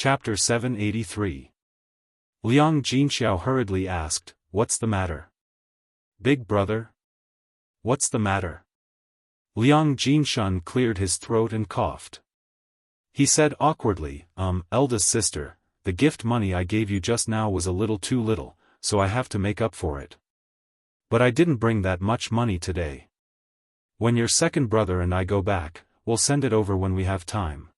Chapter 783. Liang Jinxiao hurriedly asked, "What's the matter? Big brother? What's the matter?" Liang Jinshan cleared his throat and coughed. He said awkwardly, eldest sister, the gift money I gave you just now was a little too little, so I have to make up for it. But I didn't bring that much money today. When your second brother and I go back, we'll send it over when we have time."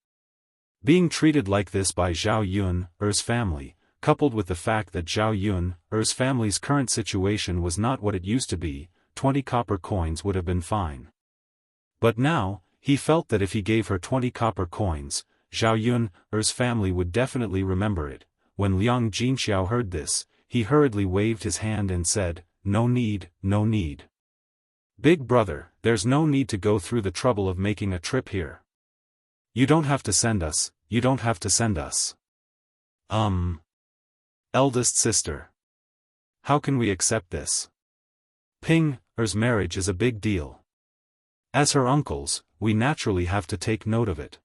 Being treated like this by Zhao Yun's family, coupled with the fact that Zhao Yun's family's current situation was not what it used to be, 20 copper coins would have been fine. But now, he felt that if he gave her 20 copper coins, Zhao Yun's family would definitely remember it. When Liang Jinxiao heard this, he hurriedly waved his hand and said, "No need, no need. Big brother, there's no need to go through the trouble of making a trip here. You don't have to send us, you don't have to send us." Eldest sister. How can we accept this? Ping's marriage is a big deal. As her uncles, we naturally have to take note of it.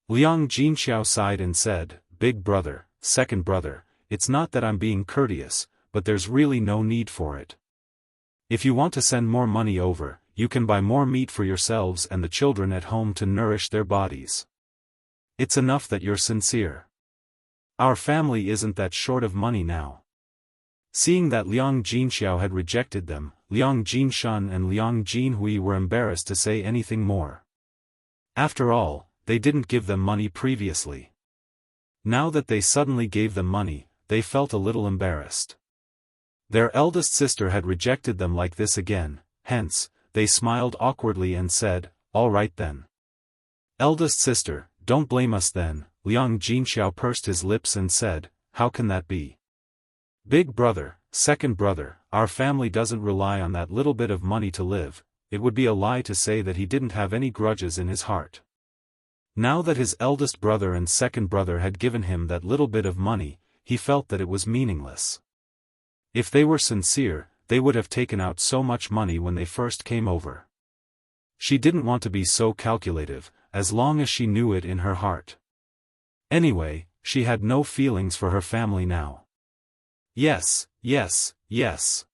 Liang Jinxiao sighed and said, "Big brother, second brother, it's not that I'm being courteous, but there's really no need for it. If you want to send more money over, you can buy more meat for yourselves and the children at home to nourish their bodies. It's enough that you're sincere. Our family isn't that short of money now." Seeing that Liang Jinxiao had rejected them, Liang Jinshan and Liang Jinhui were embarrassed to say anything more. After all, they didn't give them money previously. Now that they suddenly gave them money, they felt a little embarrassed. Their eldest sister had rejected them like this again, hence, they smiled awkwardly and said, "All right then. Eldest sister, don't blame us then." Liang Jinxiao pursed his lips and said, "How can that be? Big brother, second brother, our family doesn't rely on that little bit of money to live. It would be a lie to say that he didn't have any grudges in his heart." Now that his eldest brother and second brother had given him that little bit of money, he felt that it was meaningless. If they were sincere, they would have taken out so much money when they first came over. She didn't want to be so calculative, as long as she knew it in her heart. Anyway, she had no feelings for her family now. Yes, yes, yes.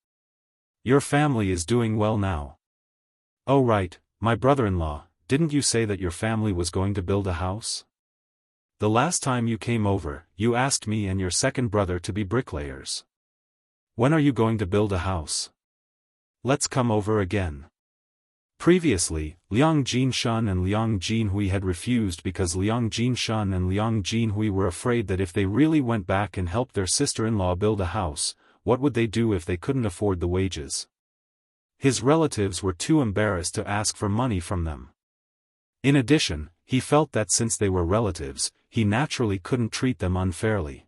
Your family is doing well now. Oh right, my brother-in-law, didn't you say that your family was going to build a house? The last time you came over, you asked me and your second brother to be bricklayers. When are you going to build a house? Let's come over again. Previously, Liang Jinshan and Liang Jinhui had refused because Liang Jinshan and Liang Jinhui were afraid that if they really went back and helped their sister-in-law build a house, what would they do if they couldn't afford the wages? His relatives were too embarrassed to ask for money from them. In addition, he felt that since they were relatives, he naturally couldn't treat them unfairly.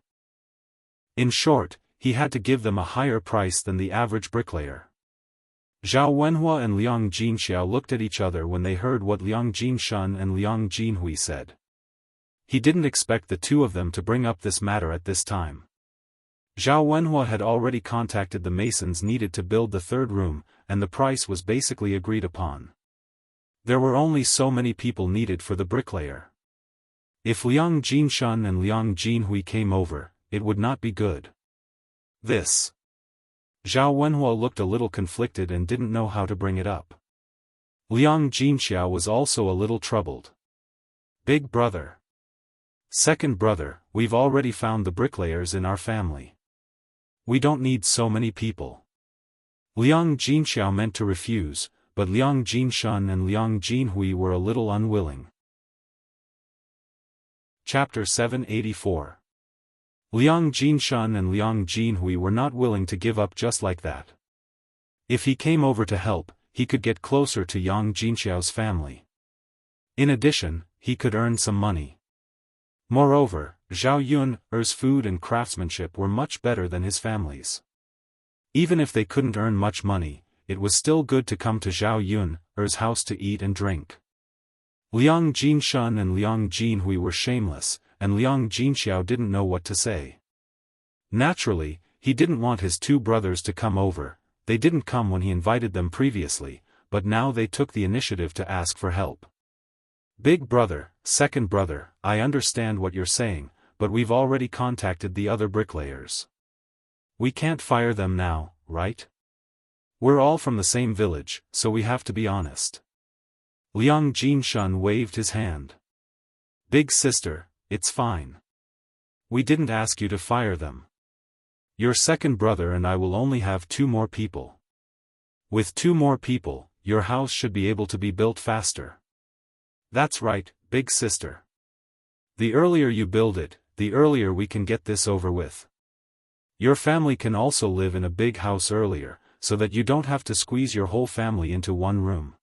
In short, he had to give them a higher price than the average bricklayer. Zhao Wenhua and Liang Jinxiao looked at each other when they heard what Liang Jinshan and Liang Jinhui said. He didn't expect the two of them to bring up this matter at this time. Zhao Wenhua had already contacted the masons needed to build the third room, and the price was basically agreed upon. There were only so many people needed for the bricklayer. If Liang Jinshan and Liang Jinhui came over, it would not be good. This. Zhao Wenhua looked a little conflicted and didn't know how to bring it up. Liang Jinxiao was also a little troubled. Big brother. Second brother, we've already found the bricklayers in our family. We don't need so many people. Liang Jinxiao meant to refuse, but Liang Jinshan and Liang Jinhui were a little unwilling. Chapter 784. Liang Jinshan and Liang Jinhui were not willing to give up just like that. If he came over to help, he could get closer to Liang Jinxiao's family. In addition, he could earn some money. Moreover, Zhao Yun's food and craftsmanship were much better than his family's. Even if they couldn't earn much money, it was still good to come to Zhao Yun's house to eat and drink. Liang Jinshan and Liang Jinhui were shameless, and Liang Jinxiao didn't know what to say. Naturally, he didn't want his two brothers to come over. They didn't come when he invited them previously, but now they took the initiative to ask for help. Big brother, second brother, I understand what you're saying, but we've already contacted the other bricklayers. We can't fire them now, right? We're all from the same village, so we have to be honest. Liang Jinshun waved his hand. Big sister, it's fine. We didn't ask you to fire them. Your second brother and I will only have 2 more people. With 2 more people, your house should be able to be built faster. That's right, big sister. The earlier you build it, the earlier we can get this over with. Your family can also live in a big house earlier, so that you don't have to squeeze your whole family into one room.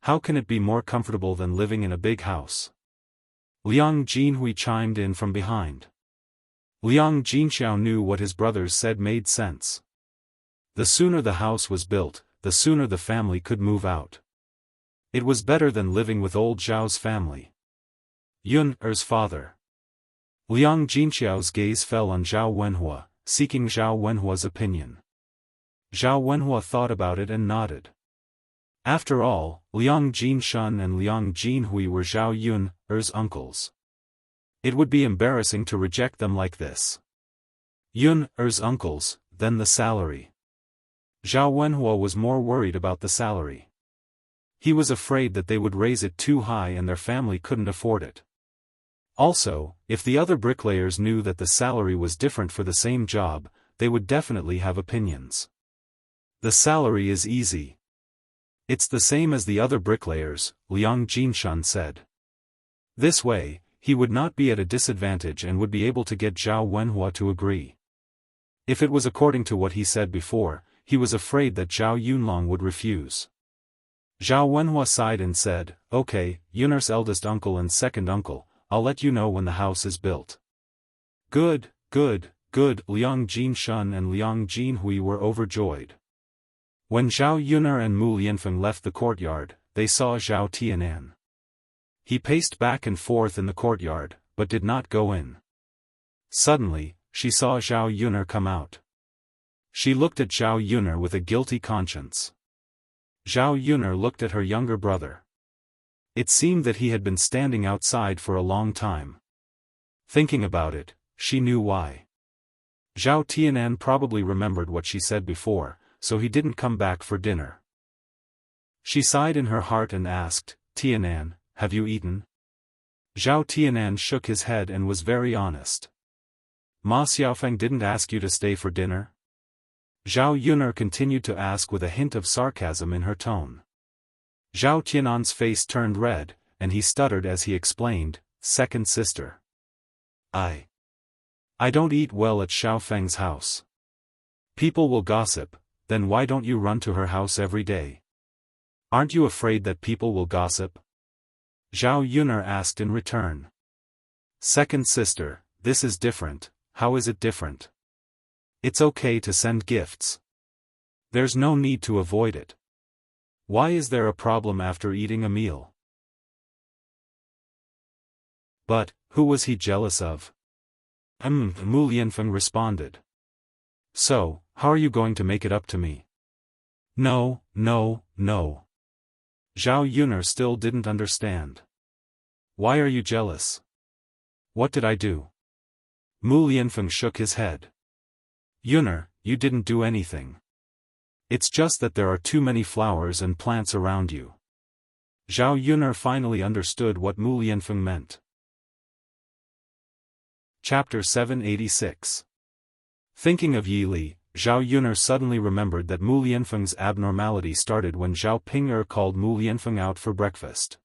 How can it be more comfortable than living in a big house? Liang Jinhui chimed in from behind. Liang Jinxiao knew what his brothers said made sense. The sooner the house was built, the sooner the family could move out. It was better than living with old Zhao's family. Yun-er's father. Liang Jinxiao's gaze fell on Zhao Wenhua, seeking Zhao Wenhua's opinion. Zhao Wenhua thought about it and nodded. After all, Liang Jinshun and Liang Jinhui were Zhao Yun-er's uncles. It would be embarrassing to reject them like this. Yun-er's uncles, then the salary. Zhao Wenhua was more worried about the salary. He was afraid that they would raise it too high and their family couldn't afford it. Also, if the other bricklayers knew that the salary was different for the same job, they would definitely have opinions. The salary is easy. It's the same as the other bricklayers, Liang Jinshun said. This way, he would not be at a disadvantage and would be able to get Zhao Wenhua to agree. If it was according to what he said before, he was afraid that Zhao Yunlong would refuse. Zhao Wenhua sighed and said, "Okay, Yun'er's eldest uncle and second uncle, I'll let you know when the house is built." Good, good, good. Liang Jinshun and Liang Jinhui were overjoyed. When Zhao Yun'er and Mu Lianfeng left the courtyard, they saw Zhao Tianan. He paced back and forth in the courtyard, but did not go in. Suddenly, she saw Zhao Yun'er come out. She looked at Zhao Yun'er with a guilty conscience. Zhao Yun'er looked at her younger brother. It seemed that he had been standing outside for a long time. Thinking about it, she knew why. Zhao Tianan probably remembered what she said before, so he didn't come back for dinner. She sighed in her heart and asked, "Tianan, have you eaten?" Zhao Tianan shook his head and was very honest. "Ma Xiaofan didn't ask you to stay for dinner?" Zhao Yun'er continued to ask with a hint of sarcasm in her tone. Zhao Tianan's face turned red, and he stuttered as he explained, "Second sister. I don't eat well at Xiaofeng's house. People will gossip, then why don't you run to her house every day? Aren't you afraid that people will gossip?" Zhao Yun'er asked in return. "Second sister, this is different. How is it different? It's okay to send gifts. There's no need to avoid it. Why is there a problem after eating a meal?" "But, who was he jealous of?" Mu Lianfeng responded. "So, how are you going to make it up to me?" No. Zhao Yun'er still didn't understand. "Why are you jealous? What did I do?" Mu Lianfeng shook his head. "Yun'er, you didn't do anything. It's just that there are too many flowers and plants around you." Zhao Yun'er finally understood what Mu Lianfeng meant. Chapter 786. Thinking of Yi Li, Zhao Yun'er suddenly remembered that Mu Lianfeng's abnormality started when Zhao Ping'er called Mu Lianfeng out for breakfast.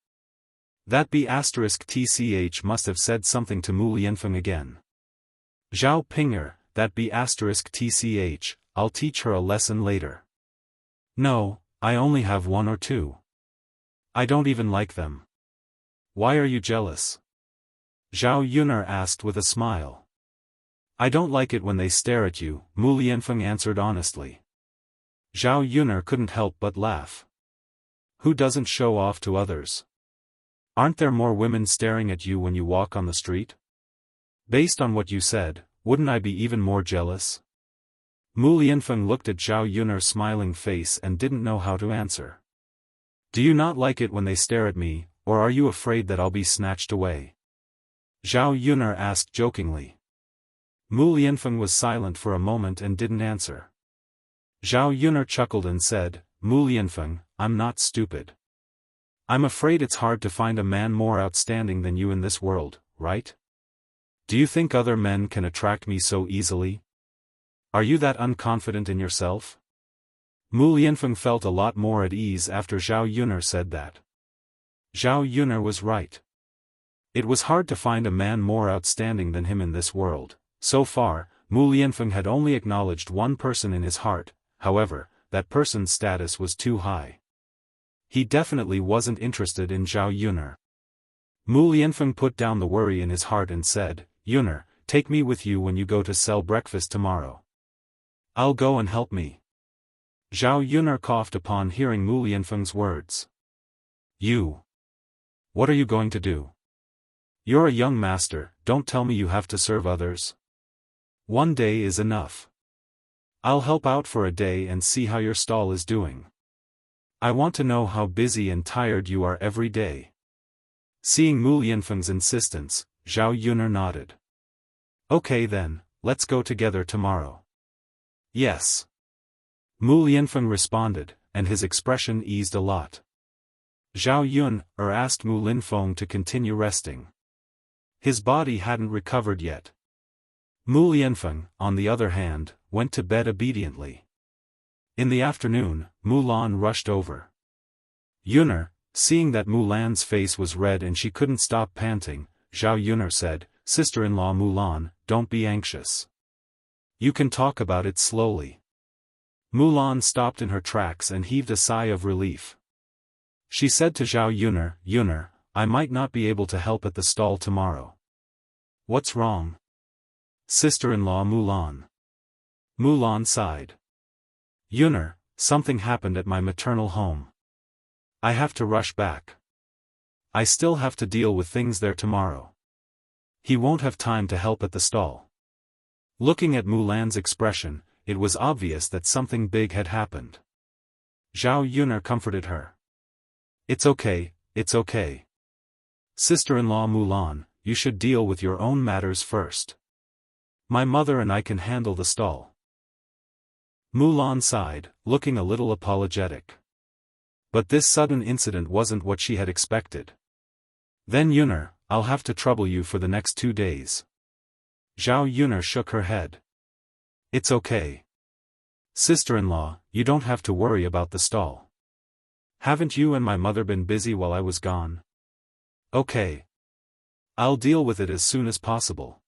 That B*TCH must have said something to Mu Lianfeng again. Zhao Ping'er, that B*TCH, I'll teach her a lesson later. No, I only have 1 or 2. I don't even like them. Why are you jealous? Zhao Yun'er asked with a smile. I don't like it when they stare at you, Mu Lianfeng answered honestly. Zhao Yun'er couldn't help but laugh. Who doesn't show off to others? Aren't there more women staring at you when you walk on the street? Based on what you said, wouldn't I be even more jealous? Mu Lianfeng looked at Zhao Yun'er's smiling face and didn't know how to answer. Do you not like it when they stare at me, or are you afraid that I'll be snatched away? Zhao Yuner asked jokingly. Mu Lianfeng was silent for a moment and didn't answer. Zhao Yuner chuckled and said, Mu Lianfeng, I'm not stupid. I'm afraid it's hard to find a man more outstanding than you in this world, right? Do you think other men can attract me so easily? Are you that unconfident in yourself? Mu Lianfeng felt a lot more at ease after Zhao Yuner said that. Zhao Yuner was right. It was hard to find a man more outstanding than him in this world. So far, Mu Lianfeng had only acknowledged one person in his heart, however, that person's status was too high. He definitely wasn't interested in Zhao Yuner. Mu Lianfeng put down the worry in his heart and said, Yuner, take me with you when you go to sell breakfast tomorrow. I'll go and help me. Zhao Yuner coughed upon hearing Mu Lianfeng's words. You. What are you going to do? You're a young master, don't tell me you have to serve others. One day is enough. I'll help out for a day and see how your stall is doing. I want to know how busy and tired you are every day. Seeing Mu Lianfeng's insistence, Zhao Yuner nodded. Okay then, let's go together tomorrow. Yes. Mu Lianfeng responded, and his expression eased a lot. Zhao Yuner asked Mu Lianfeng to continue resting. His body hadn't recovered yet. Mu Lianfeng, on the other hand, went to bed obediently. In the afternoon, Mulan rushed over. Yuner, seeing that Mulan's face was red and she couldn't stop panting, Zhao Yuner said, Sister-in-law Mulan, don't be anxious. You can talk about it slowly. Mulan stopped in her tracks and heaved a sigh of relief. She said to Zhao Yuner, Yuner, I might not be able to help at the stall tomorrow. What's wrong? Sister-in-law Mulan. Mulan sighed. Yuner, something happened at my maternal home. I have to rush back. I still have to deal with things there tomorrow. He won't have time to help at the stall. Looking at Mulan's expression, it was obvious that something big had happened. Zhao Yuner comforted her. It's okay, it's okay. Sister-in-law Mulan, you should deal with your own matters first. My mother and I can handle the stall. Mulan sighed, looking a little apologetic. But this sudden incident wasn't what she had expected. Then Yuner, I'll have to trouble you for the next 2 days. Zhao Yuner shook her head. It's okay. Sister-in-law, you don't have to worry about the stall. Haven't you and my mother been busy while I was gone? Okay. I'll deal with it as soon as possible.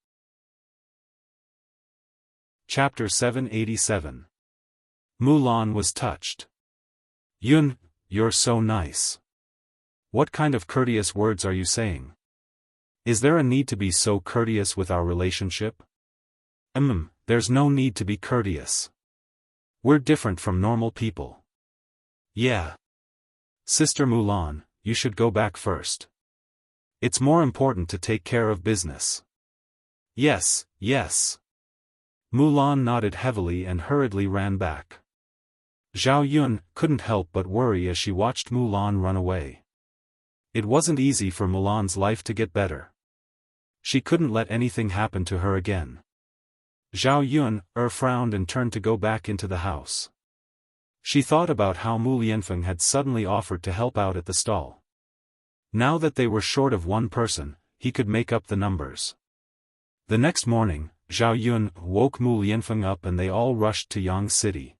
Chapter 787. Mulan was touched. Yun, you're so nice. What kind of courteous words are you saying? Is there a need to be so courteous with our relationship? There's no need to be courteous. We're different from normal people. Yeah. Sister Mulan, you should go back first. It's more important to take care of business. Yes, yes. Mulan nodded heavily and hurriedly ran back. Zhao Yun couldn't help but worry as she watched Mulan run away. It wasn't easy for Mulan's life to get better. She couldn't let anything happen to her again. Zhao Yun frowned and turned to go back into the house. She thought about how Mu Lianfeng had suddenly offered to help out at the stall. Now that they were short of one person, he could make up the numbers. The next morning, Zhao Yun woke Mu Lianfeng up and they all rushed to Yang City.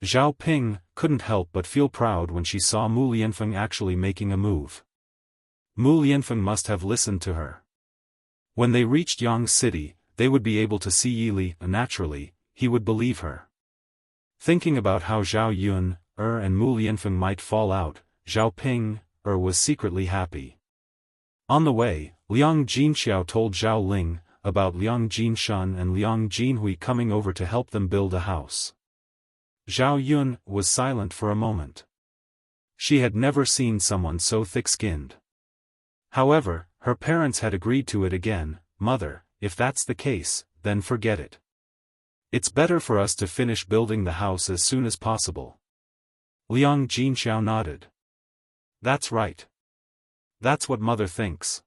Zhao Ping couldn't help but feel proud when she saw Mu Lianfeng actually making a move. Mu Lianfeng must have listened to her. When they reached Yang City, they would be able to see Yili. Naturally, he would believe her. Thinking about how Zhao Yun and Mu Lianfeng might fall out, Zhao Ping was secretly happy. On the way, Liang Jinxiao told Zhao Ling about Liang Jinshan and Liang Jinhui coming over to help them build a house. Zhao Yun was silent for a moment. She had never seen someone so thick-skinned. However, her parents had agreed to it again. Mother, if that's the case, then forget it. It's better for us to finish building the house as soon as possible. Liang Jinxiao nodded. That's right. That's what mother thinks.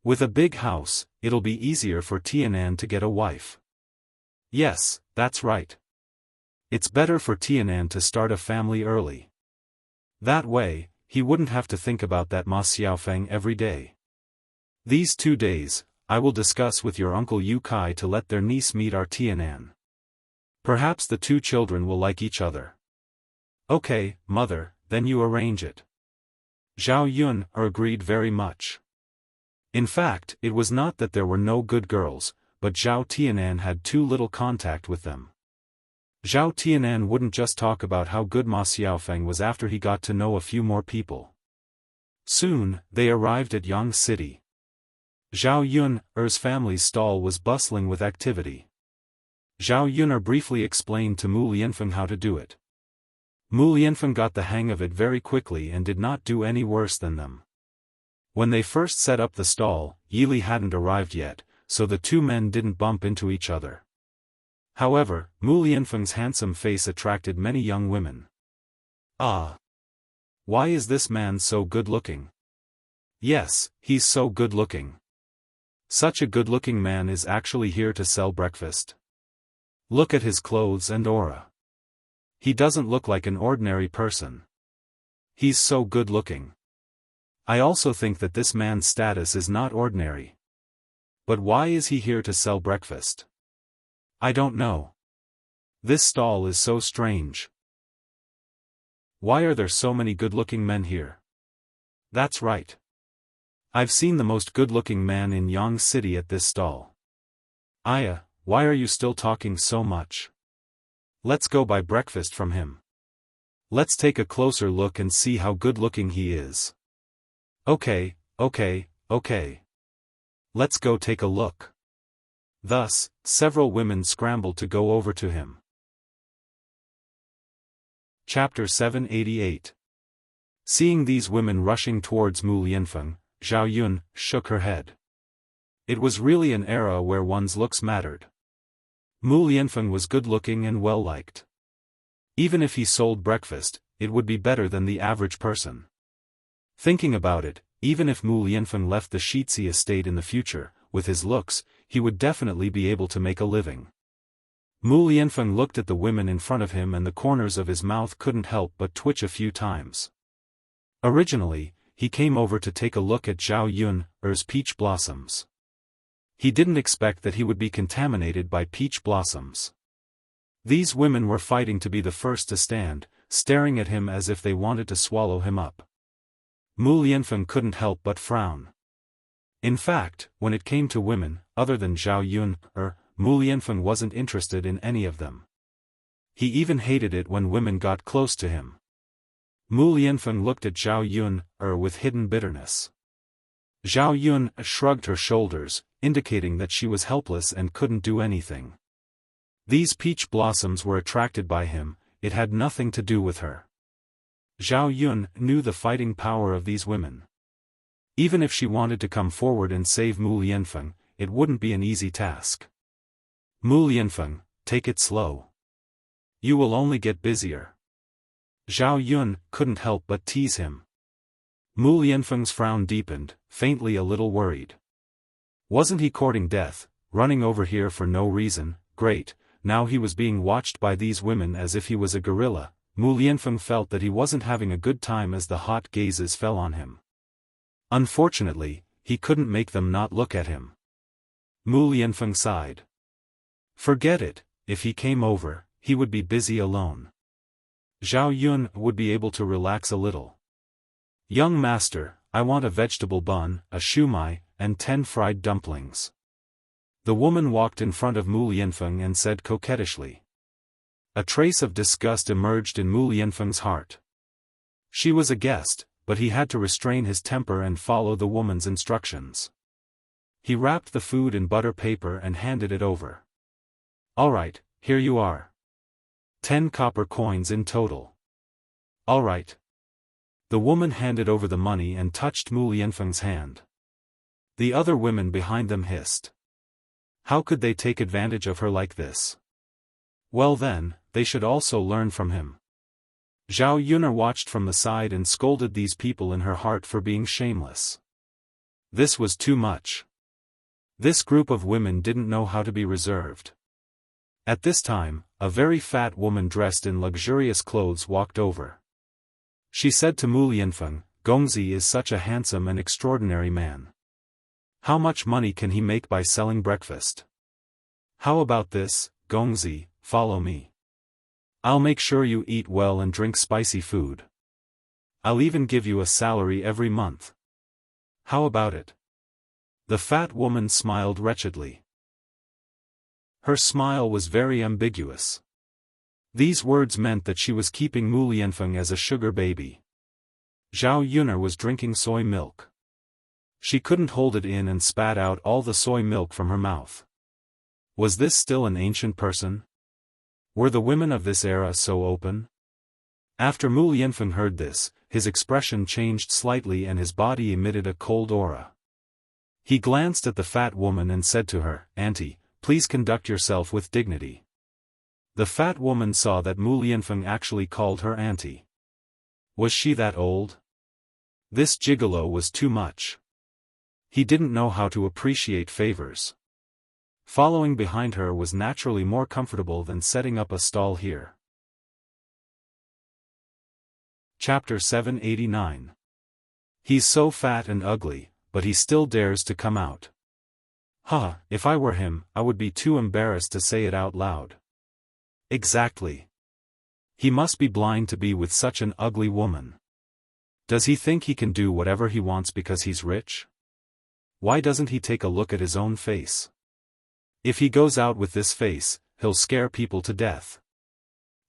With a big house, it'll be easier for Tianan to get a wife. Yes, that's right. It's better for Tianan to start a family early. That way, he wouldn't have to think about that Ma Xiaofan every day. These 2 days, I will discuss with your uncle Yu Kai to let their niece meet our Tianan. Perhaps the 2 children will like each other. Okay, mother, then you arrange it. Zhao Yun agreed very much. In fact, it was not that there were no good girls, but Zhao Tianan had too little contact with them. Zhao Tianan wouldn't just talk about how good Ma Xiaofan was after he got to know a few more people. Soon, they arrived at Yang City. Zhao Yun's family's stall was bustling with activity. Zhao Yun briefly explained to Mu Lianfeng how to do it. Mu Lianfeng got the hang of it very quickly and did not do any worse than them. When they first set up the stall, Yili hadn't arrived yet, so the 2 men didn't bump into each other. However, Mu Lianfeng's handsome face attracted many young women. Ah! Why is this man so good-looking? Yes, he's so good-looking. Such a good-looking man is actually here to sell breakfast. Look at his clothes and aura. He doesn't look like an ordinary person. He's so good-looking. I also think that this man's status is not ordinary. But why is he here to sell breakfast? I don't know. This stall is so strange. Why are there so many good-looking men here? That's right. I've seen the most good-looking man in Yang City at this stall. Aya, why are you still talking so much? Let's go buy breakfast from him. Let's take a closer look and see how good-looking he is. Okay. Let's go take a look. Thus, several women scrambled to go over to him. Chapter 788. Seeing these women rushing towards Mu Lianfeng, Zhao Yun shook her head. It was really an era where one's looks mattered. Mu Lianfeng was good-looking and well-liked. Even if he sold breakfast, it would be better than the average person. Thinking about it, even if Mu Lianfeng left the Shitzi estate in the future, with his looks, he would definitely be able to make a living. Mu Lianfeng looked at the women in front of him and the corners of his mouth couldn't help but twitch a few times. Originally, he came over to take a look at Zhao Yun's peach blossoms. He didn't expect that he would be contaminated by peach blossoms. These women were fighting to be the first to stand, staring at him as if they wanted to swallow him up. Mu Lianfeng couldn't help but frown. In fact, when it came to women, other than Zhao Yun, Mu Lianfeng wasn't interested in any of them. He even hated it when women got close to him. Mu Lianfeng looked at Zhao Yun with hidden bitterness. Zhao Yun shrugged her shoulders, indicating that she was helpless and couldn't do anything. These peach blossoms were attracted by him, it had nothing to do with her. Zhao Yun knew the fighting power of these women. Even if she wanted to come forward and save Mu Lianfeng, it wouldn't be an easy task. Mu Lianfeng, take it slow. You will only get busier. Zhao Yun couldn't help but tease him. Mu Lianfeng's frown deepened, faintly a little worried. Wasn't he courting death, running over here for no reason? Great, now he was being watched by these women as if he was a gorilla. Mu Lianfeng felt that he wasn't having a good time as the hot gazes fell on him. Unfortunately, he couldn't make them not look at him. Mu Lianfeng sighed. Forget it, if he came over, he would be busy alone. Zhao Yun would be able to relax a little. Young master, I want a vegetable bun, a shumai, and 10 fried dumplings. The woman walked in front of Mu Lianfeng and said coquettishly. A trace of disgust emerged in Mu Lianfeng's heart. She was a guest, but he had to restrain his temper and follow the woman's instructions. He wrapped the food in butter paper and handed it over. All right, here you are. 10 copper coins in total. All right. The woman handed over the money and touched Mu Lianfeng's hand. The other women behind them hissed. How could they take advantage of her like this? Well then, they should also learn from him. Zhao Yun watched from the side and scolded these people in her heart for being shameless. This was too much. This group of women didn't know how to be reserved. At this time, a very fat woman dressed in luxurious clothes walked over. She said to Mu Lianfeng, "Gongzi is such a handsome and extraordinary man. How much money can he make by selling breakfast? How about this, Gongzi, follow me. I'll make sure you eat well and drink spicy food. I'll even give you a salary every month. How about it?" The fat woman smiled wretchedly. Her smile was very ambiguous. These words meant that she was keeping Mu Lianfeng as a sugar baby. Zhao Yuner was drinking soy milk. She couldn't hold it in and spat out all the soy milk from her mouth. Was this still an ancient person? Were the women of this era so open? After Mu Lianfeng heard this, his expression changed slightly and his body emitted a cold aura. He glanced at the fat woman and said to her, "Auntie, please conduct yourself with dignity." The fat woman saw that Mu Lianfeng actually called her auntie. Was she that old? This gigolo was too much. He didn't know how to appreciate favors. Following behind her was naturally more comfortable than setting up a stall here. Chapter 789. He's so fat and ugly, but he still dares to come out. If I were him, I would be too embarrassed to say it out loud. Exactly. He must be blind to be with such an ugly woman. Does he think he can do whatever he wants because he's rich? Why doesn't he take a look at his own face? If he goes out with this face, he'll scare people to death.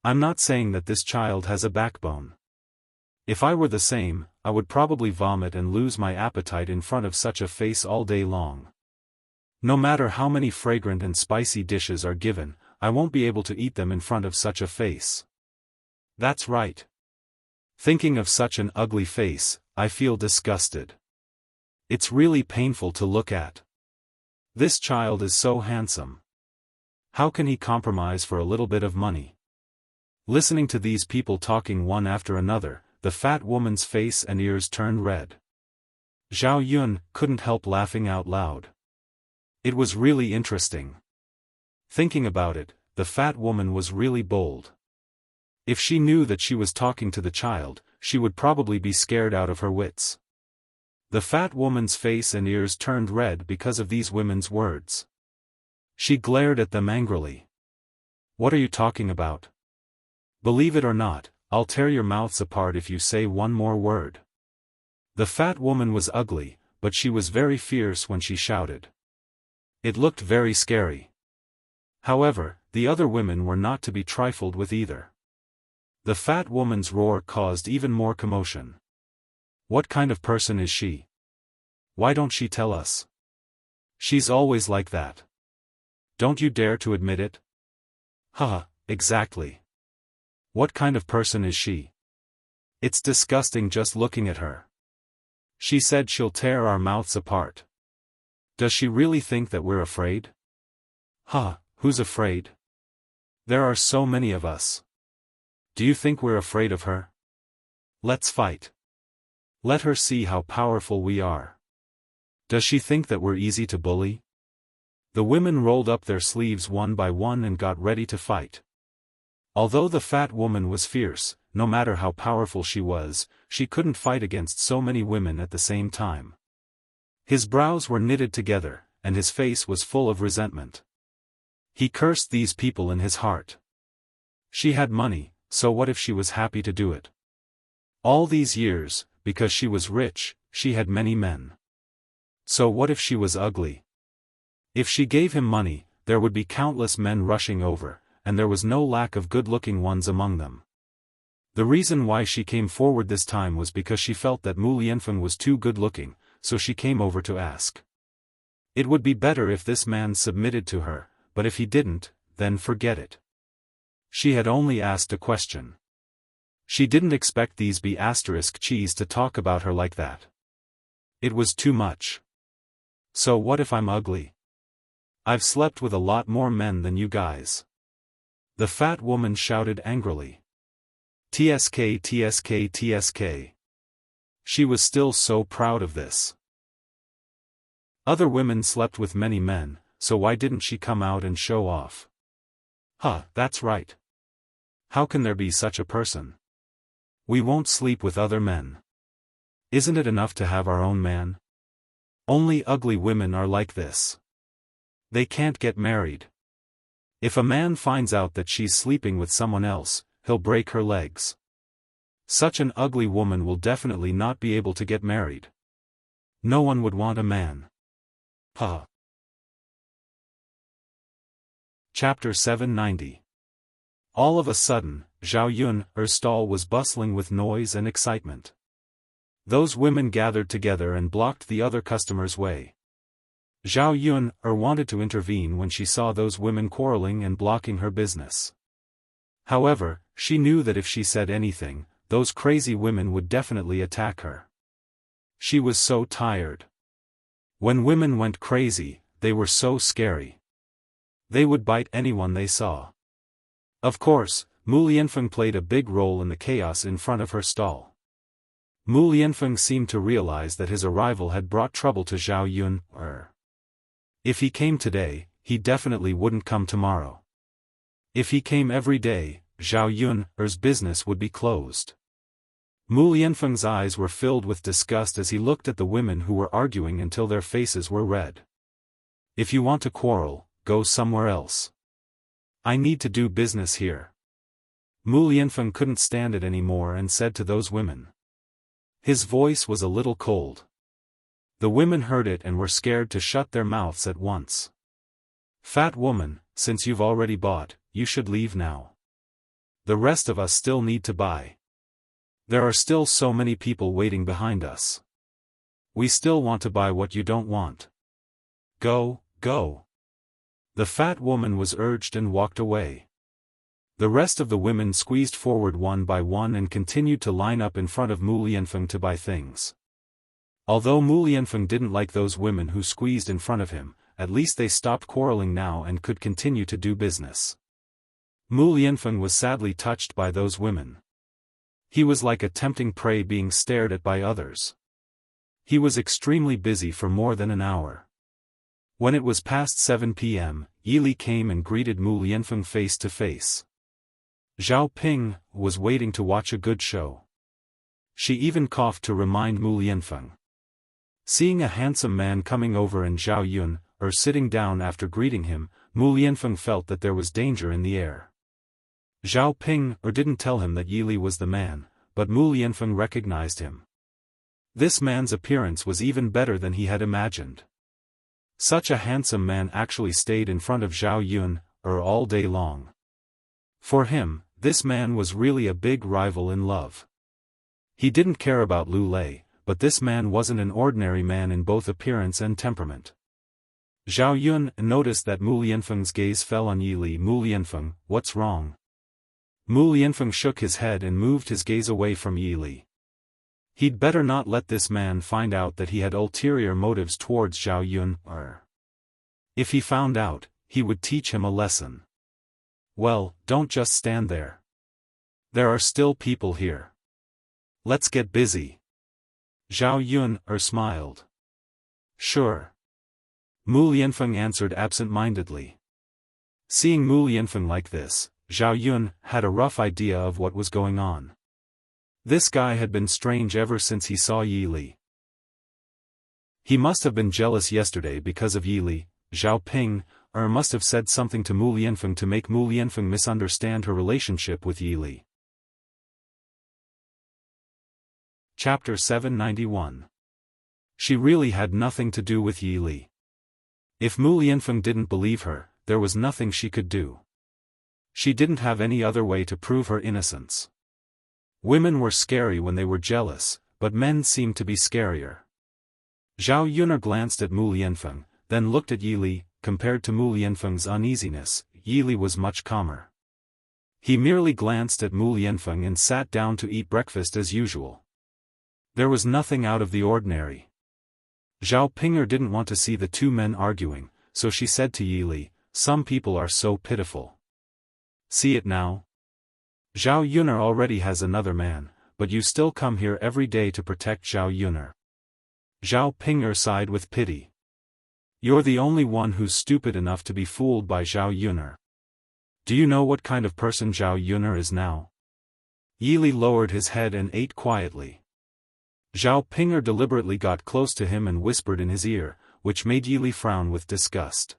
I'm not saying that this child has a backbone. If I were the same, I would probably vomit and lose my appetite in front of such a face all day long. No matter how many fragrant and spicy dishes are given, I won't be able to eat them in front of such a face. That's right. Thinking of such an ugly face, I feel disgusted. It's really painful to look at. This child is so handsome. How can he compromise for a little bit of money? Listening to these people talking one after another, the fat woman's face and ears turned red. Zhao Yun couldn't help laughing out loud. It was really interesting. Thinking about it, the fat woman was really bold. If she knew that she was talking to the child, she would probably be scared out of her wits. The fat woman's face and ears turned red because of these women's words. She glared at them angrily. "What are you talking about? Believe it or not, I'll tear your mouths apart if you say one more word." The fat woman was ugly, but she was very fierce when she shouted. It looked very scary. However, the other women were not to be trifled with either. The fat woman's roar caused even more commotion. What kind of person is she? Why don't she tell us? She's always like that. Don't you dare to admit it? Exactly. What kind of person is she? It's disgusting just looking at her. She said she'll tear our mouths apart. Does she really think that we're afraid? Who's afraid? There are so many of us. Do you think we're afraid of her? Let's fight. Let her see how powerful we are. Does she think that we're easy to bully? The women rolled up their sleeves one by one and got ready to fight. Although the fat woman was fierce, no matter how powerful she was, she couldn't fight against so many women at the same time. His brows were knitted together, and his face was full of resentment. He cursed these people in his heart. She had money, so what if she was happy to do it? All these years, because she was rich, she had many men. So what if she was ugly? If she gave him money, there would be countless men rushing over, and there was no lack of good-looking ones among them. The reason why she came forward this time was because she felt that Mu Lianfeng was too good-looking, so she came over to ask. It would be better if this man submitted to her, but if he didn't, then forget it. She had only asked a question. She didn't expect these cheese to talk about her like that. It was too much. So what if I'm ugly? I've slept with a lot more men than you guys. The fat woman shouted angrily. TSK TSK TSK. She was still so proud of this. Other women slept with many men, so why didn't she come out and show off? That's right. How can there be such a person? We won't sleep with other men. Isn't it enough to have our own man? Only ugly women are like this. They can't get married. If a man finds out that she's sleeping with someone else, he'll break her legs. Such an ugly woman will definitely not be able to get married. No one would want a man. Chapter 790. All of a sudden, Zhao Yun's stall was bustling with noise and excitement. Those women gathered together and blocked the other customers' way. Zhao Yun wanted to intervene when she saw those women quarreling and blocking her business. However, she knew that if she said anything, those crazy women would definitely attack her. She was so tired. When women went crazy, they were so scary. They would bite anyone they saw. Of course, Mu Lianfeng played a big role in the chaos in front of her stall. Mu Lianfeng seemed to realize that his arrival had brought trouble to Zhao Yun. If he came today, he definitely wouldn't come tomorrow. If he came every day, Zhao Yun's business would be closed. Mu Lianfeng's eyes were filled with disgust as he looked at the women who were arguing until their faces were red. If you want to quarrel, go somewhere else. I need to do business here. Mu Lianfeng couldn't stand it anymore and said to those women. His voice was a little cold. The women heard it and were scared to shut their mouths at once. Fat woman, since you've already bought, you should leave now. The rest of us still need to buy. There are still so many people waiting behind us. We still want to buy what you don't want. Go, go. The fat woman was urged and walked away. The rest of the women squeezed forward one by one and continued to line up in front of Mu Lianfeng to buy things. Although Mu Lianfeng didn't like those women who squeezed in front of him, at least they stopped quarreling now and could continue to do business. Mu Lianfeng was sadly touched by those women. He was like a tempting prey being stared at by others. He was extremely busy for more than an hour. When it was past 7 p.m., Yili came and greeted Mu Lianfeng face to face. Zhao Ping was waiting to watch a good show. She even coughed to remind Mu Lianfeng. Seeing a handsome man coming over and Zhao Yun sitting down after greeting him, Mu Lianfeng felt that there was danger in the air. Zhao Ping didn't tell him that Yili was the man, but Mu Lianfeng recognized him. This man's appearance was even better than he had imagined. Such a handsome man actually stayed in front of Zhao Yun all day long. For him, this man was really a big rival in love. He didn't care about Lu Lei, but this man wasn't an ordinary man in both appearance and temperament. Zhao Yun noticed that Mu Lianfeng's gaze fell on Yili. Mu Lianfeng, what's wrong? Mu Lianfeng shook his head and moved his gaze away from Yili. He'd better not let this man find out that he had ulterior motives towards Zhao Yun. If he found out, he would teach him a lesson. Well, don't just stand there. There are still people here. Let's get busy. Zhao Yun smiled. Sure. Mu Lianfeng answered absent-mindedly. Seeing Mu Lianfeng like this, Zhao Yun had a rough idea of what was going on. This guy had been strange ever since he saw Yili. He must have been jealous yesterday because of Yili. Zhao Ping must have said something to Mu Lianfeng to make Mu Lianfeng misunderstand her relationship with Yili. Chapter 791. She really had nothing to do with Yili. If Mu Lianfeng didn't believe her, there was nothing she could do. She didn't have any other way to prove her innocence. Women were scary when they were jealous, but men seemed to be scarier. Zhao Yun glanced at Mu Lianfeng, then looked at Yili. Compared to Mu Lianfeng's uneasiness, Yili was much calmer. He merely glanced at Mu Lianfeng and sat down to eat breakfast as usual. There was nothing out of the ordinary. Zhao Pinger didn't want to see the two men arguing, so she said to Yili, "Some people are so pitiful. See it now? Zhao Yuner already has another man, but you still come here every day to protect Zhao Yuner." Zhao Pinger sighed with pity. You're the only one who's stupid enough to be fooled by Zhao Yuner. Do you know what kind of person Zhao Yuner is now? Yili lowered his head and ate quietly. Zhao Pinger deliberately got close to him and whispered in his ear, which made Yili frown with disgust.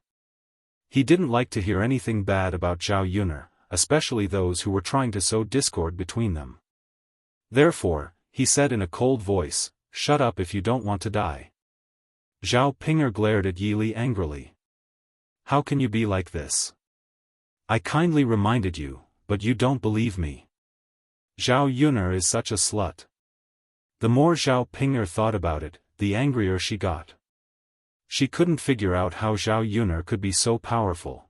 He didn't like to hear anything bad about Zhao Yuner, especially those who were trying to sow discord between them. Therefore, he said in a cold voice, "Shut up if you don't want to die." Zhao Pinger glared at Yili angrily. "How can you be like this? I kindly reminded you, but you don't believe me. Zhao Yuner is such a slut." The more Zhao Pinger thought about it, the angrier she got. She couldn't figure out how Zhao Yuner could be so powerful.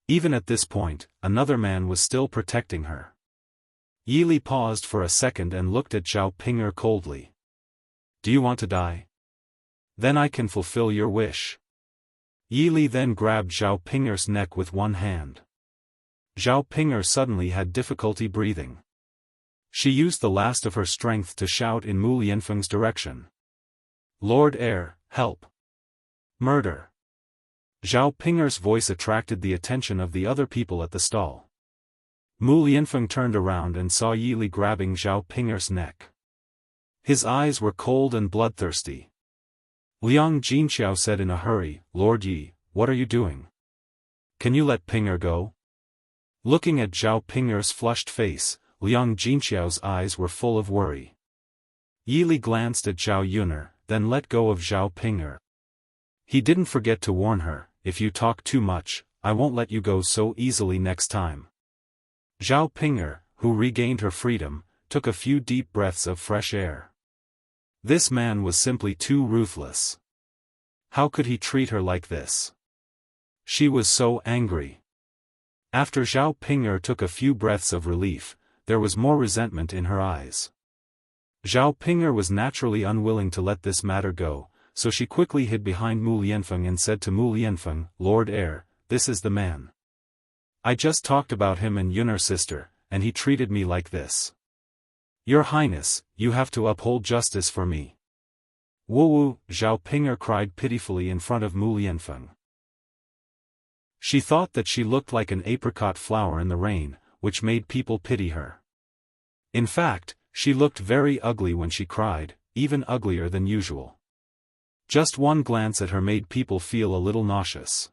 Even at this point, another man was still protecting her. Yili paused for a second and looked at Zhao Pinger coldly. "Do you want to die? Then I can fulfill your wish." Yili then grabbed Zhao Pinger's neck with one hand. Zhao Pinger suddenly had difficulty breathing. She used the last of her strength to shout in Mu Lianfeng's direction. "Lord Heir, help! Murder!" Zhao Pinger's voice attracted the attention of the other people at the stall. Mu Lianfeng turned around and saw Yili grabbing Zhao Pinger's neck. His eyes were cold and bloodthirsty. Liang Jinxiao said in a hurry, "Lord Yi, what are you doing? Can you let Pinger go?" Looking at Zhao Pinger's flushed face, Liang Jinxiao's eyes were full of worry. Yili glanced at Zhao Yuner, then let go of Zhao Pinger. He didn't forget to warn her, "If you talk too much, I won't let you go so easily next time." Zhao Pinger, who regained her freedom, took a few deep breaths of fresh air. This man was simply too ruthless. How could he treat her like this? She was so angry. After Zhao Pinger took a few breaths of relief, there was more resentment in her eyes. Zhao Pinger was naturally unwilling to let this matter go, so she quickly hid behind Mu Lianfeng and said to Mu Lianfeng, "Lord Heir, this is the man. I just talked about him and Yuner's sister, and he treated me like this. Your Highness, you have to uphold justice for me." "Wu," Zhao Pinger cried pitifully in front of Mu Lianfeng. She thought that she looked like an apricot flower in the rain, which made people pity her. In fact, she looked very ugly when she cried, even uglier than usual. Just one glance at her made people feel a little nauseous.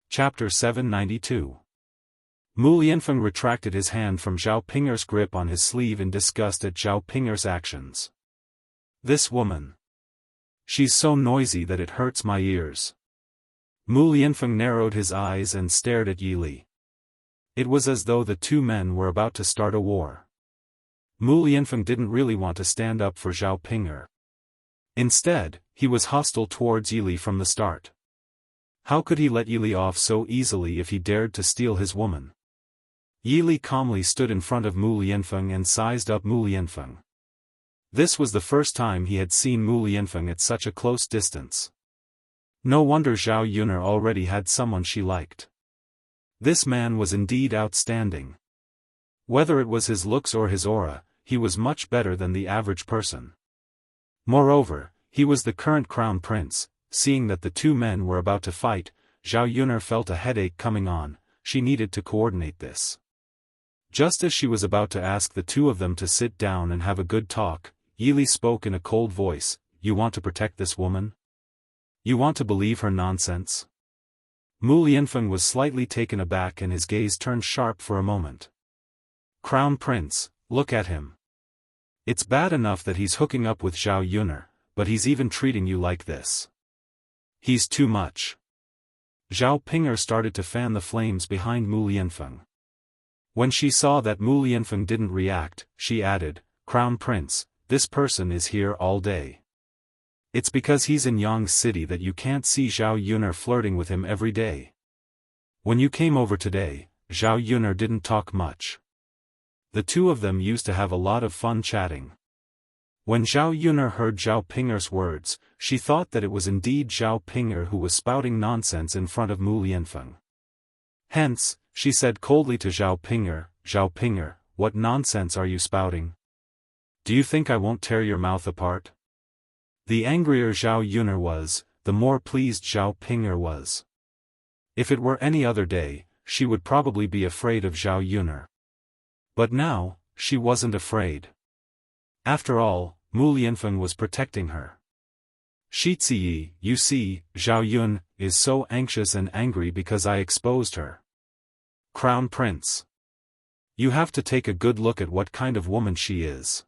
Chapter 792. Mu Lianfeng retracted his hand from Zhao Pinger's grip on his sleeve in disgust at Zhao Pinger's actions. "This woman. She's so noisy that it hurts my ears." Mu Lianfeng narrowed his eyes and stared at Yili. It was as though the two men were about to start a war. Mu Lianfeng didn't really want to stand up for Zhao Pinger. Instead, he was hostile towards Yili from the start. How could he let Yili off so easily if he dared to steal his woman? Yili calmly stood in front of Mu Lianfeng and sized up Mu Lianfeng. This was the first time he had seen Mu Lianfeng at such a close distance. No wonder Zhao Yuner already had someone she liked. This man was indeed outstanding. Whether it was his looks or his aura, he was much better than the average person. Moreover, he was the current crown prince. Seeing that the two men were about to fight, Zhao Yuner felt a headache coming on. She needed to coordinate this. Just as she was about to ask the two of them to sit down and have a good talk, Yili spoke in a cold voice, "You want to protect this woman? You want to believe her nonsense?" Mu Lianfeng was slightly taken aback and his gaze turned sharp for a moment. "Crown Prince, look at him. It's bad enough that he's hooking up with Zhao Yuner, but he's even treating you like this. He's too much." Zhao Pinger started to fan the flames behind Mu Lianfeng. When she saw that Mu Lianfeng didn't react, she added, "Crown Prince, this person is here all day. It's because he's in Yang's city that you can't see Zhao Yuner flirting with him every day. When you came over today, Zhao Yuner didn't talk much. The two of them used to have a lot of fun chatting." When Zhao Yuner heard Zhao Pinger's words, she thought that it was indeed Zhao Pinger who was spouting nonsense in front of Mu Lianfeng. Hence, she said coldly to Zhao Pinger, "What nonsense are you spouting? Do you think I won't tear your mouth apart?" The angrier Zhao Yun'er was, the more pleased Zhao Ping'er was. If it were any other day, she would probably be afraid of Zhao Yun'er. But now, she wasn't afraid. After all, Mu Lianfeng was protecting her. Shi Ziyi, you see, Zhao Yun is so anxious and angry because I exposed her. Crown Prince. You have to take a good look at what kind of woman she is.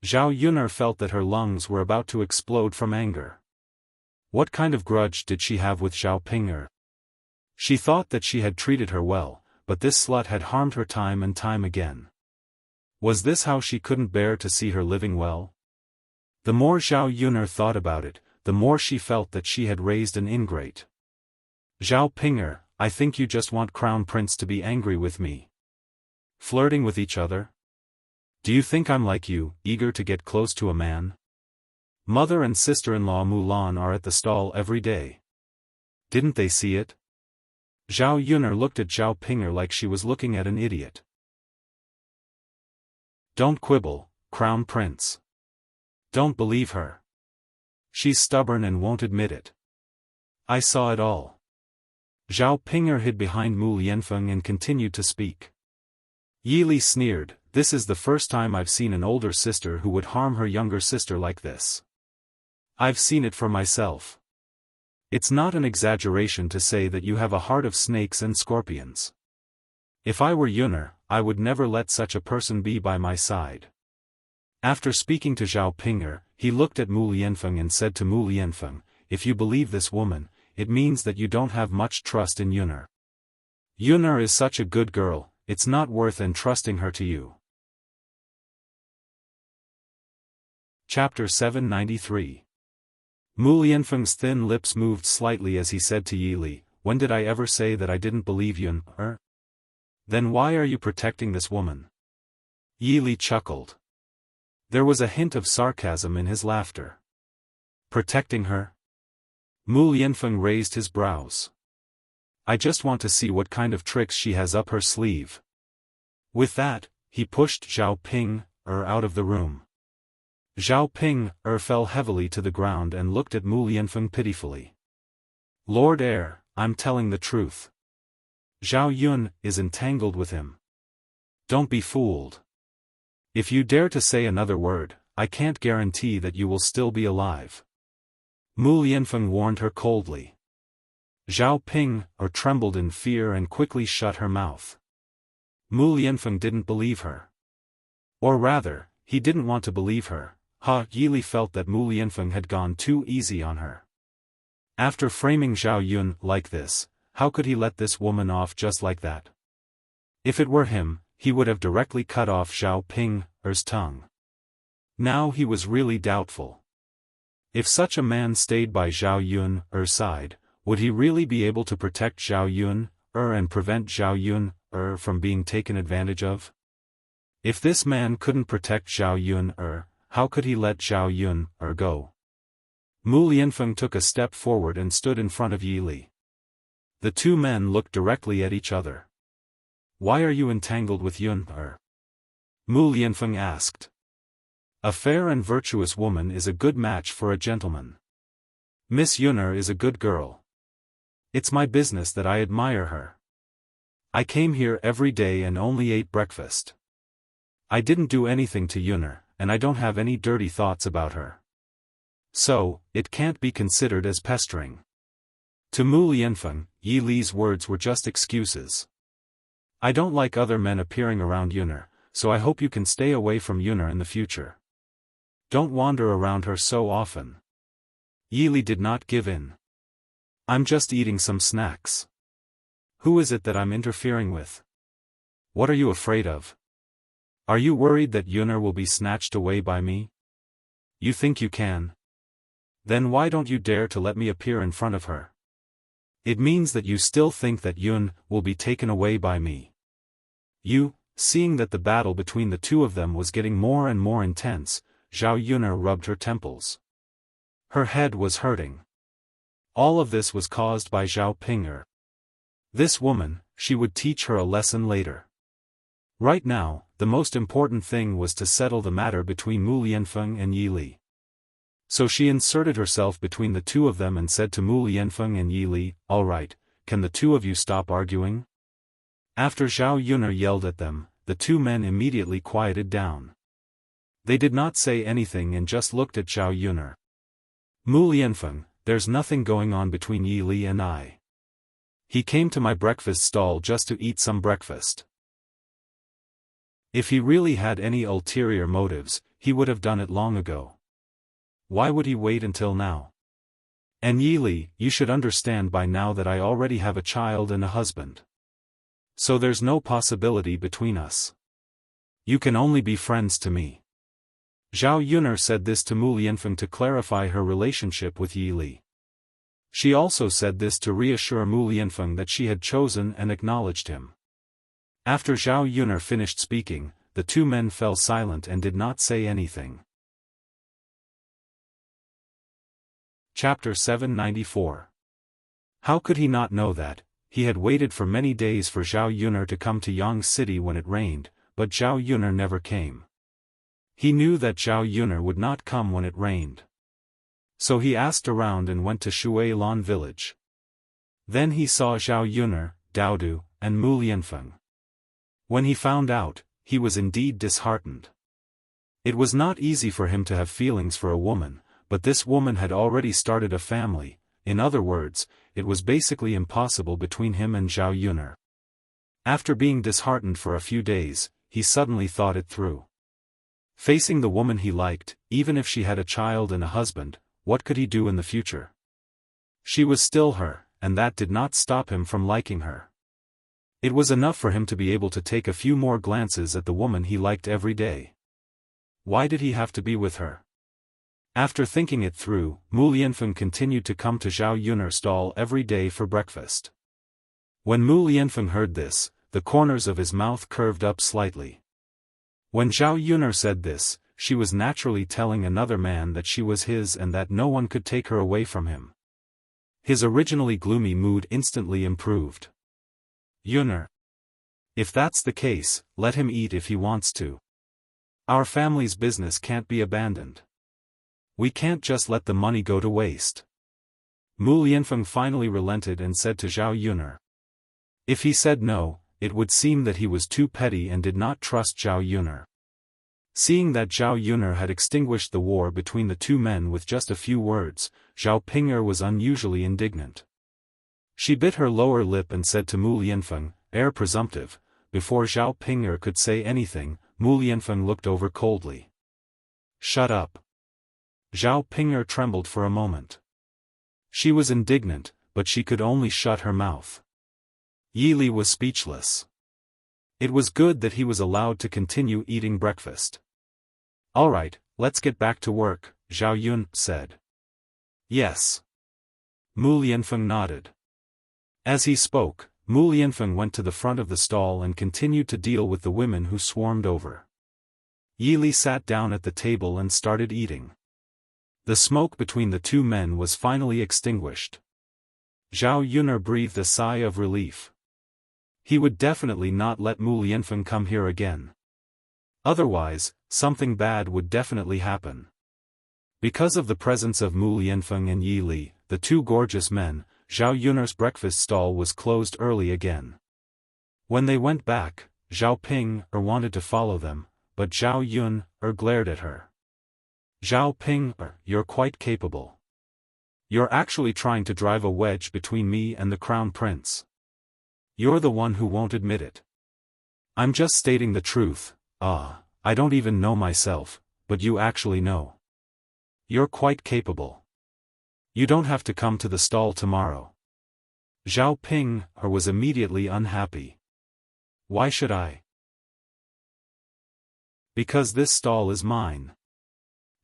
Zhao Yun'er felt that her lungs were about to explode from anger. What kind of grudge did she have with Zhao Ping'er? She thought that she had treated her well, but this slut had harmed her time and time again. Was this how she couldn't bear to see her living well? The more Zhao Yun'er thought about it, the more she felt that she had raised an ingrate. Zhao Ping'er, I think you just want Crown Prince to be angry with me. Flirting with each other? Do you think I'm like you, eager to get close to a man? Mother and sister-in-law Mulan are at the stall every day. Didn't they see it? Zhao Yun'er looked at Zhao Ping'er like she was looking at an idiot. Don't quibble, Crown Prince. Don't believe her. She's stubborn and won't admit it. I saw it all. Zhao Ping'er hid behind Mu Lianfeng and continued to speak. Yi Li sneered, this is the first time I've seen an older sister who would harm her younger sister like this. I've seen it for myself. It's not an exaggeration to say that you have a heart of snakes and scorpions. If I were Yun'er, I would never let such a person be by my side. After speaking to Zhao Ping'er, he looked at Mu Lianfeng and said to Mu Lianfeng, if you believe this woman, it means that you don't have much trust in Yun'er. Yun'er is such a good girl, it's not worth entrusting her to you. Chapter 793. Mu Lianfeng's thin lips moved slightly as he said to Yi Li, when did I ever say that I didn't believe Yun'er? Then why are you protecting this woman? Yi Li chuckled. There was a hint of sarcasm in his laughter. Protecting her? Mu Lianfeng raised his brows. I just want to see what kind of tricks she has up her sleeve. With that, he pushed Zhao Ping'er out of the room. Zhao Ping'er fell heavily to the ground and looked at Mu Lianfeng pitifully. Lord Heir, I'm telling the truth. Zhao Yun is entangled with him. Don't be fooled. If you dare to say another word, I can't guarantee that you will still be alive. Mu Lianfeng warned her coldly. Zhao Ping'er trembled in fear and quickly shut her mouth. Mu Lianfeng didn't believe her. Or rather, he didn't want to believe her. Yi Li felt that Mu Lianfeng had gone too easy on her. After framing Zhao Yun like this, how could he let this woman off just like that? If it were him, he would have directly cut off Zhao Ping'er's tongue. Now he was really doubtful. If such a man stayed by Zhao Yun'er's side, would he really be able to protect Zhao Yun'er and prevent Zhao Yun'er from being taken advantage of? If this man couldn't protect Zhao Yun'er, how could he let Zhao Yun'er go? Mu Lianfeng took a step forward and stood in front of Yi Li. The two men looked directly at each other. Why are you entangled with Yun'er? Mu Lianfeng asked. A fair and virtuous woman is a good match for a gentleman. Miss Yun'er is a good girl. It's my business that I admire her. I came here every day and only ate breakfast. I didn't do anything to Yun'er, and I don't have any dirty thoughts about her. So, it can't be considered as pestering. To Mu Lianfeng, Yi Li's words were just excuses. I don't like other men appearing around Yun'er, so I hope you can stay away from Yun'er in the future. Don't wander around her so often. Yi Li did not give in. I'm just eating some snacks. Who is it that I'm interfering with? What are you afraid of? Are you worried that Yun'er will be snatched away by me? You think you can? Then why don't you dare to let me appear in front of her? It means that you still think that Yun will be taken away by me. Seeing that the battle between the two of them was getting more and more intense, Zhao Yun'er rubbed her temples. Her head was hurting. All of this was caused by Zhao Ping'er. This woman, she would teach her a lesson later. Right now, the most important thing was to settle the matter between Mu Lianfeng and Yi Li. So she inserted herself between the two of them and said to Mu Lianfeng and Yi Li, "All right, can the two of you stop arguing?" After Zhao Yuner yelled at them, the two men immediately quieted down. They did not say anything and just looked at Zhao Yuner. "Mu Lianfeng, there's nothing going on between Yi Li and I. He came to my breakfast stall just to eat some breakfast. If he really had any ulterior motives, he would have done it long ago. Why would he wait until now? And Yi Li, you should understand by now that I already have a child and a husband. So there's no possibility between us. You can only be friends to me." Zhao Yuner said this to Mu Lianfeng to clarify her relationship with Yi Li. She also said this to reassure Mu Lianfeng that she had chosen and acknowledged him. After Zhao Yuner finished speaking, the two men fell silent and did not say anything. Chapter 794. How could he not know that? He had waited for many days for Zhao Yuner to come to Yang City when it rained, but Zhao Yuner never came. He knew that Zhao Yuner would not come when it rained. So he asked around and went to Shui Lan village. Then he saw Zhao Yuner, Daodu, and Mu Lianfeng. When he found out, he was indeed disheartened. It was not easy for him to have feelings for a woman, but this woman had already started a family. In other words, it was basically impossible between him and Zhao Yuner. After being disheartened for a few days, he suddenly thought it through. Facing the woman he liked, even if she had a child and a husband, what could he do in the future? She was still her, and that did not stop him from liking her. It was enough for him to be able to take a few more glances at the woman he liked every day. Why did he have to be with her? After thinking it through, Mu Lianfeng continued to come to Zhao Yuner's stall every day for breakfast. When Mu Lianfeng heard this, the corners of his mouth curved up slightly. When Zhao Yuner said this, she was naturally telling another man that she was his and that no one could take her away from him. His originally gloomy mood instantly improved. "Yuner. If that's the case, let him eat if he wants to. Our family's business can't be abandoned. We can't just let the money go to waste." Mu Lianfeng finally relented and said to Zhao Yuner. If he said no, it would seem that he was too petty and did not trust Zhao Yuner. Seeing that Zhao Yuner had extinguished the war between the two men with just a few words, Zhao Ping'er was unusually indignant. She bit her lower lip and said to Mu Lianfeng, "Heir presumptive." Before Zhao Ping'er could say anything, Mu Lianfeng looked over coldly. "Shut up." Zhao Ping'er trembled for a moment. She was indignant, but she could only shut her mouth. Yi Li was speechless. It was good that he was allowed to continue eating breakfast. "All right, let's get back to work," Zhao Yun said. "Yes." Mu Lianfeng nodded. As he spoke, Mu Lianfeng went to the front of the stall and continued to deal with the women who swarmed over. Yi Li sat down at the table and started eating. The smoke between the two men was finally extinguished. Zhao Yuner breathed a sigh of relief. He would definitely not let Mu Lianfeng come here again. Otherwise, something bad would definitely happen. Because of the presence of Mu Lianfeng and Yi Li, the two gorgeous men, Zhao Yuner's breakfast stall was closed early again. When they went back, Zhao Ping'er wanted to follow them, but Zhao Yuner glared at her. "Zhao Ping'er, you're quite capable. You're actually trying to drive a wedge between me and the crown prince. You're the one who won't admit it. I'm just stating the truth. I don't even know myself, but you actually know. You're quite capable. You don't have to come to the stall tomorrow." Zhao Ping'er was immediately unhappy. "Why should I?" "Because this stall is mine.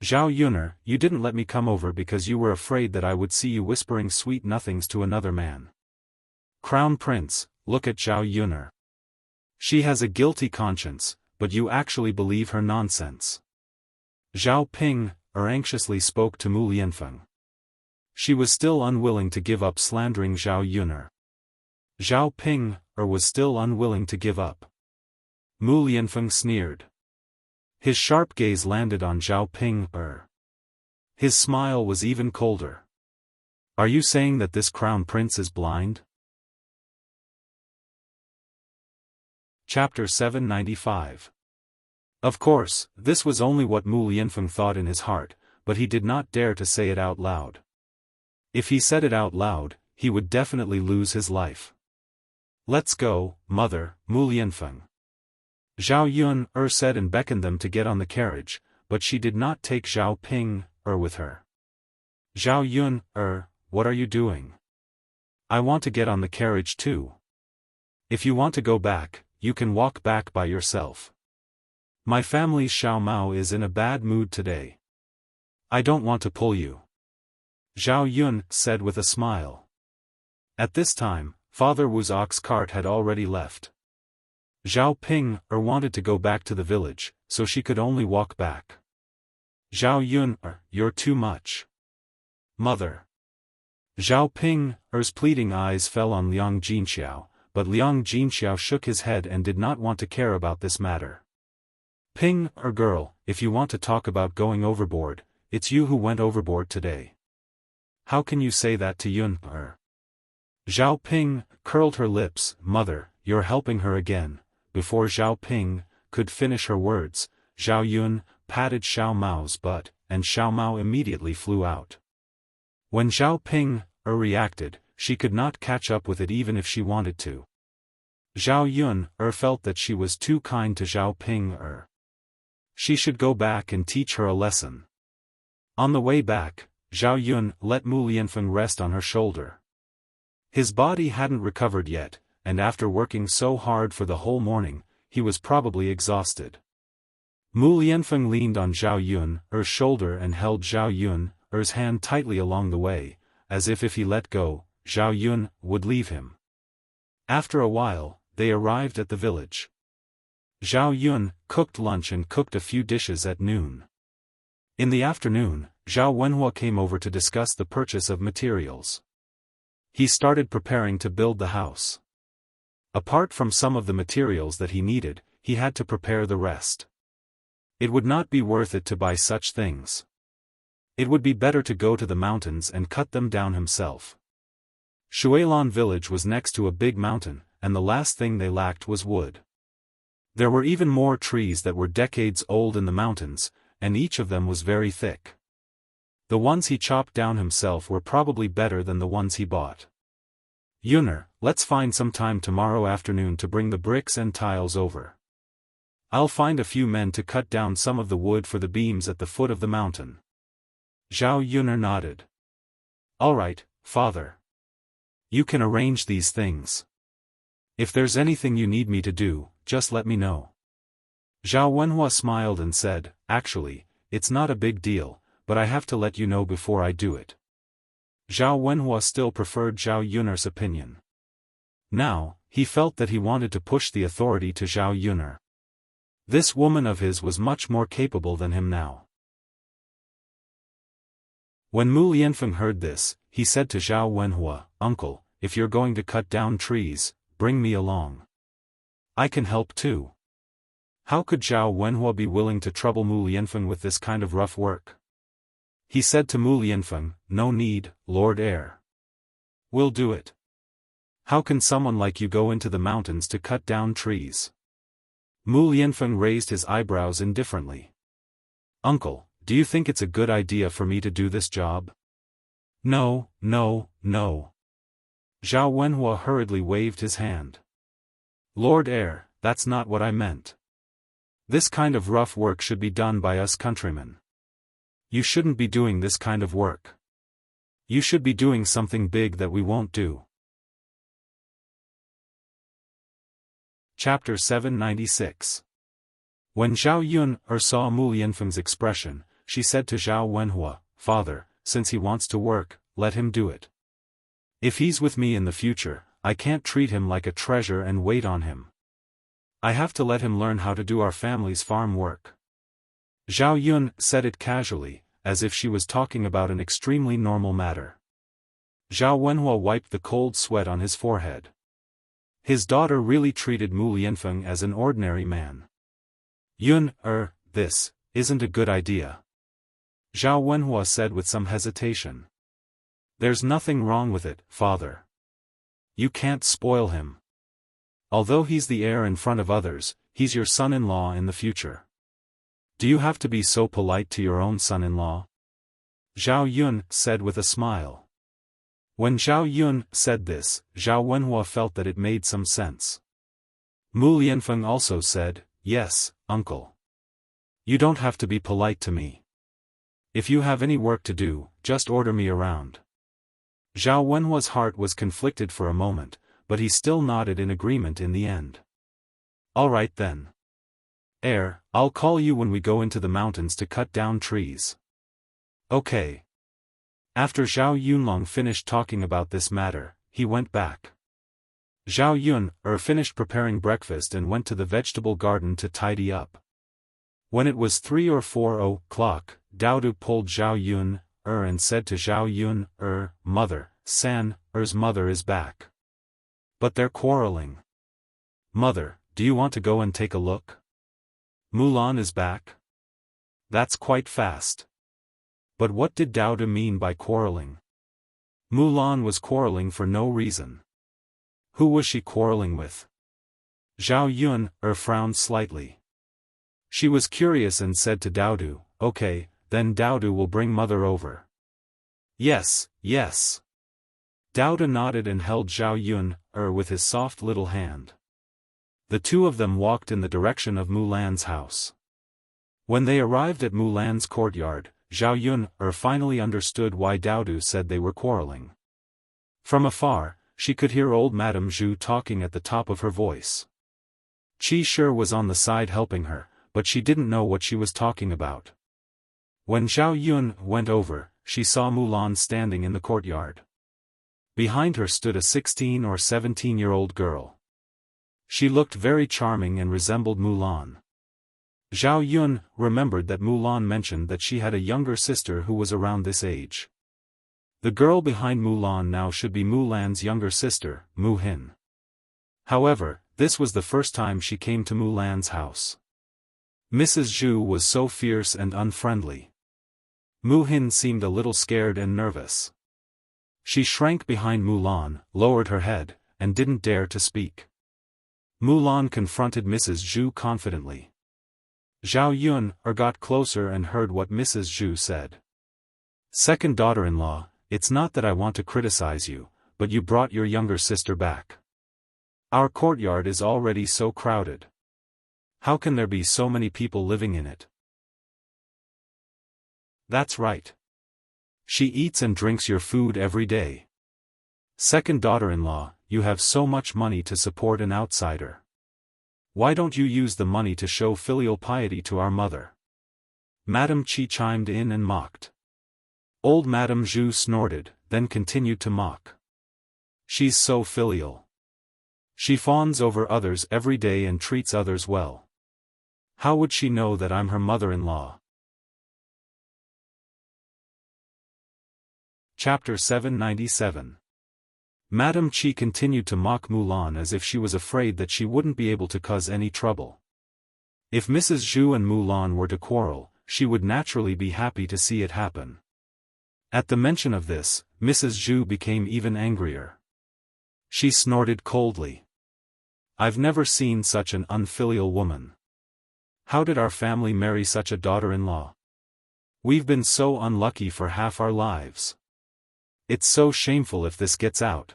Zhao Yuner, you didn't let me come over because you were afraid that I would see you whispering sweet nothings to another man. Crown Prince, look at Zhao Yuner. She has a guilty conscience, but you actually believe her nonsense." Zhao Ping'er anxiously spoke to Mu Lianfeng. She was still unwilling to give up slandering Zhao Yuner. Zhao Ping'er was still unwilling to give up. Mu Lianfeng sneered. His sharp gaze landed on Zhao Ping'er. His smile was even colder. Are you saying that this crown prince is blind? Chapter 795. Of course, this was only what Mu Lianfeng thought in his heart, but he did not dare to say it out loud. If he said it out loud, he would definitely lose his life. Let's go, mother, Mu Lianfeng. Zhao Yun said and beckoned them to get on the carriage, but she did not take Zhao Ping with her. Zhao Yun, what are you doing? I want to get on the carriage too. If you want to go back, you can walk back by yourself. My family's Xiao Mao is in a bad mood today. I don't want to pull you. Zhao Yun said with a smile. At this time, Father Wu's ox cart had already left. Zhao Ping wanted to go back to the village, so she could only walk back. Zhao Yun, you're too much. Mother. Zhao Ping's pleading eyes fell on Liang Jinxiao, but Liang Jinxiao shook his head and did not want to care about this matter. Ping, girl, if you want to talk about going overboard, it's you who went overboard today. How can you say that to Yun? Zhao Ping curled her lips. Mother, you're helping her again. Before Zhao Ping could finish her words, Zhao Yun patted Xiao Mao's butt, and Xiao Mao immediately flew out. When Zhao Ping reacted, she could not catch up with it even if she wanted to. Zhao Yun felt that she was too kind to Zhao Ping. She should go back and teach her a lesson. On the way back, Zhao Yun let Mu Lianfeng rest on her shoulder. His body hadn't recovered yet, and after working so hard for the whole morning, he was probably exhausted. Mu Lianfeng leaned on Zhao Yun's shoulder and held Zhao Yun's hand tightly along the way, as if he let go, Zhao Yun would leave him. After a while, they arrived at the village. Zhao Yun cooked lunch and cooked a few dishes at noon. In the afternoon, Zhao Wenhua came over to discuss the purchase of materials. He started preparing to build the house. Apart from some of the materials that he needed, he had to prepare the rest. It would not be worth it to buy such things. It would be better to go to the mountains and cut them down himself. Shuilan village was next to a big mountain, and the last thing they lacked was wood. There were even more trees that were decades old in the mountains, and each of them was very thick. The ones he chopped down himself were probably better than the ones he bought. Yuner, let's find some time tomorrow afternoon to bring the bricks and tiles over. I'll find a few men to cut down some of the wood for the beams at the foot of the mountain. Zhao Yuner nodded. All right, father. You can arrange these things. If there's anything you need me to do, just let me know. Zhao Wenhua smiled and said, actually, it's not a big deal, but I have to let you know before I do it. Zhao Wenhua still preferred Zhao Yuner's opinion. Now, he felt that he wanted to push the authority to Zhao Yuner. This woman of his was much more capable than him now. When Mu Lianfeng heard this, he said to Zhao Wenhua, Uncle, if you're going to cut down trees, bring me along. I can help too. How could Zhao Wenhua be willing to trouble Mu Lianfeng with this kind of rough work? He said to Mu Lianfeng, no need, Lord Heir. We'll do it. How can someone like you go into the mountains to cut down trees? Mu Lianfeng raised his eyebrows indifferently. Uncle, do you think it's a good idea for me to do this job? No, no, no. Zhao Wenhua hurriedly waved his hand. Lord Heir, that's not what I meant. This kind of rough work should be done by us countrymen. You shouldn't be doing this kind of work. You should be doing something big that we won't do. Chapter 796. When Zhao Yun saw Mu Lianfeng's expression, she said to Zhao Wenhua, Father, since he wants to work, let him do it. If he's with me in the future, I can't treat him like a treasure and wait on him. I have to let him learn how to do our family's farm work. Zhao Yun said it casually, as if she was talking about an extremely normal matter. Zhao Wenhua wiped the cold sweat on his forehead. His daughter really treated Mu Lianfeng as an ordinary man. Yun, this isn't a good idea. Zhao Wenhua said with some hesitation. There's nothing wrong with it, father. You can't spoil him. Although he's the heir in front of others, he's your son-in-law in the future. Do you have to be so polite to your own son-in-law? Zhao Yun said with a smile. When Zhao Yun said this, Zhao Wenhua felt that it made some sense. Mu Lianfeng also said, yes, uncle. You don't have to be polite to me. If you have any work to do, just order me around. Zhao Wenhua's heart was conflicted for a moment, but he still nodded in agreement in the end. All right then. Heir, I'll call you when we go into the mountains to cut down trees. Okay. After Zhao Yunlong finished talking about this matter, he went back. Zhao Yun finished preparing breakfast and went to the vegetable garden to tidy up. When it was 3 or 4 o'clock, Daodu pulled Zhao Yun and said to Zhao Yun, Mother, San-er's mother is back. But they're quarreling. Mother, do you want to go and take a look? Mulan is back? That's quite fast. But what did Daodu mean by quarreling? Mulan was quarreling for no reason. Who was she quarreling with? Zhao Yun frowned slightly. She was curious and said to Daodu, okay, then Daodu will bring mother over. Yes, yes. Daodu nodded and held Zhao Yun with his soft little hand. The two of them walked in the direction of Mulan's house. When they arrived at Mulan's courtyard, Zhao Yun finally understood why Daodu said they were quarreling. From afar, she could hear old Madame Zhu talking at the top of her voice. Qi Shi was on the side helping her, but she didn't know what she was talking about. When Zhao Yun went over, she saw Mulan standing in the courtyard. Behind her stood a 16 or 17-year-old girl. She looked very charming and resembled Mulan. Zhao Yun remembered that Mulan mentioned that she had a younger sister who was around this age. The girl behind Mulan now should be Mulan's younger sister, Mu Hin. However, this was the first time she came to Mulan's house. Mrs. Zhu was so fierce and unfriendly. Mu Hin seemed a little scared and nervous. She shrank behind Mulan, lowered her head, and didn't dare to speak. Mulan confronted Mrs. Zhu confidently. Zhao Yun got closer and heard what Mrs. Zhu said. Second daughter-in-law, it's not that I want to criticize you, but you brought your younger sister back. Our courtyard is already so crowded. How can there be so many people living in it? That's right. She eats and drinks your food every day. Second daughter-in-law, you have so much money to support an outsider. Why don't you use the money to show filial piety to our mother? Madame Qi chimed in and mocked. Old Madame Zhu snorted, then continued to mock. She's so filial. She fawns over others every day and treats others well. How would she know that I'm her mother-in-law? Chapter 797. Madame Qi continued to mock Mulan as if she was afraid that she wouldn't be able to cause any trouble. If Mrs. Zhu and Mulan were to quarrel, she would naturally be happy to see it happen. At the mention of this, Mrs. Zhu became even angrier. She snorted coldly. I've never seen such an unfilial woman. How did our family marry such a daughter-in-law? We've been so unlucky for half our lives. It's so shameful if this gets out.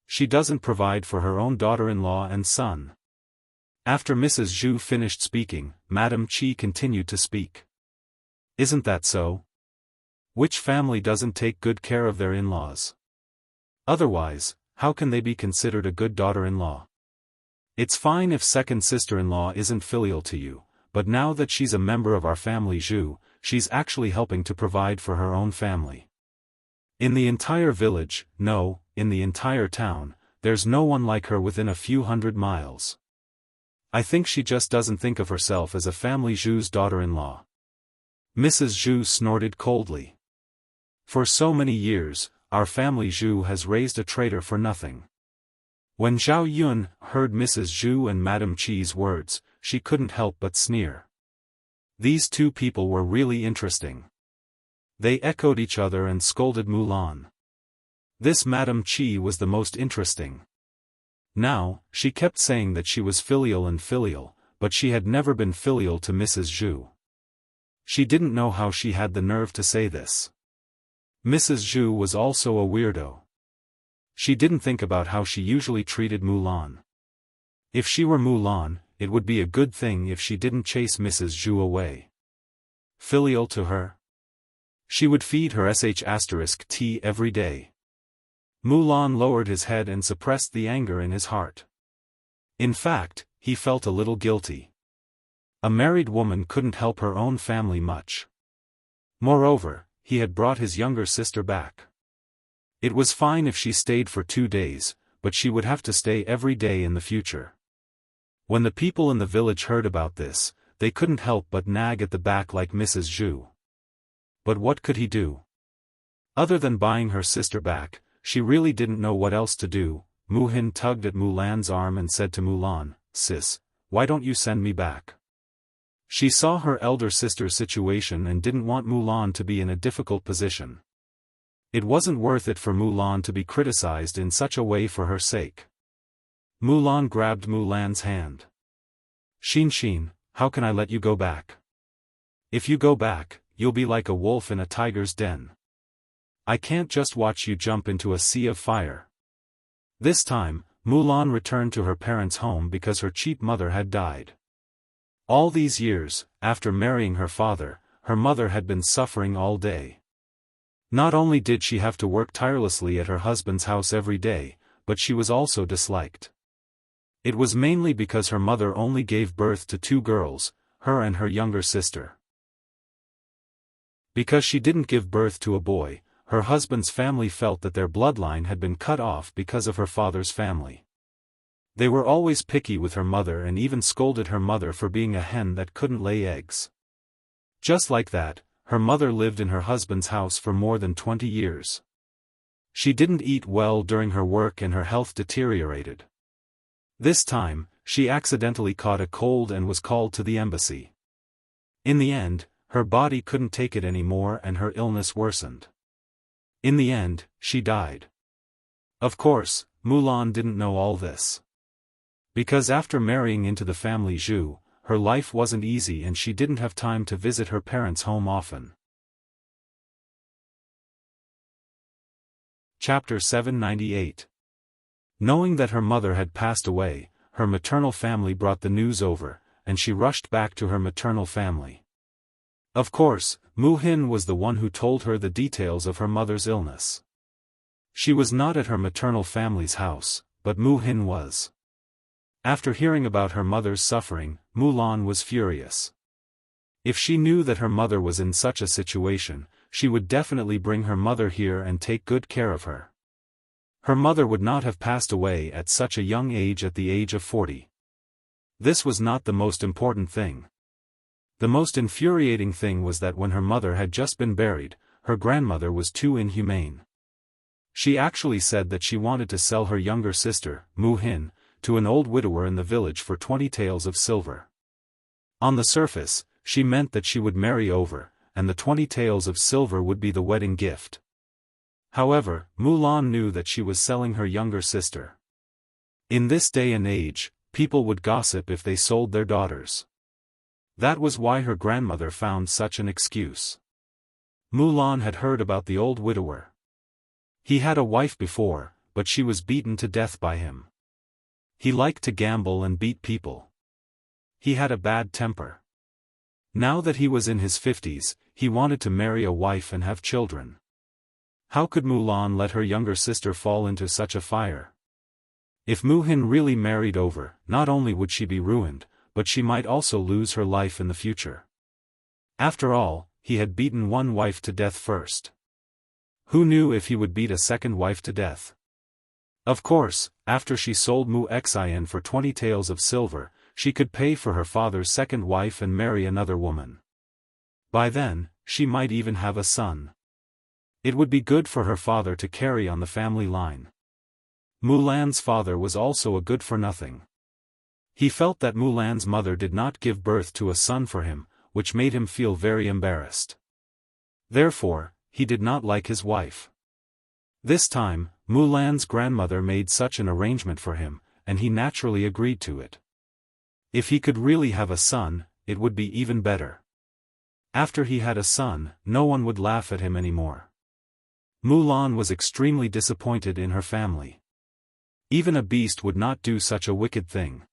She doesn't provide for her own daughter-in-law and son. After Mrs. Zhu finished speaking, Madame Qi continued to speak. Isn't that so? Which family doesn't take good care of their in-laws? Otherwise, how can they be considered a good daughter-in-law? It's fine if second sister-in-law isn't filial to you, but now that she's a member of our family Zhu, she's actually helping to provide for her own family. In the entire village, no, in the entire town, there's no one like her within a few hundred miles. I think she just doesn't think of herself as a family Zhu's daughter-in-law. Mrs. Zhu snorted coldly. For so many years, our family Zhu has raised a traitor for nothing. When Zhao Yun heard Mrs. Zhu and Madame Qi's words, she couldn't help but sneer. These two people were really interesting. They echoed each other and scolded Mulan. This Madame Qi was the most interesting. Now, she kept saying that she was filial, but she had never been filial to Mrs. Zhu. She didn't know how she had the nerve to say this. Mrs. Zhu was also a weirdo. She didn't think about how she usually treated Mulan. If she were Mulan, it would be a good thing if she didn't chase Mrs. Zhu away. Filial to her? She would feed her tea every day. Mulan lowered his head and suppressed the anger in his heart. In fact, he felt a little guilty. A married woman couldn't help her own family much. Moreover, he had brought his younger sister back. It was fine if she stayed for 2 days, but she would have to stay every day in the future. When the people in the village heard about this, they couldn't help but nag at the back like Mrs. Zhu. But what could he do? Other than buying her sister back, she really didn't know what else to do. Mu Hin tugged at Mulan's arm and said to Mulan, "Sis, why don't you send me back?" She saw her elder sister's situation and didn't want Mulan to be in a difficult position. It wasn't worth it for Mulan to be criticized in such a way for her sake. Mulan grabbed Mulan's hand. Xin, how can I let you go back? If you go back, you'll be like a wolf in a tiger's den. I can't just watch you jump into a sea of fire. This time, Mulan returned to her parents' home because her cheap mother had died. All these years, after marrying her father, her mother had been suffering all day. Not only did she have to work tirelessly at her husband's house every day, but she was also disliked. It was mainly because her mother only gave birth to 2 girls, her and her younger sister. Because she didn't give birth to a boy, her husband's family felt that their bloodline had been cut off because of her father's family. They were always picky with her mother and even scolded her mother for being a hen that couldn't lay eggs. Just like that, her mother lived in her husband's house for more than 20 years. She didn't eat well during her work and her health deteriorated. This time, she accidentally caught a cold and was called to the embassy. In the end, her body couldn't take it anymore and her illness worsened. In the end, she died. Of course, Mulan didn't know all this. Because after marrying into the family Zhu, her life wasn't easy and she didn't have time to visit her parents' home often. Chapter 798. Knowing that her mother had passed away, her maternal family brought the news over, and she rushed back to her maternal family. Of course, Mu Hin was the one who told her the details of her mother's illness. She was not at her maternal family's house, but Mu Hin was. After hearing about her mother's suffering, Mulan was furious. If she knew that her mother was in such a situation, she would definitely bring her mother here and take good care of her. Her mother would not have passed away at such a young age at the age of 40. This was not the most important thing. The most infuriating thing was that when her mother had just been buried, her grandmother was too inhumane. She actually said that she wanted to sell her younger sister, Mu Hin, to an old widower in the village for 20 taels of silver. On the surface, she meant that she would marry over, and the 20 taels of silver would be the wedding gift. However, Mulan knew that she was selling her younger sister. In this day and age, people would gossip if they sold their daughters. That was why her grandmother found such an excuse. Mulan had heard about the old widower. He had a wife before, but she was beaten to death by him. He liked to gamble and beat people. He had a bad temper. Now that he was in his 50s, he wanted to marry a wife and have children. How could Mulan let her younger sister fall into such a fire? If Mu Hin really married over, not only would she be ruined, but she might also lose her life in the future. After all, he had beaten one wife to death first. Who knew if he would beat a second wife to death? Of course, after she sold Mu Xin for 20 taels of silver, she could pay for her father's second wife and marry another woman. By then, she might even have a son. It would be good for her father to carry on the family line. Mulan's father was also a good-for-nothing. He felt that Mulan's mother did not give birth to a son for him, which made him feel very embarrassed. Therefore, he did not like his wife. This time, Mulan's grandmother made such an arrangement for him, and he naturally agreed to it. If he could really have a son, it would be even better. After he had a son, no one would laugh at him anymore. Mulan was extremely disappointed in her family. Even a beast would not do such a wicked thing.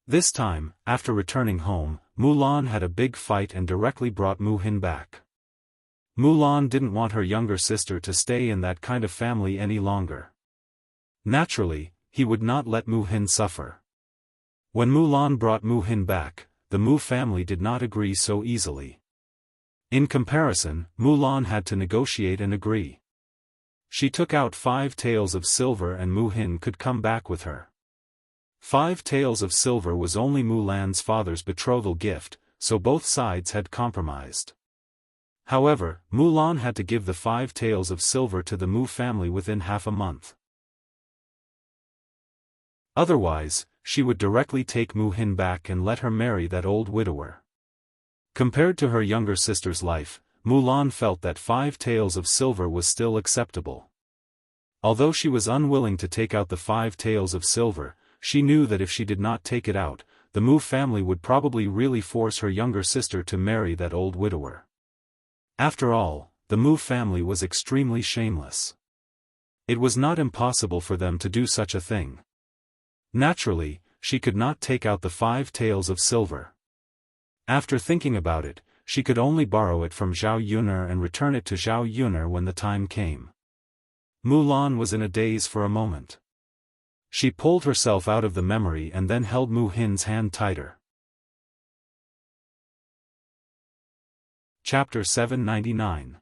This time, after returning home, Mulan had a big fight and directly brought Mu-hin back. Mulan didn't want her younger sister to stay in that kind of family any longer. Naturally, he would not let Mu-hin suffer. When Mulan brought Mu-hin back, the Mu family did not agree so easily. In comparison, Mulan had to negotiate and agree. She took out 5 taels of silver and Mu-hin could come back with her. 5 taels of silver was only Mulan's father's betrothal gift, so both sides had compromised. However, Mulan had to give the 5 taels of silver to the Mu family within half a month. Otherwise, she would directly take Mu-hin back and let her marry that old widower. Compared to her younger sister's life, Mulan felt that 5 taels of silver was still acceptable. Although she was unwilling to take out the 5 taels of silver, she knew that if she did not take it out, the Mu family would probably really force her younger sister to marry that old widower. After all, the Mu family was extremely shameless. It was not impossible for them to do such a thing. Naturally, she could not take out the 5 taels of silver. After thinking about it, she could only borrow it from Zhao Yun'er and return it to Zhao Yun'er when the time came. Mulan was in a daze for a moment. She pulled herself out of the memory and then held Mu-hin's hand tighter. Chapter 799.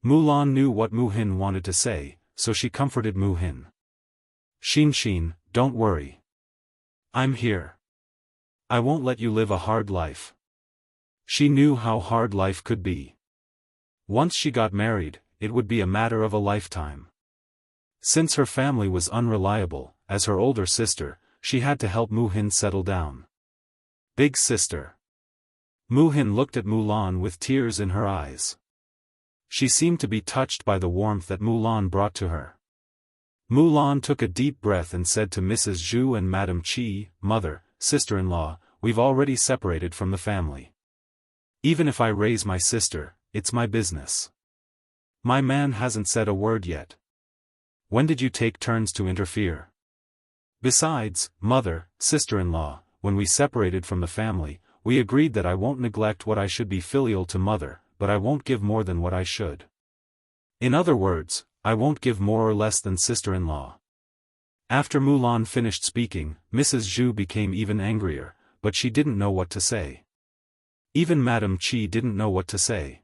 Mulan knew what Mu-hin wanted to say, so she comforted Mu-hin. Xin, don't worry. I'm here. I won't let you live a hard life. She knew how hard life could be. Once she got married, it would be a matter of a lifetime. Since her family was unreliable, as her older sister, she had to help Mu-hin settle down. Big sister. Mu-hin looked at Mulan with tears in her eyes. She seemed to be touched by the warmth that Mulan brought to her. Mulan took a deep breath and said to Mrs. Zhu and Madame Qi, "Mother, sister-in-law, we've already separated from the family. Even if I raise my sister, it's my business. My man hasn't said a word yet. When did you take turns to interfere? Besides, mother, sister-in-law, when we separated from the family, we agreed that I won't neglect what I should be filial to mother, but I won't give more than what I should. In other words, I won't give more or less than sister-in-law." After Mulan finished speaking, Mrs. Zhu became even angrier, but she didn't know what to say. Even Madame Qi didn't know what to say.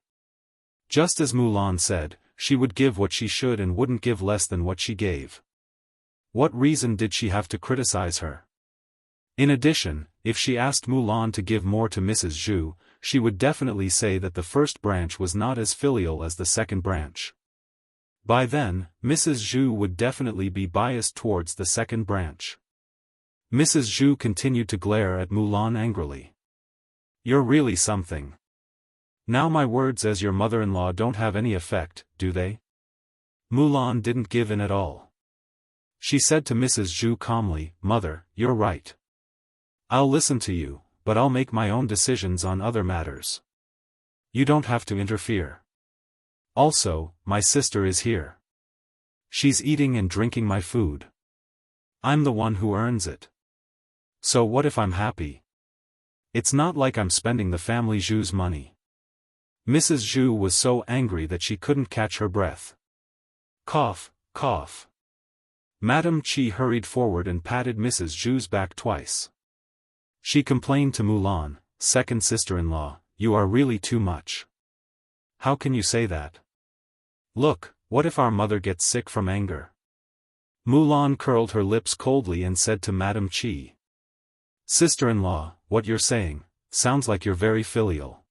Just as Mulan said, she would give what she should and wouldn't give less than what she gave. What reason did she have to criticize her? In addition, if she asked Mulan to give more to Mrs. Zhu, she would definitely say that the first branch was not as filial as the second branch. By then, Mrs. Zhu would definitely be biased towards the second branch. Mrs. Zhu continued to glare at Mulan angrily. "You're really something. Now my words as your mother-in-law don't have any effect, do they?" Mulan didn't give in at all. She said to Mrs. Zhu calmly, "Mother, you're right. I'll listen to you, but I'll make my own decisions on other matters. You don't have to interfere. Also, my sister is here. She's eating and drinking my food. I'm the one who earns it. So what if I'm happy? It's not like I'm spending the family Zhu's money." Mrs. Zhu was so angry that she couldn't catch her breath. Cough, cough. Madame Qi hurried forward and patted Mrs. Zhu's back twice. She complained to Mulan, "Second sister-in-law, you are really too much. How can you say that? Look, what if our mother gets sick from anger?" Mulan curled her lips coldly and said to Madame Qi, "Sister-in-law, what you're saying sounds like you're very filial.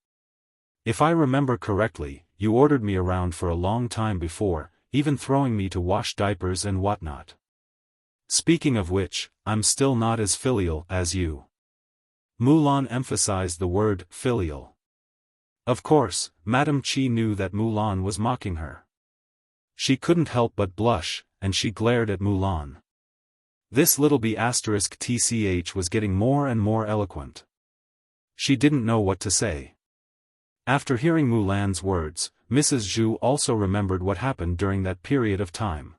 If I remember correctly, you ordered me around for a long time before, even throwing me to wash diapers and whatnot. Speaking of which, I'm still not as filial as you." Mulan emphasized the word filial. Of course, Madame Qi knew that Mulan was mocking her. She couldn't help but blush, and she glared at Mulan. This little b*tch was getting more and more eloquent. She didn't know what to say. After hearing Mulan's words, Mrs. Zhu also remembered what happened during that period of time.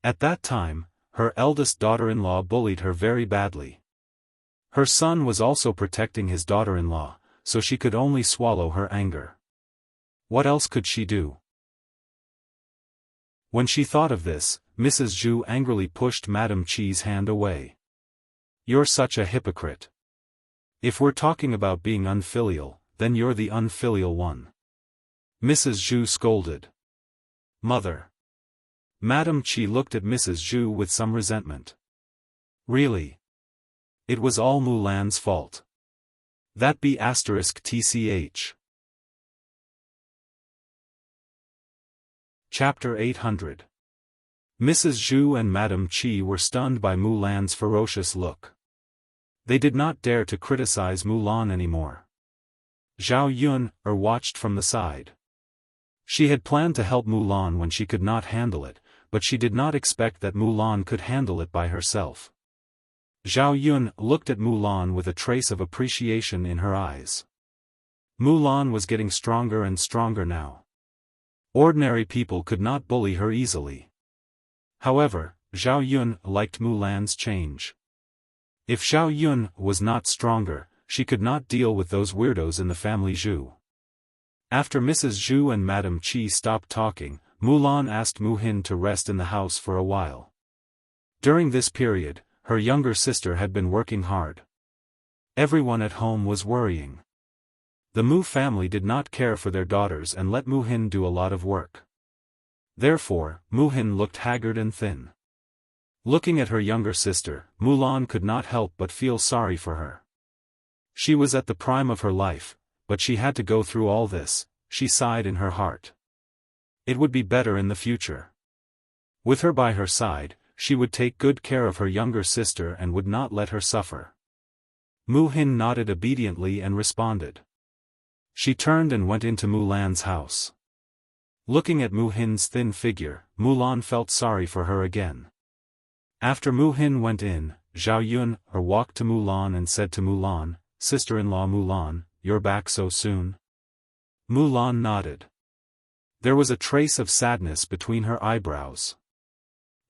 At that time, her eldest daughter-in-law bullied her very badly. Her son was also protecting his daughter-in-law, so she could only swallow her anger. What else could she do? When she thought of this, Mrs. Zhu angrily pushed Madame Qi's hand away. "You're such a hypocrite. If we're talking about being unfilial, then you're the unfilial one," Mrs. Zhu scolded. "Mother." Madame Qi looked at Mrs. Zhu with some resentment. "Really? It was all Mulan's fault. That b*tch. Chapter 800. Mrs. Zhu and Madame Qi were stunned by Mulan's ferocious look. They did not dare to criticize Mulan anymore. Zhao Yun watched from the side. She had planned to help Mulan when she could not handle it, but she did not expect that Mulan could handle it by herself. Zhao Yun looked at Mulan with a trace of appreciation in her eyes. Mulan was getting stronger and stronger now. Ordinary people could not bully her easily. However, Zhao Yun liked Mulan's change. If Zhao Yun was not stronger, she could not deal with those weirdos in the family Zhu. After Mrs. Zhu and Madame Qi stopped talking, Mulan asked Mu Hin to rest in the house for a while. During this period, her younger sister had been working hard. Everyone at home was worrying. The Mu family did not care for their daughters and let Mu Hin do a lot of work. Therefore, Mu Hin looked haggard and thin. Looking at her younger sister, Mulan could not help but feel sorry for her. She was at the prime of her life, but she had to go through all this, she sighed in her heart. It would be better in the future. With her by her side, she would take good care of her younger sister and would not let her suffer. Mu Hin nodded obediently and responded. She turned and went into Mulan's house. Looking at Mu Hin's thin figure, Mulan felt sorry for her again. After Mu Hin went in, Zhao Yun walked to Mulan and said to Mulan, "Sister-in-law Mulan, you're back so soon?" Mulan nodded. There was a trace of sadness between her eyebrows.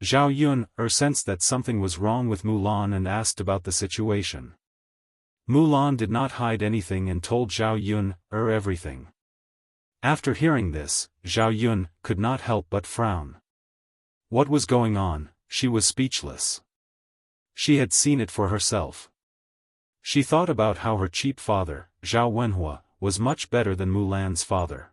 Zhao Yun sensed that something was wrong with Mulan and asked about the situation. Mulan did not hide anything and told Zhao Yun everything. After hearing this, Zhao Yun could not help but frown. What was going on? She was speechless. She had seen it for herself. She thought about how her cheap father, Zhao Wenhua, was much better than Mulan's father.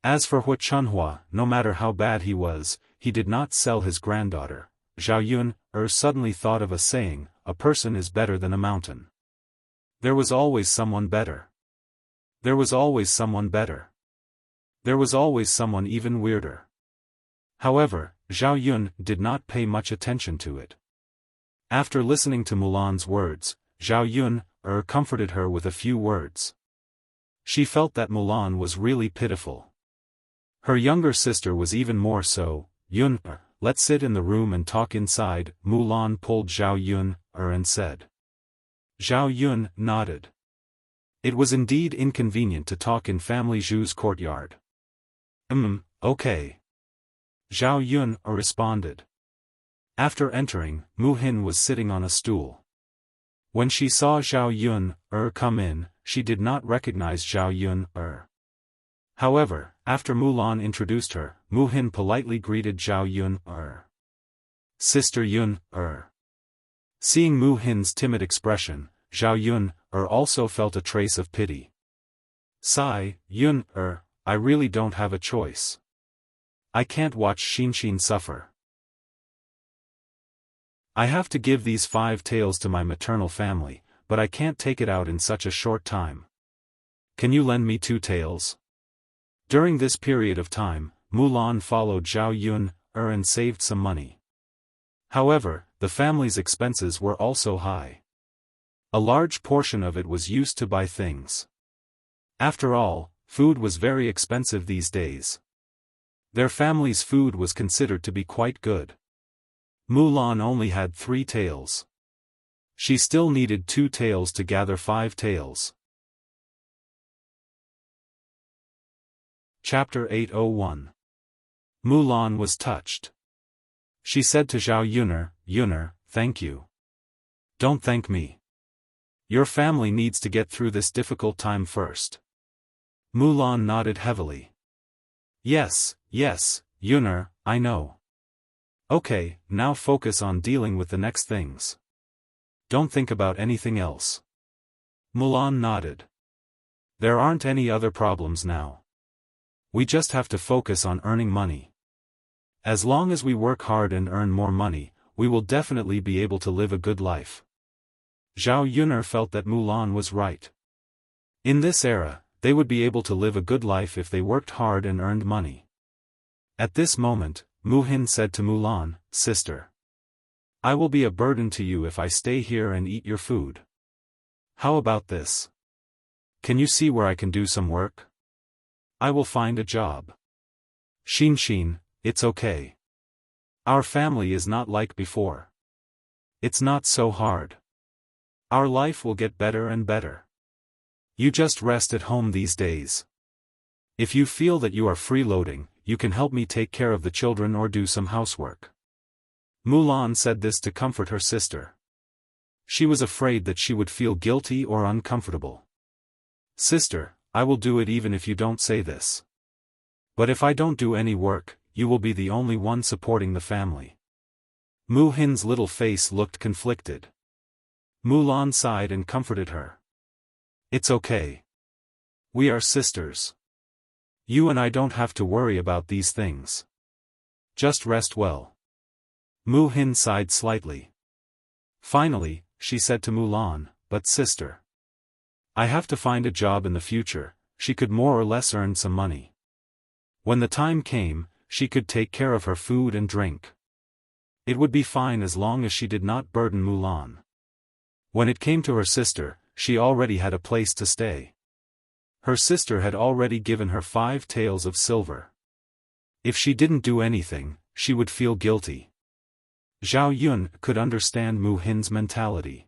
As for Hu Chunhua, no matter how bad he was, he did not sell his granddaughter. Zhao Yun suddenly thought of a saying, "A person is better than a mountain." There was always someone better. There was always someone better. There was always someone even weirder. However, Zhao Yun did not pay much attention to it. After listening to Mulan's words, Zhao Yun comforted her with a few words. She felt that Mulan was really pitiful. Her younger sister was even more so. "Yun, let's sit in the room and talk inside," Mulan pulled Zhao Yun and said. Zhao Yun nodded. It was indeed inconvenient to talk in family Zhu's courtyard. Okay. Zhao Yun responded. After entering, Mu Hin was sitting on a stool. When she saw Zhao Yun come in, she did not recognize Zhao Yun However, after Mulan introduced her, Mu Hin politely greeted Zhao Yun "Sister Yun Seeing Mu Hin's timid expression, Zhao Yun also felt a trace of pity. "Sigh, Yun I really don't have a choice. I can't watch Xinshin suffer. I have to give these 5 taels to my maternal family, but I can't take it out in such a short time. Can you lend me 2 taels?" During this period of time, Mulan followed Zhao Yun and saved some money. However, the family's expenses were also high. A large portion of it was used to buy things. After all, food was very expensive these days. Their family's food was considered to be quite good. Mulan only had 3 tails. She still needed 2 tails to gather 5 tails. Chapter 801. Mulan was touched. She said to Zhao Yuner, thank you. Don't thank me. Your family needs to get through this difficult time first. Mulan nodded heavily. Yes, Yuner, I know. Okay, now focus on dealing with the next things. Don't think about anything else. Mulan nodded. There aren't any other problems now. We just have to focus on earning money. As long as we work hard and earn more money, we will definitely be able to live a good life. Zhao Yuner felt that Mulan was right. In this era, they would be able to live a good life if they worked hard and earned money. At this moment, Mu Hin said to Mulan, sister. I will be a burden to you if I stay here and eat your food. How about this? Can you see where I can do some work? I will find a job. Xin, it's okay. Our family is not like before. It's not so hard. Our life will get better and better. You just rest at home these days. If you feel that you are freeloading, you can help me take care of the children or do some housework. Mulan said this to comfort her sister. She was afraid that she would feel guilty or uncomfortable. Sister, I will do it even if you don't say this. But if I don't do any work, you will be the only one supporting the family. Mu Hin's little face looked conflicted. Mulan sighed and comforted her. It's okay. We are sisters. You and I don't have to worry about these things. Just rest well. Mu Hin sighed slightly. Finally, she said to Mulan, but sister. I have to find a job in the future. She could more or less earn some money. When the time came, she could take care of her food and drink. It would be fine as long as she did not burden Mulan. When it came to her sister, she already had a place to stay. Her sister had already given her 5 taels of silver. If she didn't do anything, she would feel guilty. Zhao Yun could understand Mu Hin's mentality.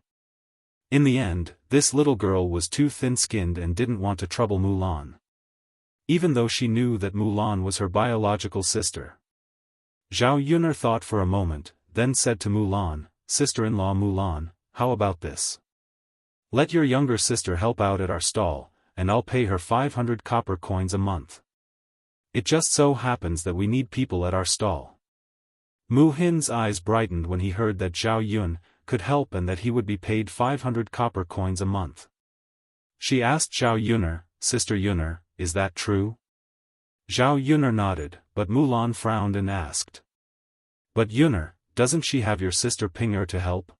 In the end, this little girl was too thin-skinned and didn't want to trouble Mulan. Even though she knew that Mulan was her biological sister. Zhao Yuner thought for a moment, then said to Mulan, sister-in-law Mulan, how about this? Let your younger sister help out at our stall, and I'll pay her 500 copper coins a month. It just so happens that we need people at our stall. Mu Hin's eyes brightened when he heard that Zhao Yun could help and that he would be paid 500 copper coins a month. She asked Zhao Yuner, Sister Yuner, is that true? Zhao Yuner nodded, but Mulan frowned and asked. But Yuner, doesn't she have your sister Pinger to help?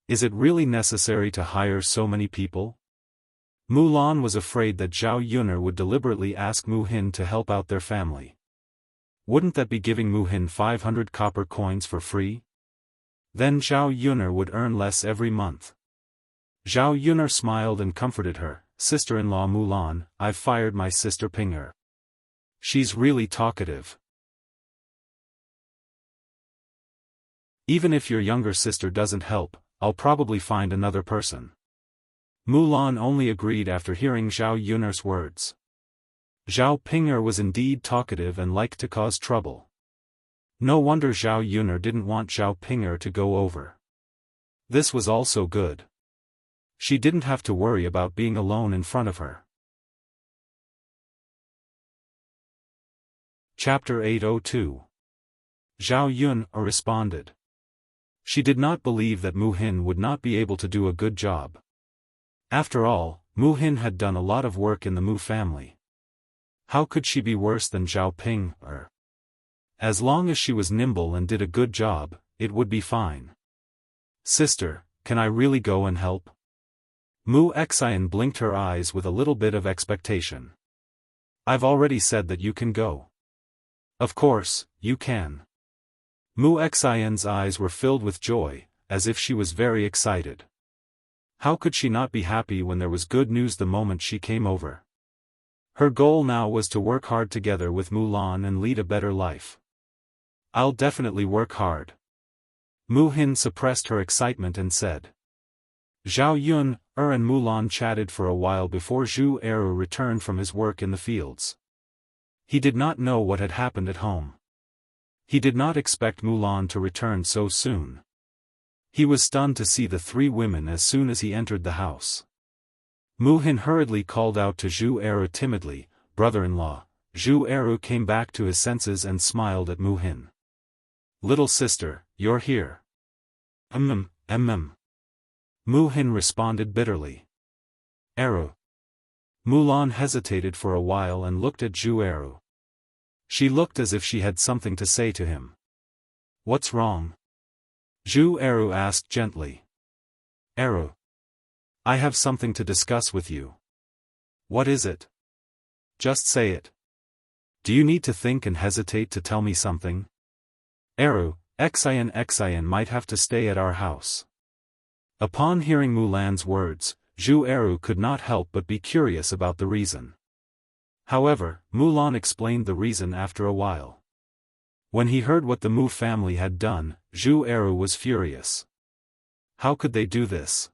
Is it really necessary to hire so many people? Mulan was afraid that Zhao Yuner would deliberately ask Mu Hin to help out their family. Wouldn't that be giving Mu Hin 500 copper coins for free? Then Zhao Yuner would earn less every month. Zhao Yuner smiled and comforted her, sister-in-law Mulan, I've fired my sister Pinger. She's really talkative. Even if your younger sister doesn't help, I'll probably find another person. Mulan only agreed after hearing Zhao Yuner's words. Zhao Pinger was indeed talkative and liked to cause trouble. No wonder Zhao Yuner didn't want Zhao Pinger to go over. This was also good. She didn't have to worry about being alone in front of her. Chapter 802. Zhao Yun responded. She did not believe that Mu Hin would not be able to do a good job. After all, Mu Hin had done a lot of work in the Mu family. How could she be worse than Zhao Pinger? As long as she was nimble and did a good job, it would be fine. Sister, can I really go and help? Mu Xian blinked her eyes with a little bit of expectation. I've already said that you can go. Of course, you can. Mu Xian's eyes were filled with joy, as if she was very excited. How could she not be happy when there was good news the moment she came over? Her goal now was to work hard together with Mulan and lead a better life. I'll definitely work hard. Mu Hin suppressed her excitement and said. Zhao Yun, and Mulan chatted for a while before Zhu Eru returned from his work in the fields. He did not know what had happened at home. He did not expect Mulan to return so soon. He was stunned to see the three women as soon as he entered the house. Mu Hin hurriedly called out to Zhu Eru timidly, "Brother-in-law." Zhu Eru came back to his senses and smiled at Mu Hin. "Little sister, you're here." Mu Hin responded bitterly. Eru. Mulan hesitated for a while and looked at Zhu Eru. She looked as if she had something to say to him. "What's wrong?" Zhu Eru asked gently. "Eru. I have something to discuss with you." "What is it?" "Just say it. Do you need to think and hesitate to tell me something?" "Eru, Xian might have to stay at our house." Upon hearing Mulan's words, Zhu Eru could not help but be curious about the reason. However, Mulan explained the reason after a while. When he heard what the Mu family had done, Zhu Eru was furious. How could they do this?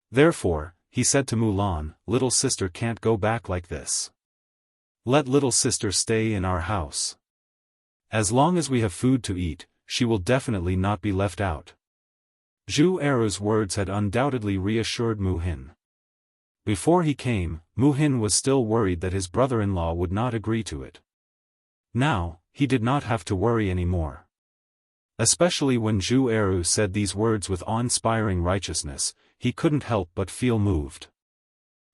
Therefore, he said to Mulan, "Little sister can't go back like this. Let little sister stay in our house. As long as we have food to eat, she will definitely not be left out." Zhu Eru's words had undoubtedly reassured Mu Hin. Before he came, Mu Hin was still worried that his brother-in-law would not agree to it. Now, he did not have to worry anymore. Especially when Zhu Eru said these words with awe-inspiring righteousness, he couldn't help but feel moved.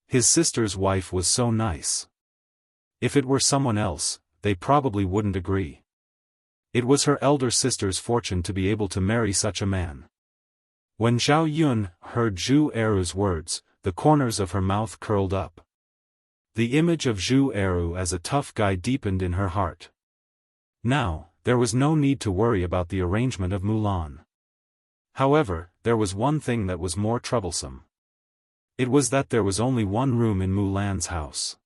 His sister's wife was so nice. If it were someone else, they probably wouldn't agree. It was her elder sister's fortune to be able to marry such a man. When Zhao Yun heard Zhu Eru's words, the corners of her mouth curled up. The image of Zhu Eru as a tough guy deepened in her heart. Now, there was no need to worry about the arrangement of Mulan. However, there was one thing that was more troublesome. It was that there was only one room in Mulan's house.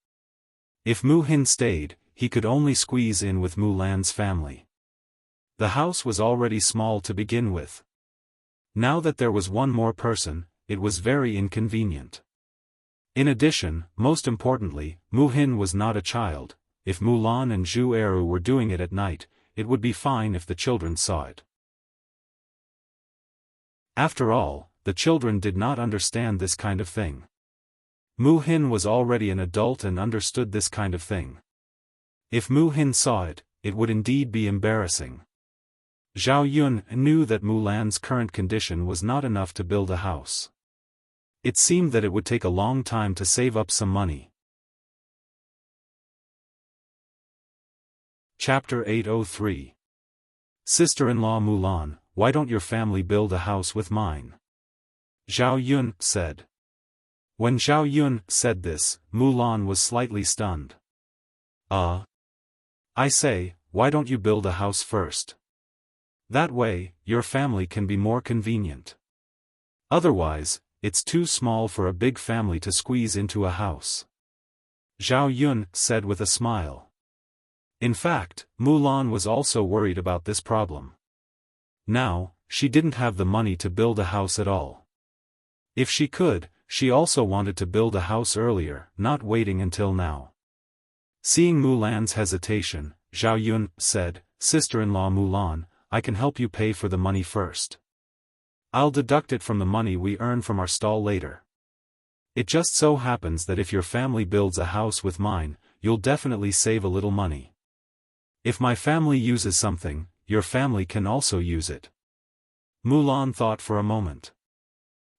If Mu Hin stayed, he could only squeeze in with Mulan's family. The house was already small to begin with. Now that there was one more person, it was very inconvenient. In addition, most importantly, Mu Hin was not a child. If Mulan and Zhu Eru were doing it at night, it would be fine if the children saw it. After all, the children did not understand this kind of thing. Mu Hin was already an adult and understood this kind of thing. If Mu Hin saw it, it would indeed be embarrassing. Zhao Yun knew that Mulan's current condition was not enough to build a house. It seemed that it would take a long time to save up some money. Chapter 803. Sister-in-law Mulan, why don't your family build a house with mine? Zhao Yun said. When Zhao Yun said this, Mulan was slightly stunned. I say, why don't you build a house first? That way, your family can be more convenient. Otherwise, it's too small for a big family to squeeze into a house. Zhao Yun said with a smile. In fact, Mulan was also worried about this problem. Now, she didn't have the money to build a house at all. If she could, she also wanted to build a house earlier, not waiting until now. Seeing Mulan's hesitation, Zhao Yun said, Sister-in-law Mulan, I can help you pay for the money first. I'll deduct it from the money we earn from our stall later. It just so happens that if your family builds a house with mine, you'll definitely save a little money. If my family uses something, your family can also use it. Mulan thought for a moment.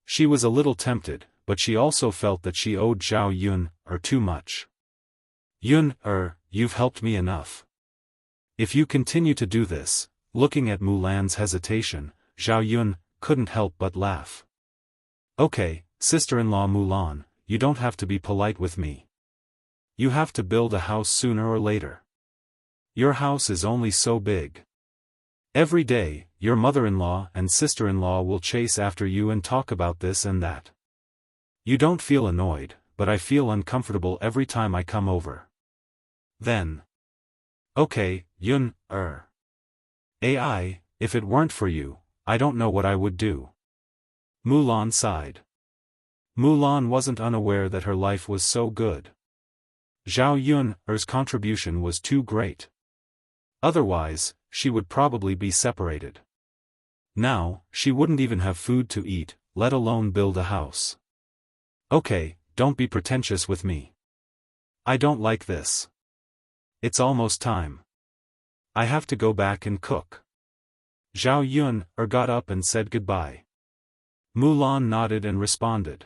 She was a little tempted, but she also felt that she owed Zhao Yun too much. Yun, you've helped me enough. If you continue to do this, looking at Mulan's hesitation, Zhao Yun couldn't help but laugh. Okay, sister-in-law Mulan, you don't have to be polite with me. You have to build a house sooner or later. Your house is only so big. Every day, your mother-in-law and sister-in-law will chase after you and talk about this and that. You don't feel annoyed, but I feel uncomfortable every time I come over. Then. Okay, Yun, AI, if it weren't for you, I don't know what I would do. Mulan sighed. Mulan wasn't unaware that her life was so good. Zhao Yun's contribution was too great. Otherwise, she would probably be separated. Now, she wouldn't even have food to eat, let alone build a house. Okay, don't be pretentious with me. I don't like this. It's almost time. I have to go back and cook. Zhao Yun got up and said goodbye. Mulan nodded and responded.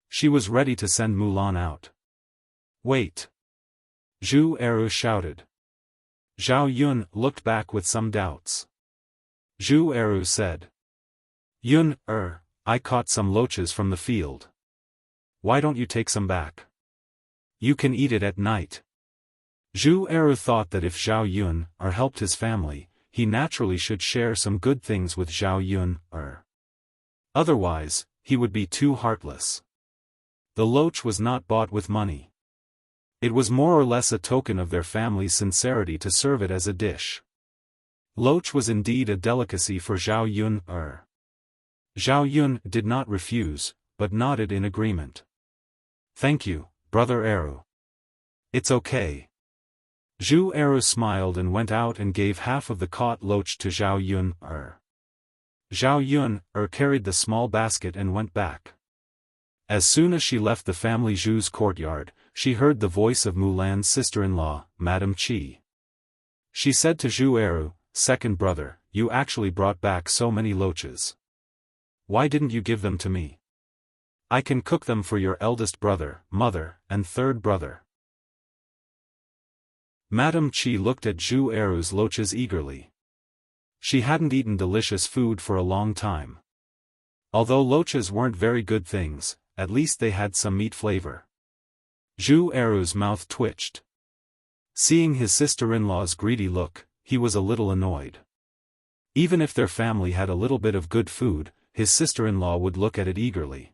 She was ready to send Mulan out. Wait. Zhu Eru shouted. Zhao Yun looked back with some doubts. Zhu Eru said. Yun, I caught some loaches from the field. Why don't you take some back? You can eat it at night. Zhu Eru thought that if Zhao Yun helped his family, he naturally should share some good things with Zhao Yun. Otherwise, he would be too heartless. The loach was not bought with money. It was more or less a token of their family's sincerity to serve it as a dish. Loach was indeed a delicacy for Zhao Yun. Zhao Yun did not refuse, but nodded in agreement. Thank you, Brother Eru. It's okay. Zhu Eru smiled and went out and gave half of the caught loach to Zhao Yun. Zhao Yun carried the small basket and went back. As soon as she left the family Zhu's courtyard, she heard the voice of Mulan's sister-in-law, Madame Qi. She said to Zhu Eru, second brother, you actually brought back so many loaches. Why didn't you give them to me? I can cook them for your eldest brother, mother, and third brother. Madame Qi looked at Zhu Eru's loaches eagerly. She hadn't eaten delicious food for a long time. Although loaches weren't very good things, at least they had some meat flavor. Zhu Eru's mouth twitched. Seeing his sister-in-law's greedy look, he was a little annoyed. Even if their family had a little bit of good food, his sister-in-law would look at it eagerly.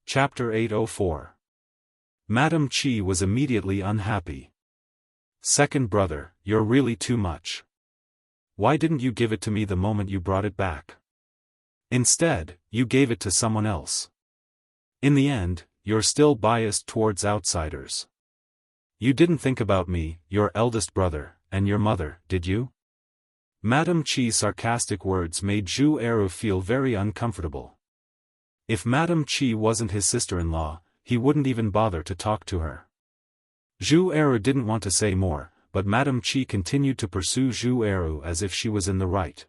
Chapter 804. Madame Qi was immediately unhappy. Second brother, you're really too much. Why didn't you give it to me the moment you brought it back? Instead, you gave it to someone else. In the end, you're still biased towards outsiders. You didn't think about me, your eldest brother, and your mother, did you? Madame Qi's sarcastic words made Zhu Eru feel very uncomfortable. If Madame Qi wasn't his sister-in-law, he wouldn't even bother to talk to her. Zhu Eru didn't want to say more, but Madame Qi continued to pursue Zhu Eru as if she was in the right.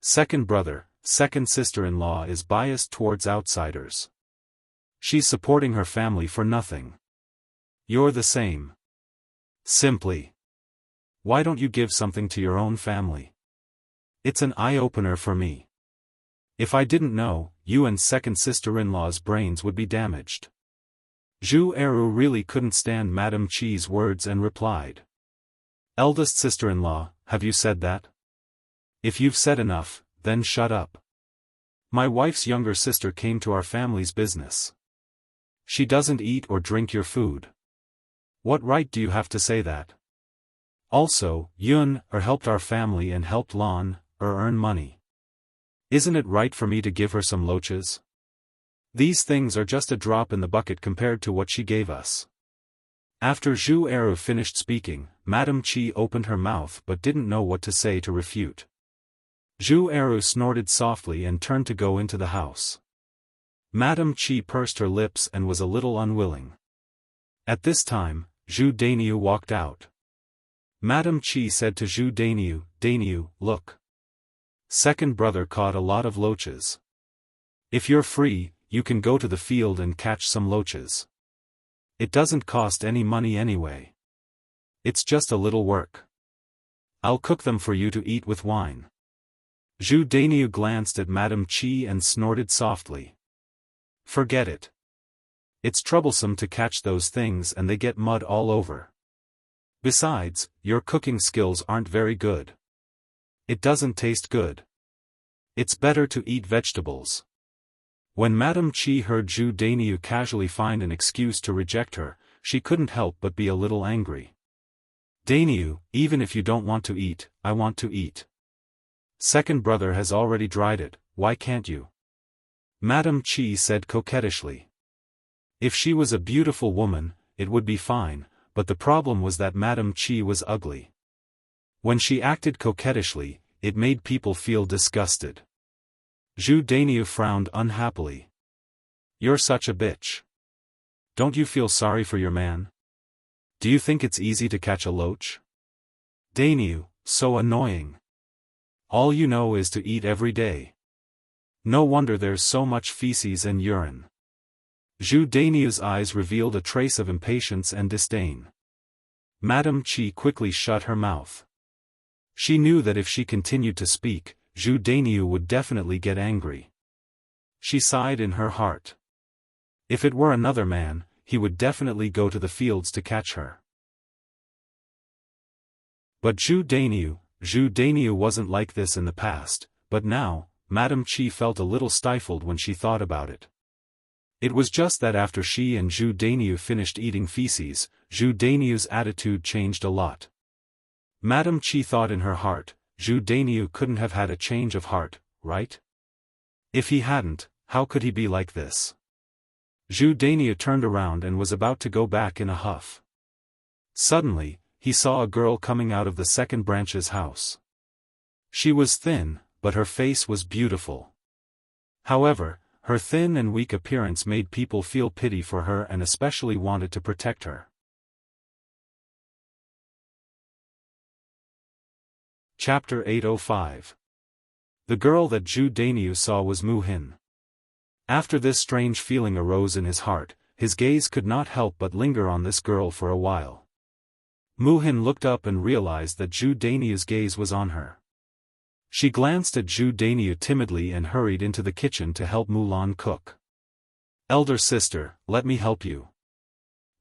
Second brother, second sister-in-law is biased towards outsiders. She's supporting her family for nothing. You're the same. Simply. Why don't you give something to your own family? It's an eye-opener for me. If I didn't know, you and second sister-in-law's brains would be damaged. Zhu Eru really couldn't stand Madame Qi's words and replied. Eldest sister-in-law, have you said that? If you've said enough, then shut up. My wife's younger sister came to our family's business. She doesn't eat or drink your food. What right do you have to say that? Also, Yun helped our family and helped Lan earn money. Isn't it right for me to give her some loaches? These things are just a drop in the bucket compared to what she gave us. After Zhu Eru finished speaking, Madame Qi opened her mouth but didn't know what to say to refute. Zhu Eru snorted softly and turned to go into the house. Madame Qi pursed her lips and was a little unwilling. At this time, Zhu Dainiu walked out. Madame Qi said to Zhu Dainiu, Dainiu, look. Second brother caught a lot of loaches. If you're free, you can go to the field and catch some loaches. It doesn't cost any money anyway. It's just a little work. I'll cook them for you to eat with wine. Zhu Dainiu glanced at Madame Qi and snorted softly. Forget it. It's troublesome to catch those things and they get mud all over. Besides, your cooking skills aren't very good. It doesn't taste good. It's better to eat vegetables. When Madame Qi heard Zhu Dainiu casually find an excuse to reject her, she couldn't help but be a little angry. Dainiu, even if you don't want to eat, I want to eat. Second brother has already dried it, why can't you? Madame Qi said coquettishly. If she was a beautiful woman, it would be fine, but the problem was that Madame Qi was ugly. When she acted coquettishly, it made people feel disgusted. Zhu Dainiu frowned unhappily. You're such a bitch. Don't you feel sorry for your man? Do you think it's easy to catch a loach? Dainiu, so annoying. All you know is to eat every day. No wonder there's so much feces and urine. Zhu Dainiu's eyes revealed a trace of impatience and disdain. Madame Qi quickly shut her mouth. She knew that if she continued to speak, Zhu Dainiu would definitely get angry. She sighed in her heart. If it were another man, he would definitely go to the fields to catch her. But Zhu Dainiu wasn't like this in the past, but now, Madame Qi felt a little stifled when she thought about it. It was just that after she and Zhu Dainiu finished eating feces, Zhu Dainiu's attitude changed a lot. Madame Qi thought in her heart, Zhu Dainiu couldn't have had a change of heart, right? If he hadn't, how could he be like this? Zhu Dainiu turned around and was about to go back in a huff. Suddenly, he saw a girl coming out of the second branch's house. She was thin, but her face was beautiful. However, her thin and weak appearance made people feel pity for her and especially wanted to protect her. Chapter 805. The girl that Zhu Dainiu saw was Mu Hin. After this strange feeling arose in his heart, his gaze could not help but linger on this girl for a while. Mu Hin looked up and realized that Zhu Dainiu's gaze was on her. She glanced at Zhu Dainiu timidly and hurried into the kitchen to help Mulan cook. Elder sister, let me help you.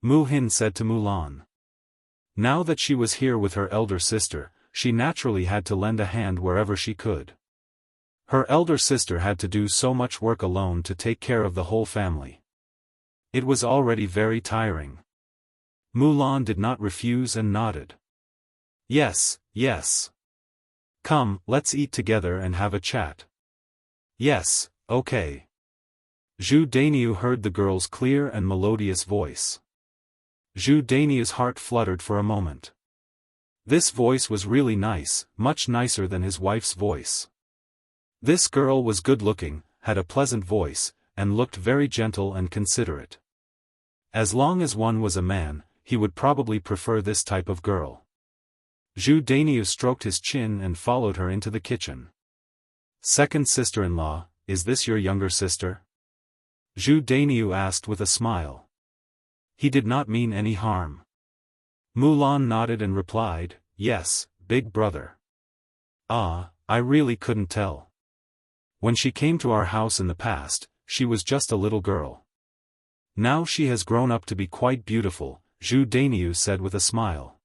Mu Hin said to Mulan. Now that she was here with her elder sister, she naturally had to lend a hand wherever she could. Her elder sister had to do so much work alone to take care of the whole family. It was already very tiring. Mulan did not refuse and nodded. Yes, yes. Come, let's eat together and have a chat. Yes, okay. Zhu Dainiu heard the girl's clear and melodious voice. Zhu Dainiu's heart fluttered for a moment. This voice was really nice, much nicer than his wife's voice. This girl was good-looking, had a pleasant voice, and looked very gentle and considerate. As long as one was a man, he would probably prefer this type of girl. Zhu Dainiu stroked his chin and followed her into the kitchen. Second sister-in-law, is this your younger sister? Zhu Dainiu asked with a smile. He did not mean any harm. Mulan nodded and replied, yes, big brother. Ah, I really couldn't tell. When she came to our house in the past, she was just a little girl. Now she has grown up to be quite beautiful, Zhu Dainiu said with a smile.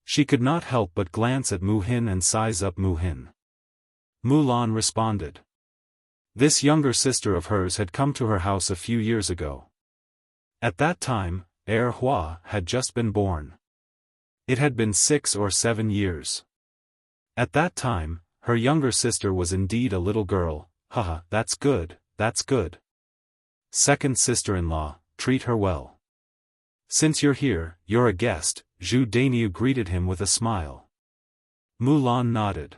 She could not help but glance at Mu Hin and size up Mu Hin. Mulan responded. This younger sister of hers had come to her house a few years ago. At that time, Hua had just been born. It had been 6 or 7 years. At that time, her younger sister was indeed a little girl. Haha, that's good, that's good. Second sister-in-law, treat her well. Since you're here, you're a guest, Zhu Dainiu greeted him with a smile. Mulan nodded.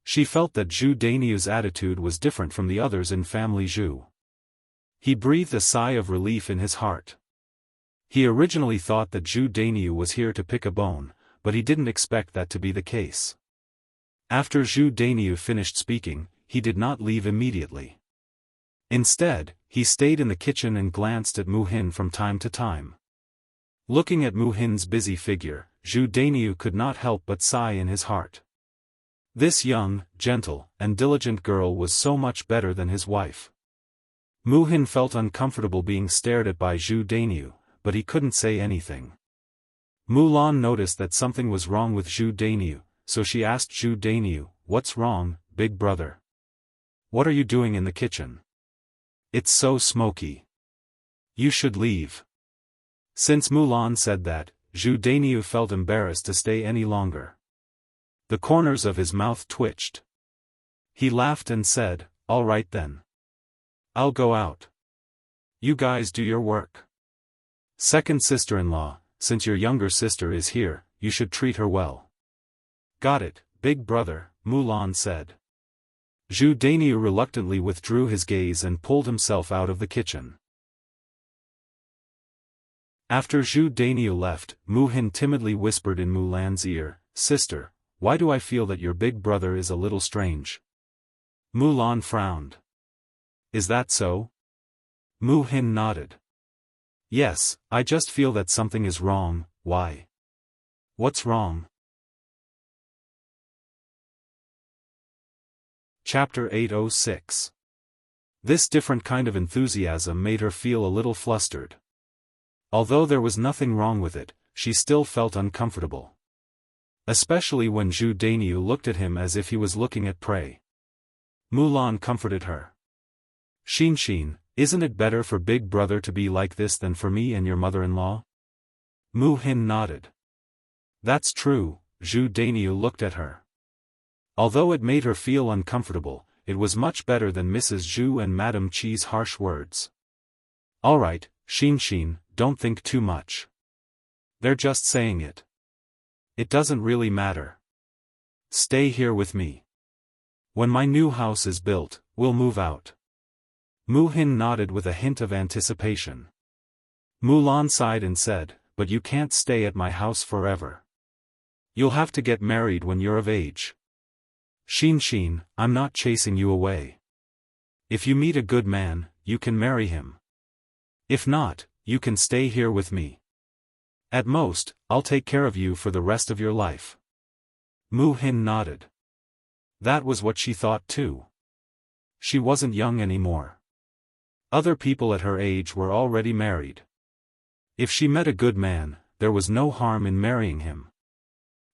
She felt that Zhu Dainiu's attitude was different from the others in family Zhu. He breathed a sigh of relief in his heart. He originally thought that Zhu Dainiu was here to pick a bone, but he didn't expect that to be the case. After Zhu Dainiu finished speaking, he did not leave immediately. Instead, he stayed in the kitchen and glanced at Mu Hin from time to time. Looking at Mu Hin's busy figure, Zhu Dainiu could not help but sigh in his heart. This young, gentle, and diligent girl was so much better than his wife. Mu Hin felt uncomfortable being stared at by Zhu Dainiu, but he couldn't say anything. Mulan noticed that something was wrong with Zhu Dainiu, so she asked Zhu Dainiu, "What's wrong, big brother? What are you doing in the kitchen?" It's so smoky. You should leave. Since Mulan said that, Zhu Dainiu felt embarrassed to stay any longer. The corners of his mouth twitched. He laughed and said, "All right then. I'll go out. You guys do your work. Second sister-in-law, since your younger sister is here, you should treat her well." "Got it, big brother," Mulan said. Zhu Dainiu reluctantly withdrew his gaze and pulled himself out of the kitchen. After Zhu Dainiu left, Mu Hin timidly whispered in Mulan's ear, "Sister, why do I feel that your big brother is a little strange?" Mulan frowned. "Is that so?" Mu Hin nodded. "Yes, I just feel that something is wrong." "Why? What's wrong?" Chapter 806. This different kind of enthusiasm made her feel a little flustered. Although there was nothing wrong with it, she still felt uncomfortable. Especially when Zhu Dainiu looked at him as if he was looking at prey. Mulan comforted her. "Xin, isn't it better for big brother to be like this than for me and your mother-in-law?" Mu Hin nodded. "That's true." Zhu Dainiu looked at her. Although it made her feel uncomfortable, it was much better than Mrs. Zhu and Madame Qi's harsh words. "All right, Xin, don't think too much. They're just saying it. It doesn't really matter. Stay here with me. When my new house is built, we'll move out." Mu Hin nodded with a hint of anticipation. Mulan sighed and said, "But you can't stay at my house forever. You'll have to get married when you're of age. Xin, I'm not chasing you away. If you meet a good man, you can marry him. If not, you can stay here with me. At most, I'll take care of you for the rest of your life." Mu Hin nodded. That was what she thought too. She wasn't young anymore. Other people at her age were already married. If she met a good man, there was no harm in marrying him.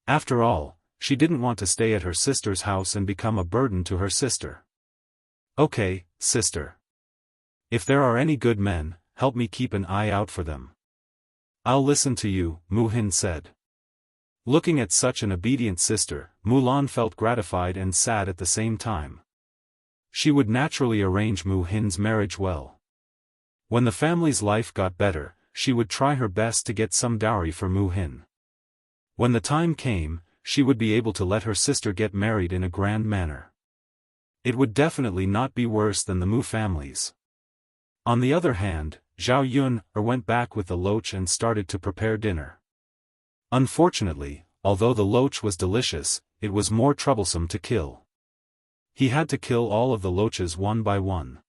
After all, she didn't want to stay at her sister's house and become a burden to her sister. "Okay, sister. If there are any good men, help me keep an eye out for them." "I'll listen to you," Mu Hin said. Looking at such an obedient sister, Mulan felt gratified and sad at the same time. She would naturally arrange Mu Hin's marriage well. When the family's life got better, she would try her best to get some dowry for Mu Hin. When the time came, she would be able to let her sister get married in a grand manner. It would definitely not be worse than the Mu families. On the other hand, Zhao Yun went back with the loach and started to prepare dinner. Unfortunately, although the loach was delicious, it was more troublesome to kill. He had to kill all of the loaches one by one.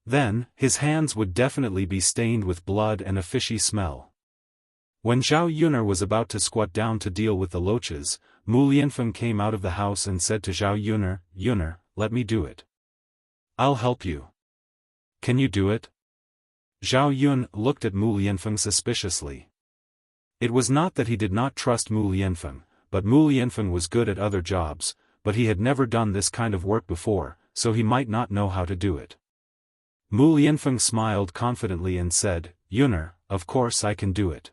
Then, his hands would definitely be stained with blood and a fishy smell. When Zhao Yun'er was about to squat down to deal with the loaches, Mu Lianfeng came out of the house and said to Zhao Yun'er, "Yun'er, let me do it. I'll help you." "Can you do it?" Zhao Yun looked at Mu Lianfeng suspiciously. It was not that he did not trust Mu Lianfeng, but Mu Lianfeng was good at other jobs, but he had never done this kind of work before, so he might not know how to do it. Mu Lianfeng smiled confidently and said, "Yun'er, of course I can do it.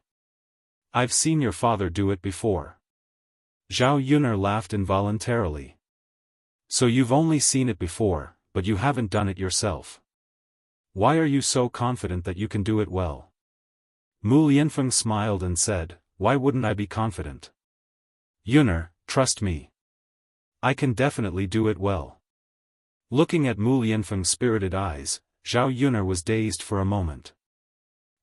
I've seen your father do it before." Zhao Yun'er laughed involuntarily. "So you've only seen it before, but you haven't done it yourself. Why are you so confident that you can do it well?" Mu Lianfeng smiled and said, "Why wouldn't I be confident? Yun'er, trust me. I can definitely do it well." Looking at Mu Lianfeng's spirited eyes, Zhao Yun'er was dazed for a moment.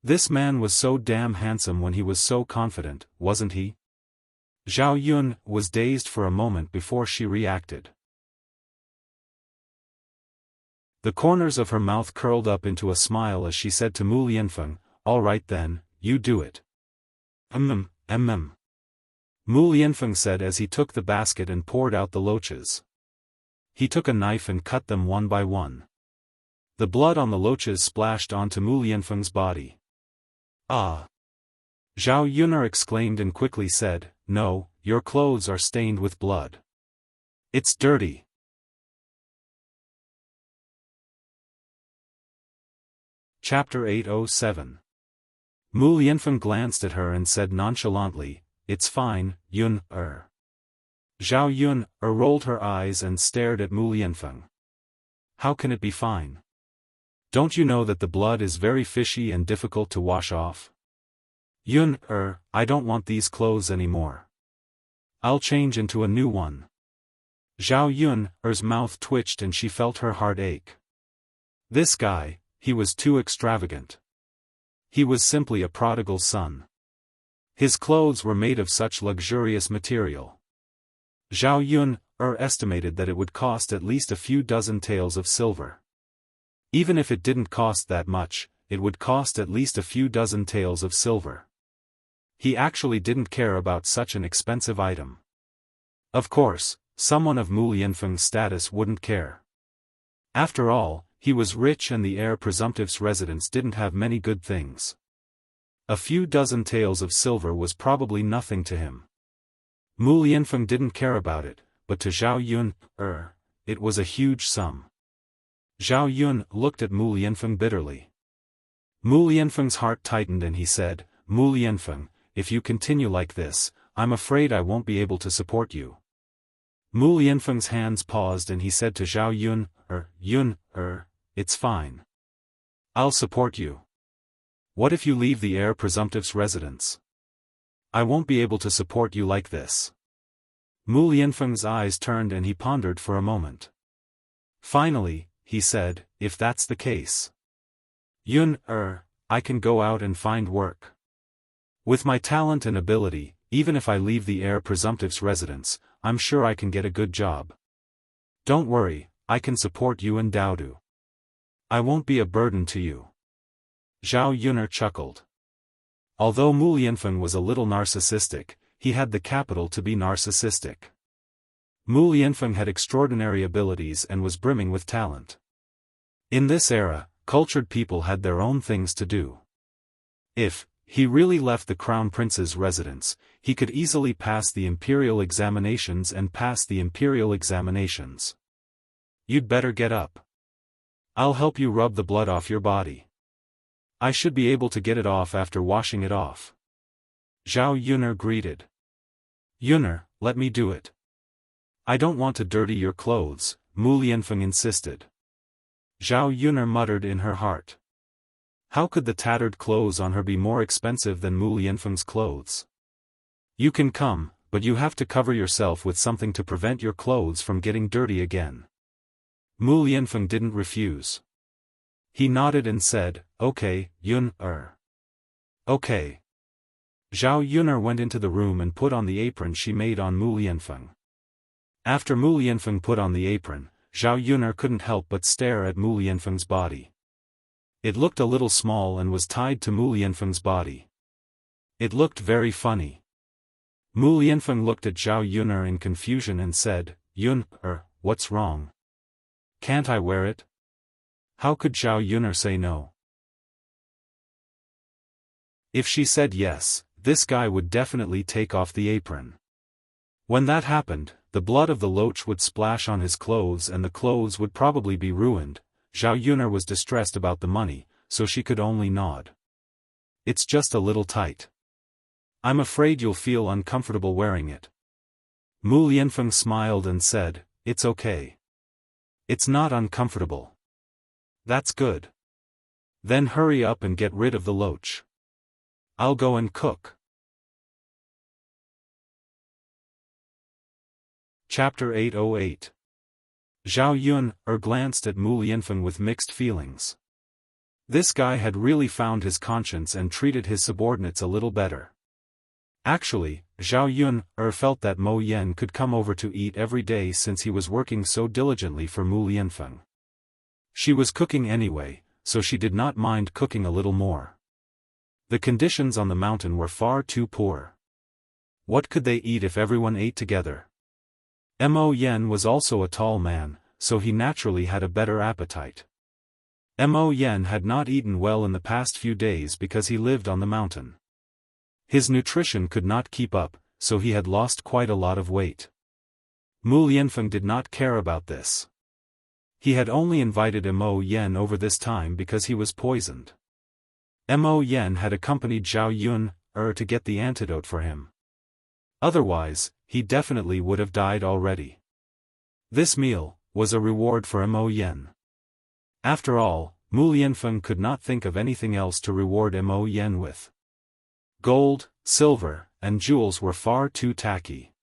This man was so damn handsome when he was so confident, wasn't he? Zhao Yun was dazed for a moment before she reacted. The corners of her mouth curled up into a smile as she said to Mu Lianfeng, "All right then, you do it." Mu Lianfeng said as he took the basket and poured out the loaches. He took a knife and cut them one by one. The blood on the loaches splashed onto Mu Lianfeng's body. "Ah!" Zhao Yun'er exclaimed and quickly said, "No, your clothes are stained with blood. It's dirty." Chapter 807. Mu Lianfeng glanced at her and said nonchalantly, "It's fine, Yun, Zhao Yun, rolled her eyes and stared at Mu Lianfeng. "How can it be fine? Don't you know that the blood is very fishy and difficult to wash off?" "Yun, I don't want these clothes anymore. I'll change into a new one." Zhao Yun's mouth twitched and she felt her heart ache. This guy, he was too extravagant. He was simply a prodigal son. His clothes were made of such luxurious material. Zhao Yun estimated that it would cost at least a few dozen taels of silver. Even if it didn't cost that much, it would cost at least a few dozen taels of silver. He actually didn't care about such an expensive item. Of course, someone of Mu Lianfeng's status wouldn't care. After all, he was rich and the heir presumptive's residence didn't have many good things. A few dozen taels of silver was probably nothing to him. Mu Lianfeng didn't care about it, but to Zhao Yun, it was a huge sum. Zhao Yun looked at Mu Lianfeng bitterly. Mu Lianfeng's heart tightened and he said, "Mu Lianfeng, if you continue like this, I'm afraid I won't be able to support you." Mu Lianfeng's hands paused and he said to Zhao Yun, "It's fine. I'll support you. What if you leave the heir presumptive's residence? I won't be able to support you like this." Mu Lianfeng's eyes turned and he pondered for a moment. Finally, he said, "If that's the case, Yun, I can go out and find work. With my talent and ability, even if I leave the heir presumptive's residence, I'm sure I can get a good job. Don't worry, I can support you and Daodu. I won't be a burden to you." Zhao Yun chuckled. Although Mu Lianfeng was a little narcissistic, he had the capital to be narcissistic. Mu Lianfeng had extraordinary abilities and was brimming with talent. In this era, cultured people had their own things to do. If he really left the crown prince's residence, he could easily pass the imperial examinations and pass the imperial examinations. "You'd better get up. I'll help you rub the blood off your body. I should be able to get it off after washing it off." Zhao Yun greeted. "Yun, let me do it." "I don't want to dirty your clothes," Mu Lianfeng insisted. Zhao Yun muttered in her heart. How could the tattered clothes on her be more expensive than Mu Lianfeng's clothes? "You can come, but you have to cover yourself with something to prevent your clothes from getting dirty again." Mu Lianfeng didn't refuse. He nodded and said, "Okay, Yun, Okay." Zhao Yun went into the room and put on the apron she made on Mu Lianfeng. After Mu Lianfeng put on the apron, Zhao Yun couldn't help but stare at Mu Lianfeng's body. It looked a little small and was tied to Mu Lianfeng's body. It looked very funny. Mu Lianfeng looked at Zhao Yun in confusion and said, "Yun, what's wrong? Can't I wear it?" How could Zhao Yun say no? If she said yes, this guy would definitely take off the apron. When that happened, the blood of the loach would splash on his clothes and the clothes would probably be ruined. Zhao Yun was distressed about the money, so she could only nod. "It's just a little tight. I'm afraid you'll feel uncomfortable wearing it." Mu Lianfeng smiled and said, "It's okay. It's not uncomfortable." "That's good. Then hurry up and get rid of the loach. I'll go and cook." Chapter 808. Zhao Yun glanced at Mu Lianfeng with mixed feelings. This guy had really found his conscience and treated his subordinates a little better. Actually, Zhao Yun felt that Mo Yen could come over to eat every day since he was working so diligently for Mu Lianfeng. She was cooking anyway, so she did not mind cooking a little more. The conditions on the mountain were far too poor. What could they eat if everyone ate together? Mo Yen was also a tall man, so he naturally had a better appetite. Mo Yen had not eaten well in the past few days because he lived on the mountain. His nutrition could not keep up, so he had lost quite a lot of weight. Mu Lianfeng did not care about this. He had only invited Mo Yen over this time because he was poisoned. Mo Yen had accompanied Zhao Yun to get the antidote for him. Otherwise, he definitely would have died already. This meal was a reward for Mo Yen. After all, Mu Lianfeng could not think of anything else to reward Mo Yen with. Gold, silver, and jewels were far too tacky.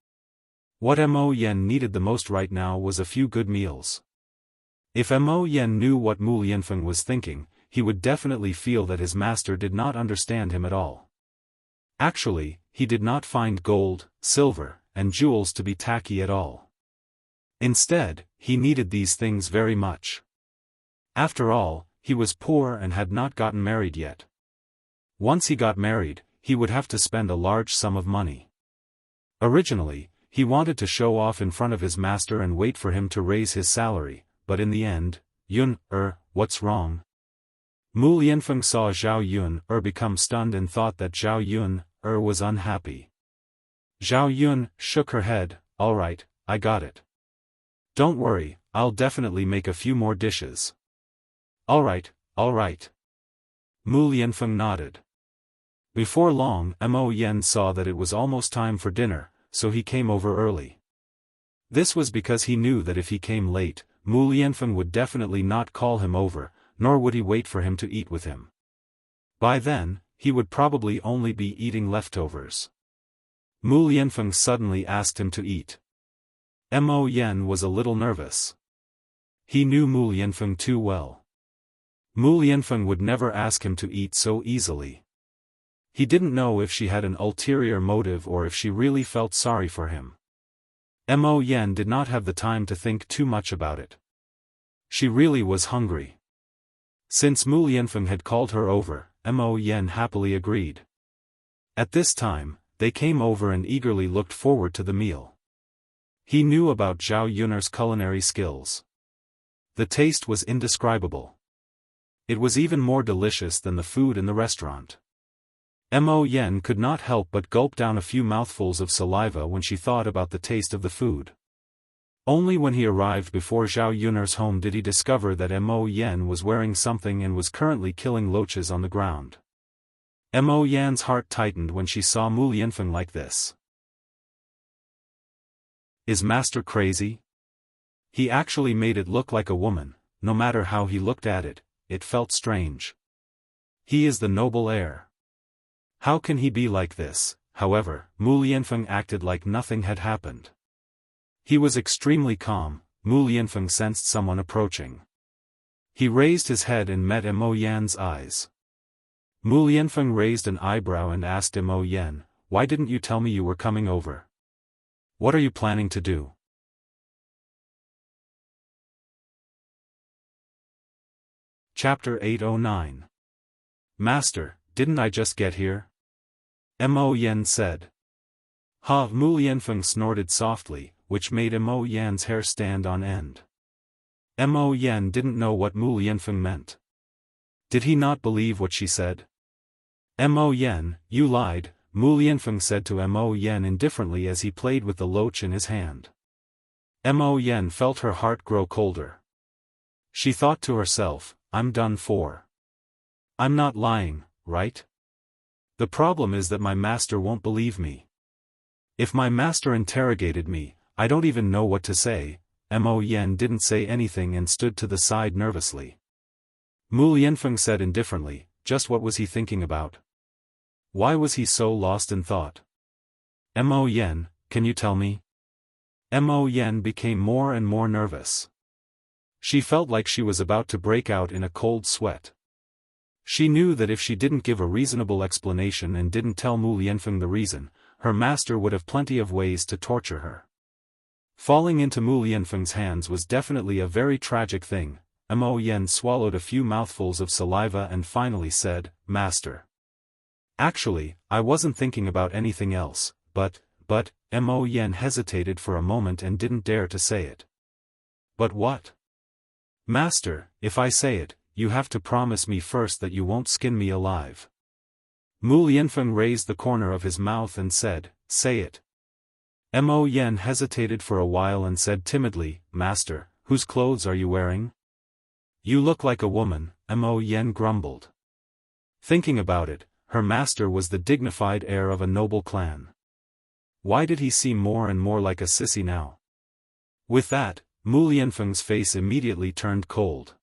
What Mo Yen needed the most right now was a few good meals. If Mo Yen knew what Mu Lianfeng was thinking, he would definitely feel that his master did not understand him at all. Actually, he did not find gold, silver, and jewels to be tacky at all. Instead, he needed these things very much. After all, he was poor and had not gotten married yet. Once he got married, he would have to spend a large sum of money. Originally, he wanted to show off in front of his master and wait for him to raise his salary, but in the end, what's wrong? Mu Lianfeng saw Zhao Yun become stunned and thought that Zhao Yun was unhappy. Zhao Yun shook her head. All right, I got it. Don't worry, I'll definitely make a few more dishes. All right, all right. Mu Lianfeng nodded. Before long, Mo Yen saw that it was almost time for dinner, so he came over early. This was because he knew that if he came late, Mu Lianfeng would definitely not call him over, nor would he wait for him to eat with him. By then, he would probably only be eating leftovers. Mu Lianfeng suddenly asked him to eat. Mo Yen was a little nervous. He knew Mu Lianfeng too well. Mu Lianfeng would never ask him to eat so easily. He didn't know if she had an ulterior motive or if she really felt sorry for him. Mo Yen did not have the time to think too much about it. She really was hungry. Since Mu Lianfeng had called her over, Mo Yen happily agreed. At this time, they came over and eagerly looked forward to the meal. He knew about Zhao Yun's culinary skills. The taste was indescribable. It was even more delicious than the food in the restaurant. Mo Yen could not help but gulp down a few mouthfuls of saliva when she thought about the taste of the food. Only when he arrived before Zhao Yun's home did he discover that Mo Yen was wearing something and was currently killing loaches on the ground. Mo Yan's heart tightened when she saw Mu Lianfeng like this. Is master crazy? He actually made it look like a woman. No matter how he looked at it, it felt strange. He is the noble heir. How can he be like this? However, Mu Lianfeng acted like nothing had happened. He was extremely calm. Mu Lianfeng sensed someone approaching. He raised his head and met Mo Yan's eyes. Mu Lianfeng raised an eyebrow and asked Mo Yan, "Why didn't you tell me you were coming over? What are you planning to do?" Chapter 809. Master, didn't I just get here? Mo Yan said. Mu Lianfeng snorted softly, which made Mo Yan's hair stand on end. Mo Yan didn't know what Mu Lianfeng meant. Did he not believe what she said? Mo Yan, you lied, Mu Lianfeng said to Mo Yan indifferently as he played with the loach in his hand. Mo Yan felt her heart grow colder. She thought to herself, I'm done for. I'm not lying, right? The problem is that my master won't believe me. If my master interrogated me, I don't even know what to say. Mo Yan didn't say anything and stood to the side nervously. Mu Lianfeng said indifferently, just what was he thinking about? Why was he so lost in thought? Mo Yan, can you tell me? Mo Yan became more and more nervous. She felt like she was about to break out in a cold sweat. She knew that if she didn't give a reasonable explanation and didn't tell Mu Lianfeng the reason, her master would have plenty of ways to torture her. Falling into Mu Lianfeng's hands was definitely a very tragic thing. Mo Yan swallowed a few mouthfuls of saliva and finally said, Master. Actually, I wasn't thinking about anything else, but, Mo Yan hesitated for a moment and didn't dare to say it. But what? Master, if I say it, you have to promise me first that you won't skin me alive. Mu Lianfeng raised the corner of his mouth and said, Say it. Mo Yan hesitated for a while and said timidly, Master, Whose clothes are you wearing? You look like a woman, Mo Yen grumbled. Thinking about it, her master was the dignified heir of a noble clan. Why did he seem more and more like a sissy now? With that, Mu Lianfeng's face immediately turned cold.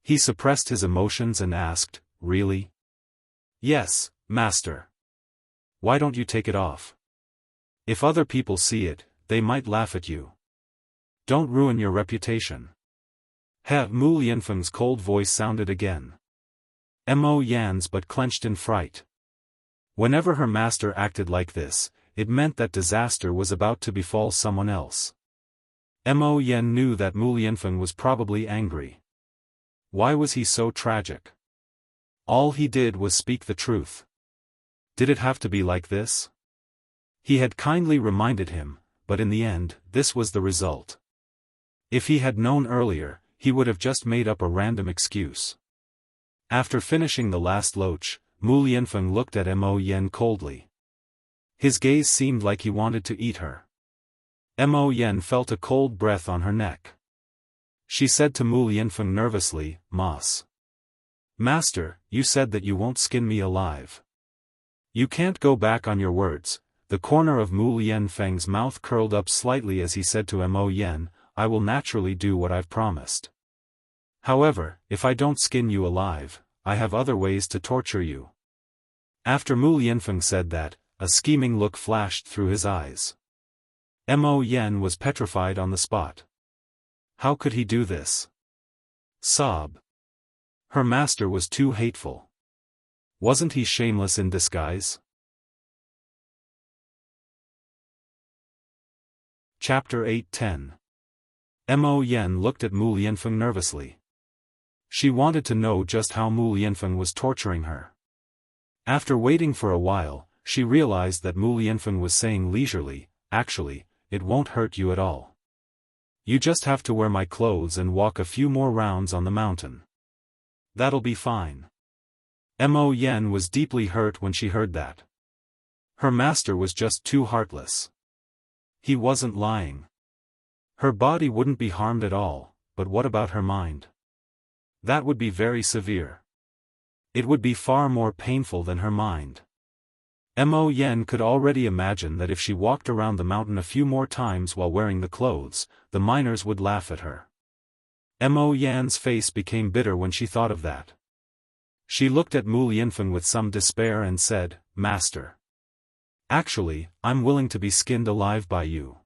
He suppressed his emotions and asked, "Really?" "Yes, master." "Why don't you take it off? If other people see it, they might laugh at you. Don't ruin your reputation." Mu Lianfeng's cold voice sounded again. Mo Yan's but clenched in fright. Whenever her master acted like this, it meant that disaster was about to befall someone else. Mo Yan knew that Mu Lianfeng was probably angry. Why was he so tragic? All he did was speak the truth. Did it have to be like this? He had kindly reminded him, but in the end, this was the result. If he had known earlier, he would have just made up a random excuse. After finishing the last loach, Mu Lianfeng looked at Mo Yan coldly. His gaze seemed like he wanted to eat her. Mo Yan felt a cold breath on her neck. She said to Mu Lianfeng nervously, "Mas. Master, you said that you won't skin me alive. You can't go back on your words." The corner of Mu Lianfeng's mouth curled up slightly as he said to Mo Yan, "I will naturally do what I've promised. However, if I don't skin you alive, I have other ways to torture you." After Mu Lianfeng said that, a scheming look flashed through his eyes. Mo Yan was petrified on the spot. How could he do this? Sob. Her master was too hateful. Wasn't he shameless in disguise? Chapter 8:10. Mo Yan looked at Mu Lianfeng nervously. She wanted to know just how Mu Lianfeng was torturing her. After waiting for a while, she realized that Mu Lianfeng was saying leisurely, "Actually, it won't hurt you at all. You just have to wear my clothes and walk a few more rounds on the mountain. That'll be fine." Mo Yan was deeply hurt when she heard that. Her master was just too heartless. He wasn't lying. Her body wouldn't be harmed at all, but what about her mind? That would be very severe. It would be far more painful than her mind. Mo Yan could already imagine that if she walked around the mountain a few more times while wearing the clothes, the miners would laugh at her. Mo Yan's face became bitter when she thought of that. She looked at Mu Lianfeng with some despair and said, "Master. Actually, I'm willing to be skinned alive by you.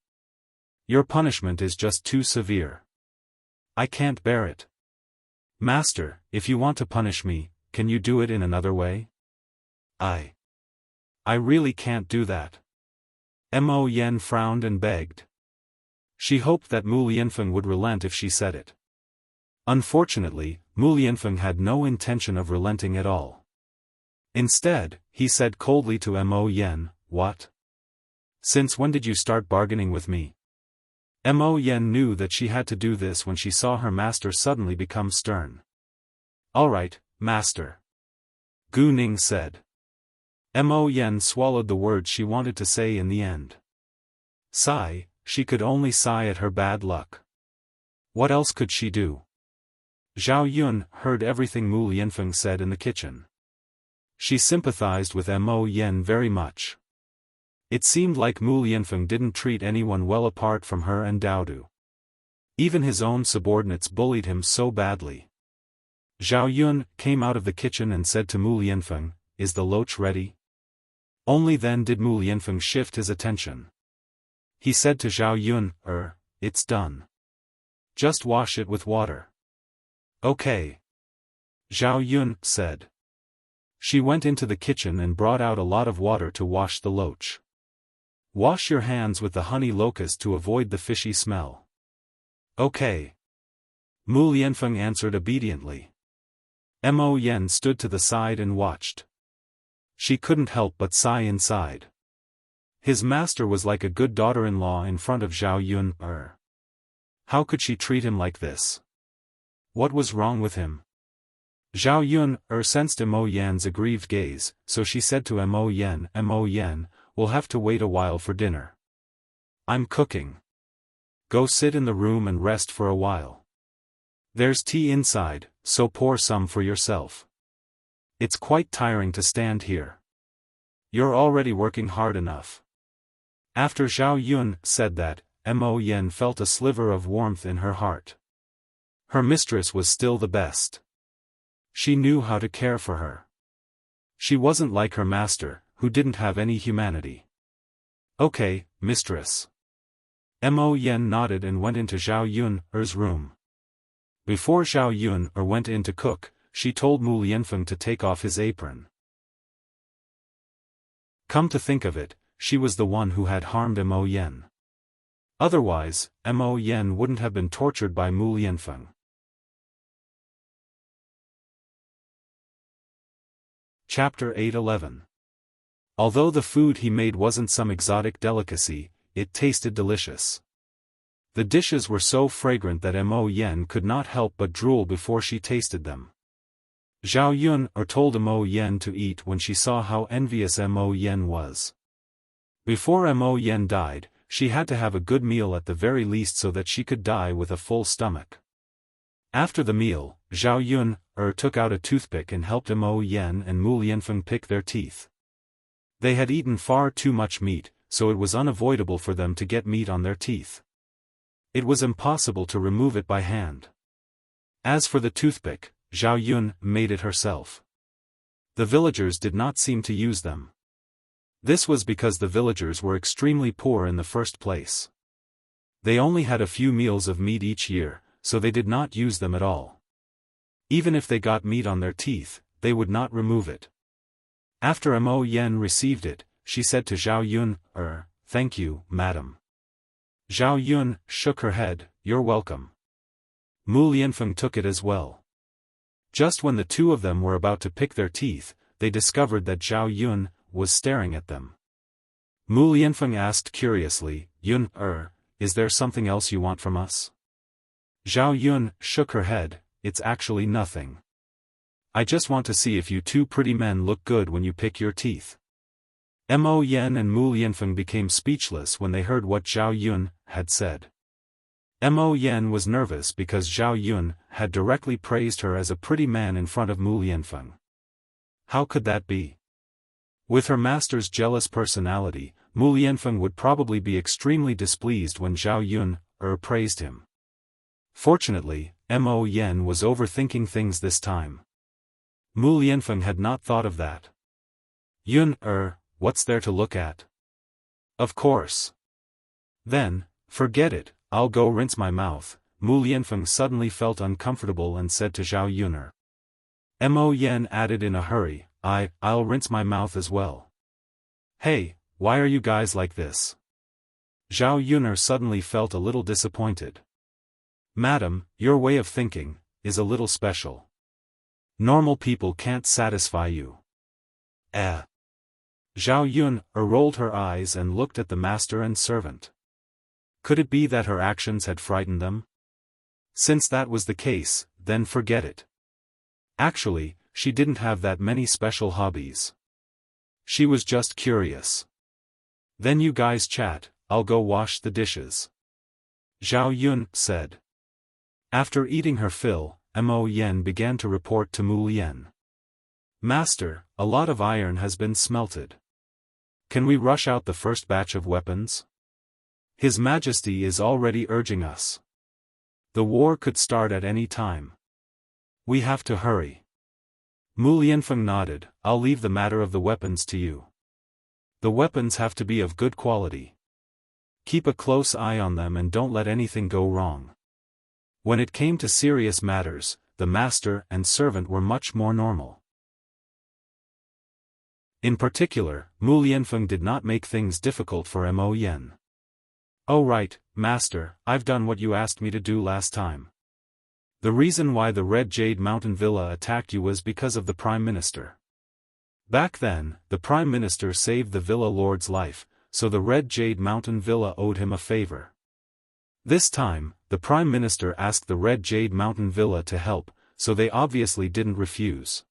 Your punishment is just too severe. I can't bear it. Master, if you want to punish me, can you do it in another way? I really can't do that." Mo Yan frowned and begged. She hoped that Mu Lianfeng would relent if she said it. Unfortunately, Mu Lianfeng had no intention of relenting at all. Instead, he said coldly to Mo Yan, "What? Since when did you start bargaining with me?" Mo Yan knew that she had to do this when she saw her master suddenly become stern. "All right, master," Gu Ning said. Mo Yan swallowed the words she wanted to say in the end. Sigh, she could only sigh at her bad luck. What else could she do? Zhao Yun heard everything Mu Lianfeng said in the kitchen. She sympathized with Mo Yan very much. It seemed like Mu Lianfeng didn't treat anyone well apart from her and Daodu. Even his own subordinates bullied him so badly. Zhao Yun came out of the kitchen and said to Mu Lianfeng, "Is the loach ready?" Only then did Mu Lianfeng shift his attention. He said to Zhao Yun, It's done. Just wash it with water." "Okay," Zhao Yun said. She went into the kitchen and brought out a lot of water to wash the loach. "Wash your hands with the honey locust to avoid the fishy smell." "Okay." Mu Lianfeng answered obediently. Mo Yan stood to the side and watched. She couldn't help but sigh inside. His master was like a good daughter-in-law in front of Zhao Yun. How could she treat him like this? What was wrong with him? Zhao Yun sensed Mo Yan's aggrieved gaze, so she said to Mo Yan, "We'll have to wait a while for dinner. I'm cooking." go sit in the room and rest for a while. There's tea inside, so pour some for yourself. It's quite tiring to stand here. You're already working hard enough." After Zhao Yun said that, Mo Yen felt a sliver of warmth in her heart. Her mistress was still the best. She knew how to care for her. She wasn't like her master, who didn't have any humanity. "Okay, mistress." Mo Yen nodded and went into Zhao Yun's room. Before Zhao Yun went in to cook, she told Mu Lianfeng to take off his apron. Come to think of it, she was the one who had harmed Mo Yen. Otherwise, Mo Yen wouldn't have been tortured by Mu Lianfeng. Chapter 8:11. Although the food he made wasn't some exotic delicacy, it tasted delicious. The dishes were so fragrant that Mo Yen could not help but drool before she tasted them. Zhao Yun told Mo Yen to eat when she saw how envious Mo Yen was. Before Mo Yen died, she had to have a good meal at the very least so that she could die with a full stomach. After the meal, Zhao Yun took out a toothpick and helped Mo Yen and Mu Lianfeng pick their teeth. They had eaten far too much meat, so it was unavoidable for them to get meat on their teeth. It was impossible to remove it by hand. As for the toothpick, Zhao Yun made it herself. The villagers did not seem to use them. This was because the villagers were extremely poor in the first place. They only had a few meals of meat each year, so they did not use them at all. Even if they got meat on their teeth, they would not remove it. After Mo Yen received it, she said to Zhao Yun, "Thank you, madam." Zhao Yun shook her head, "You're welcome." Mu Lianfeng took it as well. Just when the two of them were about to pick their teeth, they discovered that Zhao Yun was staring at them. Mu Lianfeng asked curiously, "Yun, is there something else you want from us?" Zhao Yun shook her head, "It's actually nothing. I just want to see if you two pretty men look good when you pick your teeth." Mo Yen and Mu Lianfeng became speechless when they heard what Zhao Yun had said. Mo Yen was nervous because Zhao Yun had directly praised her as a pretty man in front of Mu Lianfeng. How could that be? With her master's jealous personality, Mu Lianfeng would probably be extremely displeased when Zhao Yun praised him. Fortunately, Mo Yen was overthinking things this time. Mu Lianfeng had not thought of that. "Yun, what's there to look at?" "Of course." "Then, forget it, I'll go rinse my mouth." Mu Lianfeng suddenly felt uncomfortable and said to Zhao Yun. Mo Yen added in a hurry, I'll rinse my mouth as well." "Hey, why are you guys like this?" Zhao Yun suddenly felt a little disappointed. "Madam, your way of thinking is a little special. Normal people can't satisfy you." Zhao Yun rolled her eyes and looked at the master and servant. Could it be that her actions had frightened them? Since that was the case, then forget it. Actually, she didn't have that many special hobbies. She was just curious. "Then you guys chat, I'll go wash the dishes," Zhao Yun said. After eating her fill, Mo Yen began to report to Mu Lian. "Master, a lot of iron has been smelted. Can we rush out the first batch of weapons? His Majesty is already urging us. The war could start at any time. We have to hurry." Mu Lianfeng nodded, "I'll leave the matter of the weapons to you. The weapons have to be of good quality. Keep a close eye on them and don't let anything go wrong." When it came to serious matters, the master and servant were much more normal. In particular, Mu Lianfeng did not make things difficult for Mo Yen. "Oh right, master, I've done what you asked me to do last time. The reason why the Red Jade Mountain Villa attacked you was because of the Prime Minister. Back then, the Prime Minister saved the Villa Lord's life, so the Red Jade Mountain Villa owed him a favor. This time, the Prime Minister asked the Red Jade Mountain Villa to help, so they obviously didn't refuse.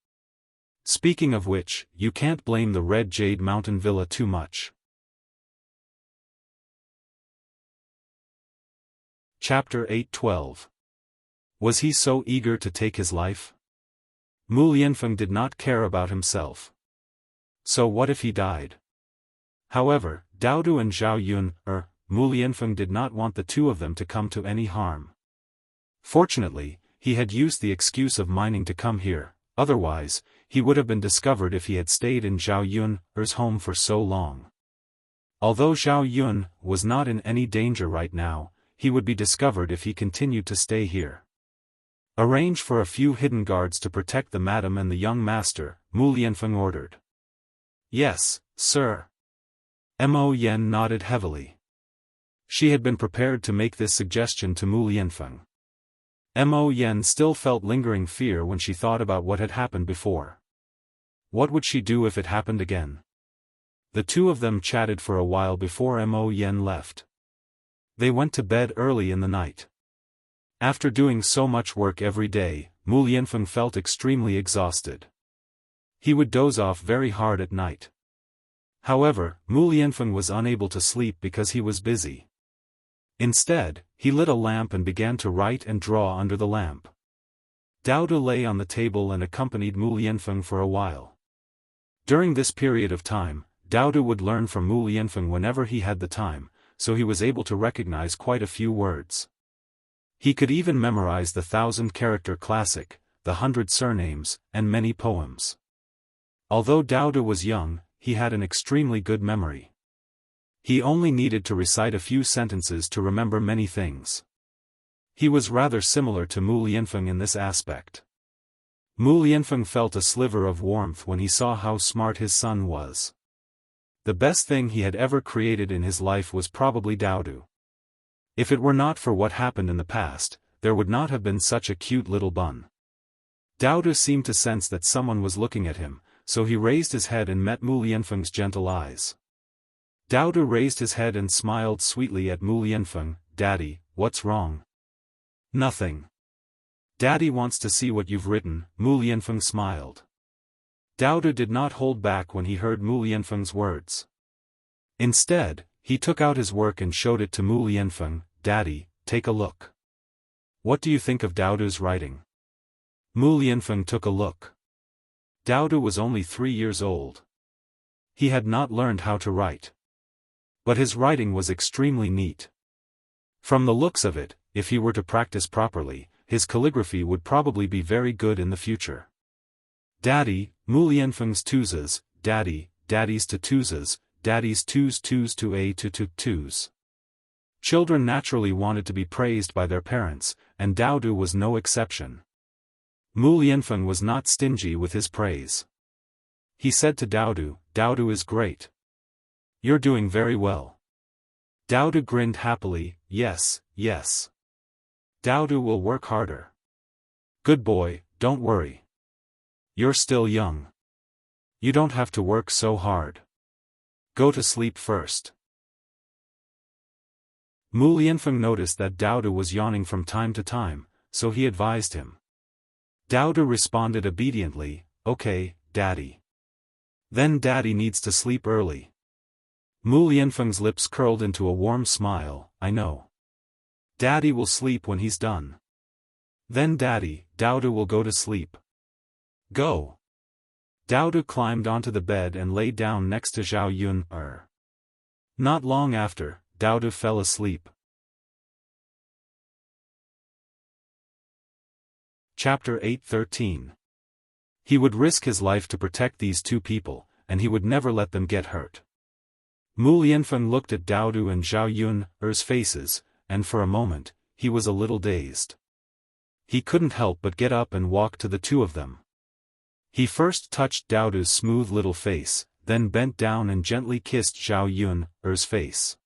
Speaking of which, you can't blame the Red Jade Mountain Villa too much. Chapter 8:12. Was he so eager to take his life? Mu Lianfeng did not care about himself. So what if he died? However, Dao Du and Zhao Yun, Mu Lianfeng did not want the two of them to come to any harm. Fortunately, he had used the excuse of mining to come here, otherwise, he would have been discovered if he had stayed in Zhao Yun's home for so long. Although Zhao Yun was not in any danger right now, he would be discovered if he continued to stay here. Arrange for a few hidden guards to protect the madam and the young master, Mu Lianfeng ordered. Yes, sir. Mo Yen nodded heavily. She had been prepared to make this suggestion to Mu Lianfeng. Mo Yen still felt lingering fear when she thought about what had happened before. What would she do if it happened again? The two of them chatted for a while before Mo Yen left. They went to bed early in the night. After doing so much work every day, Mu Lianfeng felt extremely exhausted. He would doze off very hard at night. However, Mu Lianfeng was unable to sleep because he was busy. Instead, he lit a lamp and began to write and draw under the lamp. Dao Du lay on the table and accompanied Mu Lianfeng for a while. During this period of time, Dao Du would learn from Mu Lianfeng whenever he had the time, so he was able to recognize quite a few words. He could even memorize the 1,000-character classic, the 100 surnames, and many poems. Although Dao Du was young, he had an extremely good memory. He only needed to recite a few sentences to remember many things. He was rather similar to Mu Lianfeng in this aspect. Mu Lianfeng felt a sliver of warmth when he saw how smart his son was. The best thing he had ever created in his life was probably Dao Du. If it were not for what happened in the past, there would not have been such a cute little bun. Dao Du seemed to sense that someone was looking at him, so he raised his head and met Mu Lianfeng's gentle eyes. Dao Du raised his head and smiled sweetly at Mu Lianfeng. Daddy, what's wrong? Nothing. Daddy wants to see what you've written, Mu Lianfeng smiled. Dao Du did not hold back when he heard Mu Lianfeng's words. Instead, he took out his work and showed it to Mu Lianfeng. Daddy, take a look. What do you think of Dao Du's writing? Mu Lianfeng took a look. Dao Du was only 3 years old. He had not learned how to write. But his writing was extremely neat. From the looks of it, if he were to practice properly, his calligraphy would probably be very good in the future. Daddy, Mu Lianfeng's twos, Daddy, Daddy's to twos, Daddy's twos to a to twos. Children naturally wanted to be praised by their parents, and Dao Du was no exception. Mu Lianfeng was not stingy with his praise. He said to Dao Du is great. You're doing very well. Dao Du grinned happily, yes, yes. Dao Du will work harder. Good boy, don't worry. You're still young. You don't have to work so hard. Go to sleep first. Mu Lianfeng noticed that Dao Du was yawning from time to time, so he advised him. Dao Du responded obediently, okay, Daddy. Then Daddy needs to sleep early. Mu Lianfeng's lips curled into a warm smile, I know. Daddy will sleep when he's done. Then Daddy, Dao Du will go to sleep. Go. Dao Du climbed onto the bed and lay down next to Zhao Yun. Not long after, Dao Du fell asleep. Chapter 8:13. He would risk his life to protect these two people, and he would never let them get hurt. Mu Lianfeng looked at Dao Du and Zhao Yun's faces, and for a moment, he was a little dazed. He couldn't help but get up and walk to the two of them. He first touched Dao Du's smooth little face, then bent down and gently kissed Zhao Yun's face.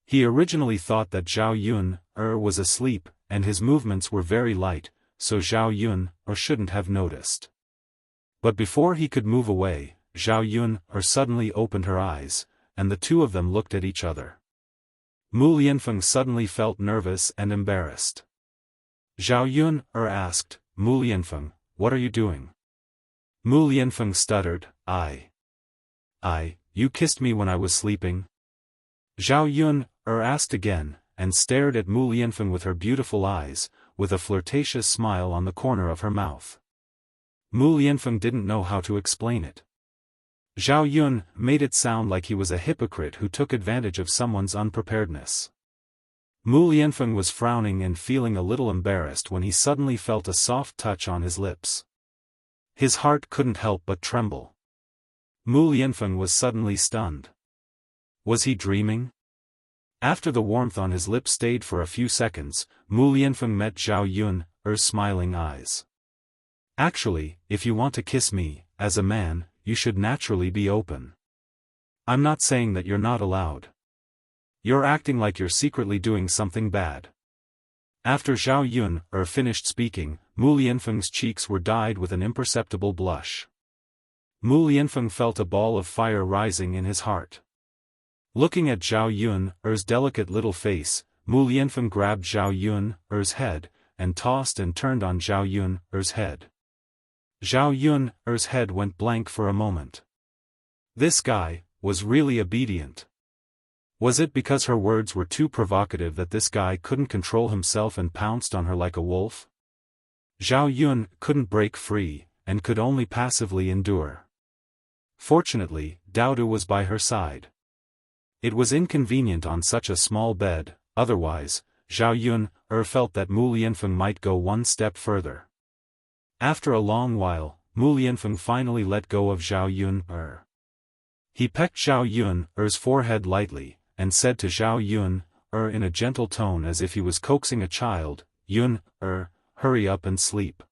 He originally thought that Zhao Yun was asleep, and his movements were very light, so Zhao Yun shouldn't have noticed. But before he could move away, Zhao Yun suddenly opened her eyes, and the two of them looked at each other. Mu Lianfeng suddenly felt nervous and embarrassed. Zhao Yun asked, Mu Lianfeng, what are you doing? Mu Lianfeng stuttered, you kissed me when I was sleeping? Zhao Yun asked again, and stared at Mu Lianfeng with her beautiful eyes, with a flirtatious smile on the corner of her mouth. Mu Lianfeng didn't know how to explain it. Zhao Yun made it sound like he was a hypocrite who took advantage of someone's unpreparedness. Mu Lianfeng was frowning and feeling a little embarrassed when he suddenly felt a soft touch on his lips. His heart couldn't help but tremble. Mu Lianfeng was suddenly stunned. Was he dreaming? After the warmth on his lips stayed for a few seconds, Mu Lianfeng met Zhao Yun's smiling eyes. Actually, if you want to kiss me, as a man, you should naturally be open. I'm not saying that you're not allowed. You're acting like you're secretly doing something bad. After Zhao Yun finished speaking, Mu Lianfeng's cheeks were dyed with an imperceptible blush. Mu Lianfeng felt a ball of fire rising in his heart. Looking at Zhao Yun's delicate little face, Mu Lianfeng grabbed Zhao Yun's head, and tossed and turned on Zhao Yun's head. Zhao Yun's head went blank for a moment. This guy was really obedient. Was it because her words were too provocative that this guy couldn't control himself and pounced on her like a wolf? Zhao Yun couldn't break free, and could only passively endure. Fortunately, Dao Du was by her side. It was inconvenient on such a small bed, otherwise, Zhao Yun felt that Mu Lianfeng might go one step further. After a long while, Mu Lianfeng finally let go of Zhao Yun. He pecked Zhao Yun's forehead lightly, and said to Zhao Yun in a gentle tone as if he was coaxing a child, "Yun, hurry up and sleep."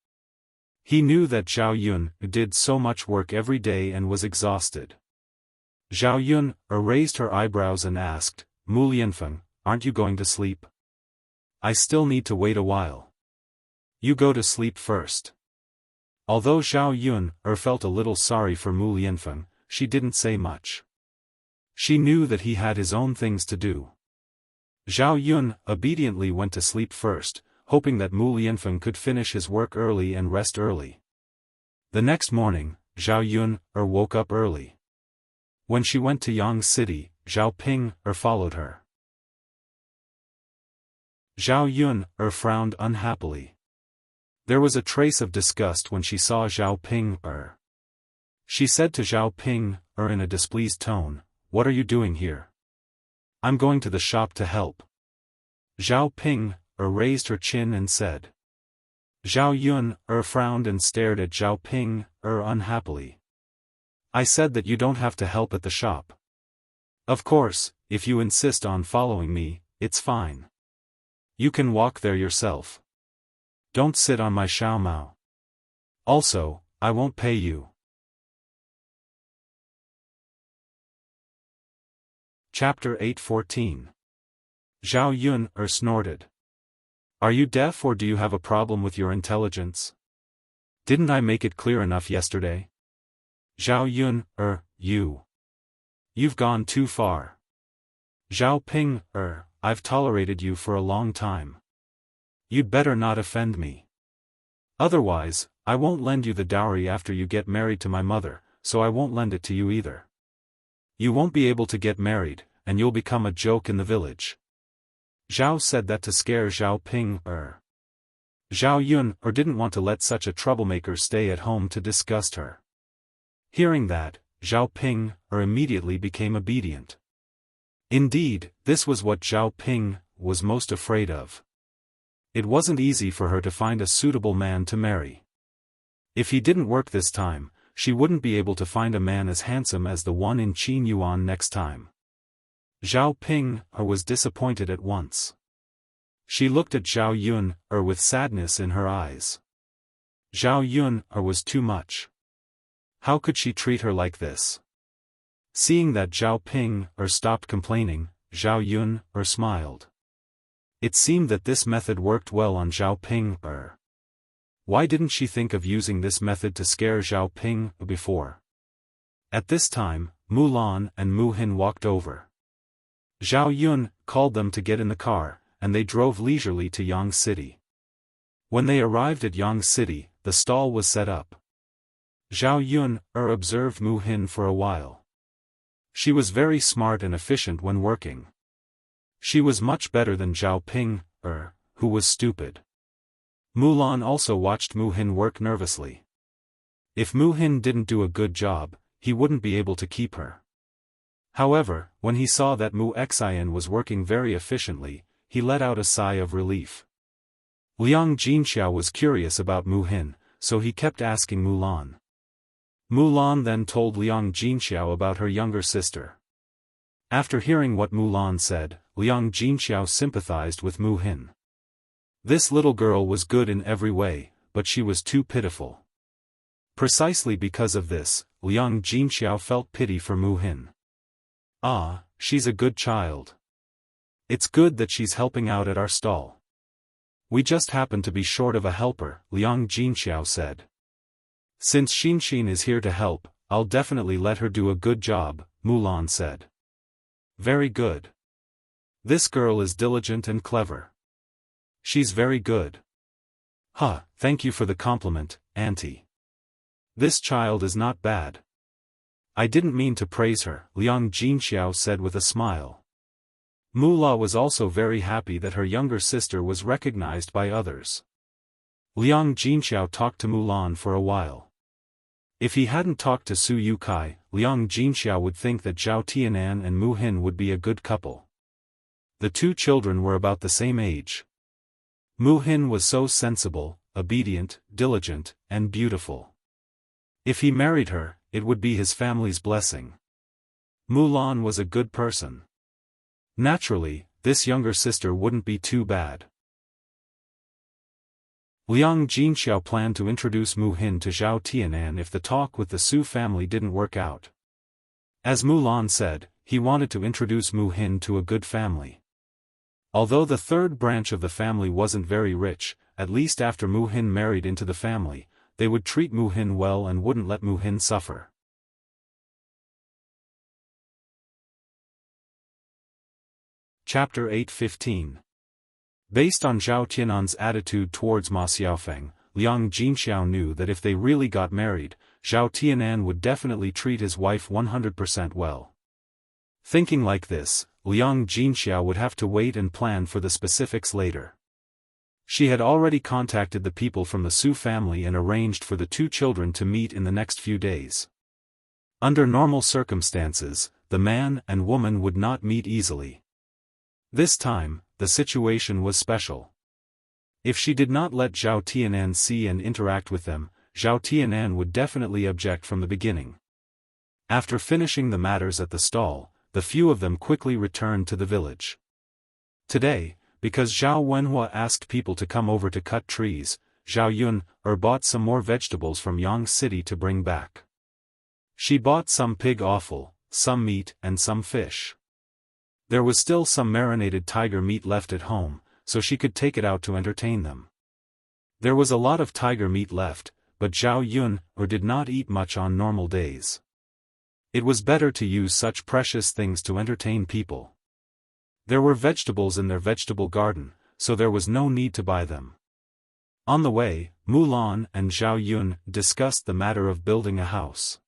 He knew that Zhao Yun did so much work every day and was exhausted. Zhao Yun raised her eyebrows and asked, "Mu Lianfeng, aren't you going to sleep? I still need to wait a while. You go to sleep first." Although Zhao Yun felt a little sorry for Mu Lianfeng, she didn't say much. She knew that he had his own things to do. Zhao Yun obediently went to sleep first, hoping that Mu Lianfeng could finish his work early and rest early. The next morning, Zhao Yun woke up early. When she went to Yang City, Zhao Ping followed her. Zhao Yun frowned unhappily. There was a trace of disgust when she saw Zhao Ping. She said to Zhao Ping in a displeased tone, "What are you doing here?" "I'm going to the shop to help." Zhao Ping raised her chin and said. Zhao Yun frowned and stared at Zhao Ping unhappily. "I said that you don't have to help at the shop. Of course, if you insist on following me, it's fine. You can walk there yourself. Don't sit on my xiao mao. Also, I won't pay you." Chapter 8:14. Zhao Yun snorted. "Are you deaf or do you have a problem with your intelligence? Didn't I make it clear enough yesterday?" Zhao Yun, You've gone too far. Zhao Ping, I've tolerated you for a long time. You'd better not offend me. Otherwise, I won't lend you the dowry after you get married to my mother, so I won't lend it to you either. You won't be able to get married, and you'll become a joke in the village. Zhao said that to scare Zhao Ping. Zhao Yun didn't want to let such a troublemaker stay at home to disgust her. Hearing that, Zhao Ping immediately became obedient. Indeed, this was what Zhao Ping was most afraid of. It wasn't easy for her to find a suitable man to marry. If he didn't work this time, she wouldn't be able to find a man as handsome as the one in Qin Yuan next time. Zhao Ping was disappointed at once. She looked at Zhao Yun with sadness in her eyes. Zhao Yun was too much. How could she treat her like this? Seeing that Zhao Ping stopped complaining, Zhao Yun smiled. It seemed that this method worked well on Zhao Ping. Why didn't she think of using this method to scare Zhao Ping before? At this time, Mu Lan and Mu Hin walked over. Zhao Yun called them to get in the car, and they drove leisurely to Yang City. When they arrived at Yang City, the stall was set up. Zhao Yun observed Mu Hin for a while. She was very smart and efficient when working. She was much better than Zhao Ping, who was stupid. Mulan also watched Mu Hin work nervously. If Mu Hin didn't do a good job, he wouldn't be able to keep her. However, when he saw that Mu Xian was working very efficiently, he let out a sigh of relief. Liang Jinxiao was curious about Mu Hin, so he kept asking Mulan. Mulan then told Liang Jinxiao about her younger sister. After hearing what Mulan said, Liang Jinxiao sympathized with Mu Hin. This little girl was good in every way, but she was too pitiful. Precisely because of this, Liang Jinxiao felt pity for Mu Hin. Ah, she's a good child. It's good that she's helping out at our stall. We just happen to be short of a helper, Liang Jinxiao said. Since Xinxin is here to help, I'll definitely let her do a good job, Mulan said. Very good. This girl is diligent and clever. She's very good. Thank you for the compliment, Auntie. This child is not bad. I didn't mean to praise her, Liang Jinxiao said with a smile. Mula was also very happy that her younger sister was recognized by others. Liang Jinxiao talked to Mulan for a while. If he hadn't talked to Su Yukai, Liang Jinxiao would think that Zhao Tianan and Mu Hin would be a good couple. The two children were about the same age. Mu Hin was so sensible, obedient, diligent, and beautiful. If he married her, it would be his family's blessing. Mulan was a good person. Naturally, this younger sister wouldn't be too bad. Liang Jinxiao planned to introduce Mu Hin to Zhao Tianan if the talk with the Su family didn't work out. As Mulan said, he wanted to introduce Mu Hin to a good family. Although the third branch of the family wasn't very rich, at least after Mu Hin married into the family, they would treat Mu Hin well and wouldn't let Mu Hin suffer. Chapter 8:15. Based on Zhao Tianan's attitude towards Ma Xiaofan, Liang Jinxiao knew that if they really got married, Zhao Tianan would definitely treat his wife 100% well. Thinking like this, Liang Jinxiao would have to wait and plan for the specifics later. She had already contacted the people from the Su family and arranged for the two children to meet in the next few days. Under normal circumstances, the man and woman would not meet easily. This time, the situation was special. If she did not let Zhao Tianan see and interact with them, Zhao Tianan would definitely object from the beginning. After finishing the matters at the stall, the few of them quickly returned to the village. Today, because Zhao Wenhua asked people to come over to cut trees, Zhao Yun bought some more vegetables from Yang City to bring back. She bought some pig offal, some meat and some fish. There was still some marinated tiger meat left at home, so she could take it out to entertain them. There was a lot of tiger meat left, but Zhao Yun did not eat much on normal days. It was better to use such precious things to entertain people. There were vegetables in their vegetable garden, so there was no need to buy them. On the way, Mulan and Zhao Yun discussed the matter of building a house.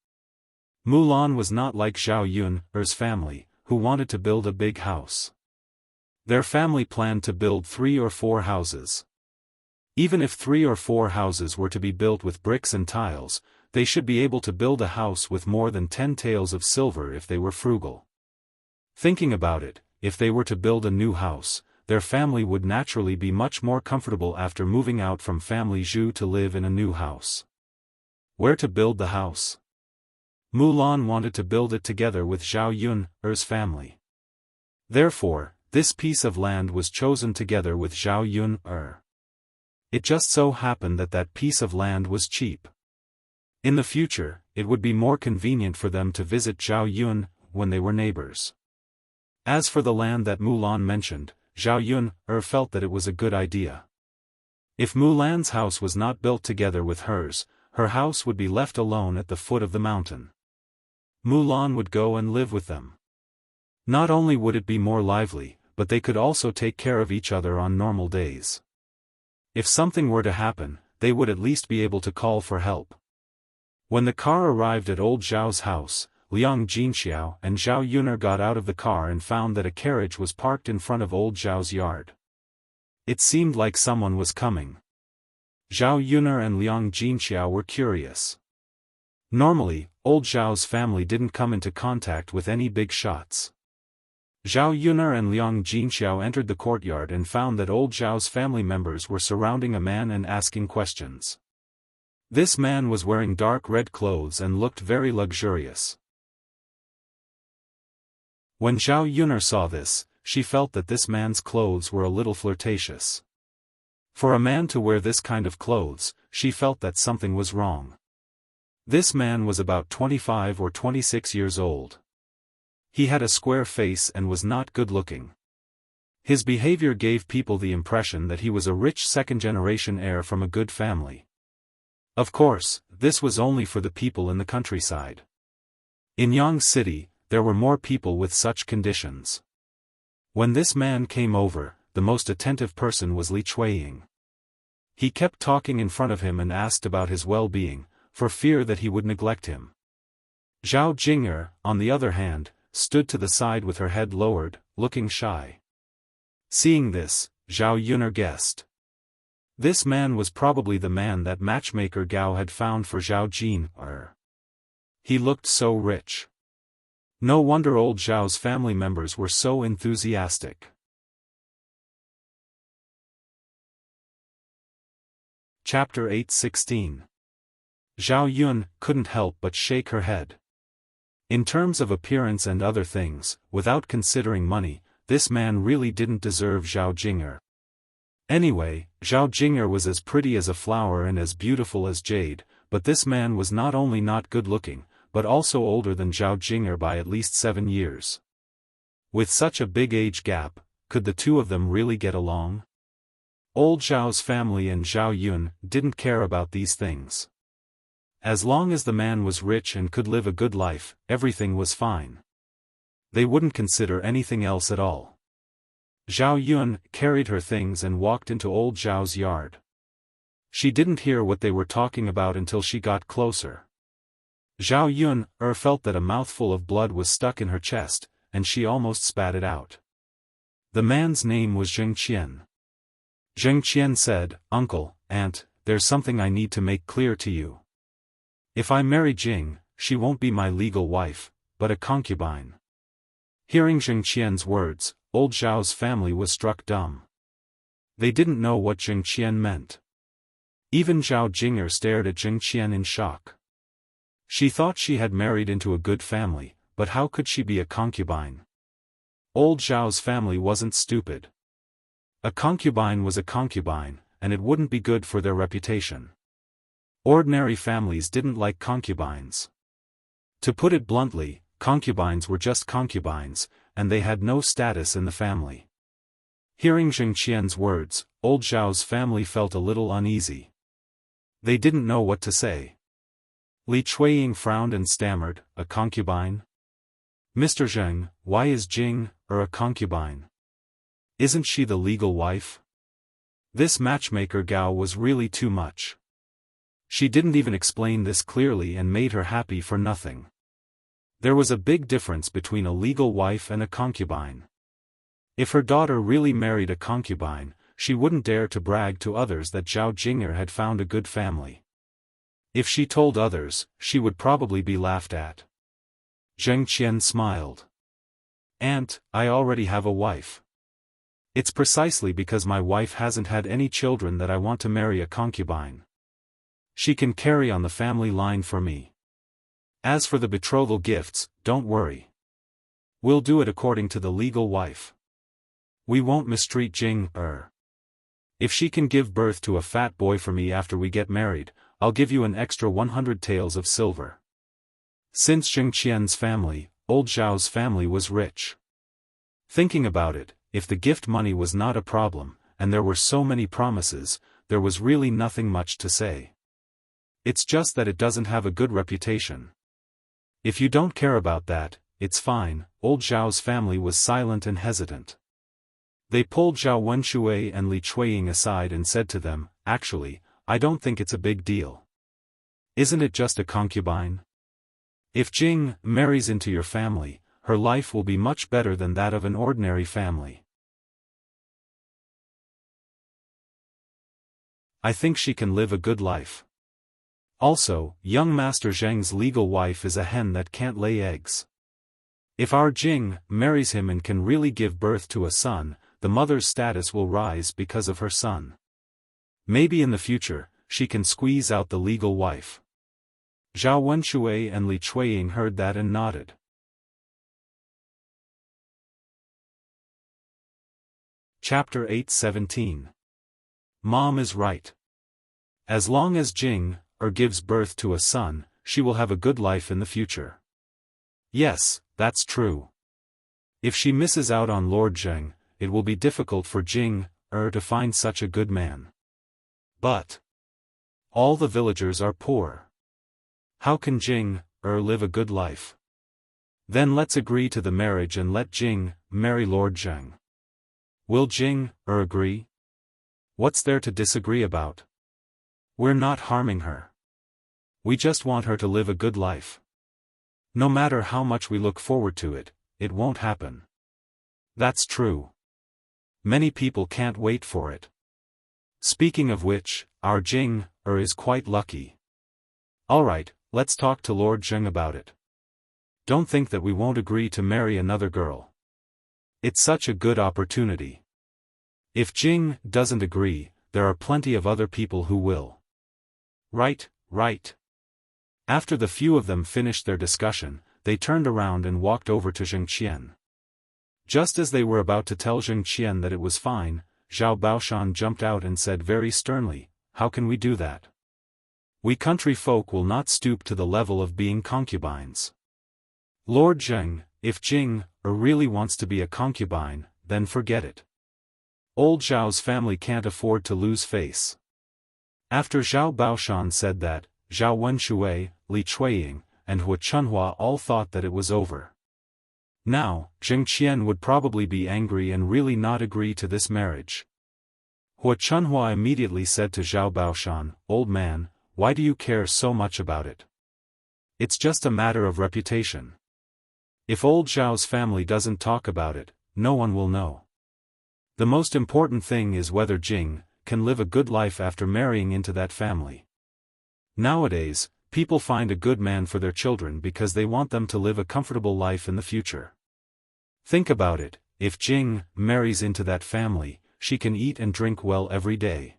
Mulan was not like Zhao Yun's family, who wanted to build a big house. Their family planned to build 3 or 4 houses. Even if 3 or 4 houses were to be built with bricks and tiles, they should be able to build a house with more than 10 taels of silver if they were frugal. Thinking about it, if they were to build a new house, their family would naturally be much more comfortable after moving out from family Zhu to live in a new house. Where to build the house? Mulan wanted to build it together with Zhao Yun's family. Therefore, this piece of land was chosen together with Zhao Yun. It just so happened that that piece of land was cheap. In the future, it would be more convenient for them to visit Zhao Yun when they were neighbors. As for the land that Mulan mentioned, Zhao Yun felt that it was a good idea. If Mulan's house was not built together with hers, her house would be left alone at the foot of the mountain. Mulan would go and live with them. Not only would it be more lively, but they could also take care of each other on normal days. If something were to happen, they would at least be able to call for help. When the car arrived at old Zhao's house, Liang Jinxiao and Zhao Yuner got out of the car and found that a carriage was parked in front of old Zhao's yard. It seemed like someone was coming. Zhao Yuner and Liang Jinxiao were curious. Normally, old Zhao's family didn't come into contact with any big shots. Zhao Yuner and Liang Jinxiao entered the courtyard and found that old Zhao's family members were surrounding a man and asking questions. This man was wearing dark red clothes and looked very luxurious. When Zhao Yuner saw this, she felt that this man's clothes were a little flirtatious. For a man to wear this kind of clothes, she felt that something was wrong. This man was about 25 or 26 years old. He had a square face and was not good-looking. His behavior gave people the impression that he was a rich second-generation heir from a good family. Of course, this was only for the people in the countryside. In Yang City, there were more people with such conditions. When this man came over, the most attentive person was Li Chuiying. He kept talking in front of him and asked about his well-being, for fear that he would neglect him. Zhao Jing'er, on the other hand, stood to the side with her head lowered, looking shy. Seeing this, Zhao Yuner guessed. This man was probably the man that matchmaker Gao had found for Zhao Jing'er. He looked so rich. No wonder old Zhao's family members were so enthusiastic. Chapter 8:16. Zhao Yun couldn't help but shake her head. In terms of appearance and other things, without considering money, this man really didn't deserve Zhao Jing'er. Anyway, Zhao Jing'er was as pretty as a flower and as beautiful as jade, but this man was not only not good-looking, but also older than Zhao Jing'er by at least 7 years. With such a big age gap, could the two of them really get along? Old Zhao's family and Zhao Yun didn't care about these things. As long as the man was rich and could live a good life, everything was fine. They wouldn't consider anything else at all. Zhao Yun carried her things and walked into old Zhao's yard. She didn't hear what they were talking about until she got closer. Zhao Yun felt that a mouthful of blood was stuck in her chest, and she almost spat it out. The man's name was Zheng Qian. Zheng Qian said, "Uncle, Aunt, there's something I need to make clear to you. If I marry Jing, she won't be my legal wife, but a concubine." Hearing Zheng Qian's words, old Zhao's family was struck dumb. They didn't know what Zheng Qian meant. Even Zhao Jing'er stared at Zheng Qian in shock. She thought she had married into a good family, but how could she be a concubine? Old Zhao's family wasn't stupid. A concubine was a concubine, and it wouldn't be good for their reputation. Ordinary families didn't like concubines. To put it bluntly, concubines were just concubines, and they had no status in the family. Hearing Zheng Qian's words, old Zhao's family felt a little uneasy. They didn't know what to say. Li Chuiying frowned and stammered, "A concubine? Mr. Zheng, why is Jing a concubine? Isn't she the legal wife?" This matchmaker Gao was really too much. She didn't even explain this clearly and made her happy for nothing. There was a big difference between a legal wife and a concubine. If her daughter really married a concubine, she wouldn't dare to brag to others that Zhao Jing'er had found a good family. If she told others, she would probably be laughed at. Zheng Qian smiled. "Aunt, I already have a wife. It's precisely because my wife hasn't had any children that I want to marry a concubine. She can carry on the family line for me. As for the betrothal gifts, don't worry. We'll do it according to the legal wife. We won't mistreat Jing'. If she can give birth to a fat boy for me after we get married, I'll give you an extra 100 taels of silver." Since Zheng Qian's family, old Zhao's family was rich. Thinking about it, if the gift money was not a problem, and there were so many promises, there was really nothing much to say. It's just that it doesn't have a good reputation. If you don't care about that, it's fine. Old Zhao's family was silent and hesitant. They pulled Zhao Wenshui and Li Chuiying aside and said to them, "Actually, I don't think it's a big deal. Isn't it just a concubine? If Jing marries into your family, her life will be much better than that of an ordinary family. I think she can live a good life. Also, young Master Zheng's legal wife is a hen that can't lay eggs. If our Jing marries him and can really give birth to a son, the mother's status will rise because of her son. Maybe in the future, she can squeeze out the legal wife. Zhao Wenshui and Li Chuiying heard that and nodded. Chapter 8:17. Mom is right. As long as Jing gives birth to a son, she will have a good life in the future. Yes, that's true. If she misses out on Lord Zheng, it will be difficult for Jing to find such a good man. But all the villagers are poor. How can Jing live a good life? Then let's agree to the marriage and let Jing marry Lord Zheng. Will Jing agree? What's there to disagree about? We're not harming her. We just want her to live a good life. No matter how much we look forward to it, it won't happen. That's true. Many people can't wait for it. Speaking of which, our Jing is quite lucky. Alright, let's talk to Lord Zheng about it. Don't think that we won't agree to marry another girl. It's such a good opportunity. If Jing doesn't agree, there are plenty of other people who will. Right. After the few of them finished their discussion, they turned around and walked over to Zheng Qian. Just as they were about to tell Zheng Qian that it was fine, Zhao Baoshan jumped out and said very sternly, "How can we do that? We country folk will not stoop to the level of being concubines. Lord Zheng, if Jing really wants to be a concubine, then forget it. Old Zhao's family can't afford to lose face." After Zhao Baoshan said that, Zhao Wenshui, Li Chuiying, and Hua Chunhua all thought that it was over. Now, Zheng Qian would probably be angry and really not agree to this marriage. Hua Chunhua immediately said to Zhao Baoshan, "Old man, why do you care so much about it? It's just a matter of reputation. If old Zhao's family doesn't talk about it, no one will know. The most important thing is whether Jing can live a good life after marrying into that family. Nowadays, people find a good man for their children because they want them to live a comfortable life in the future. Think about it, if Jing marries into that family, she can eat and drink well every day.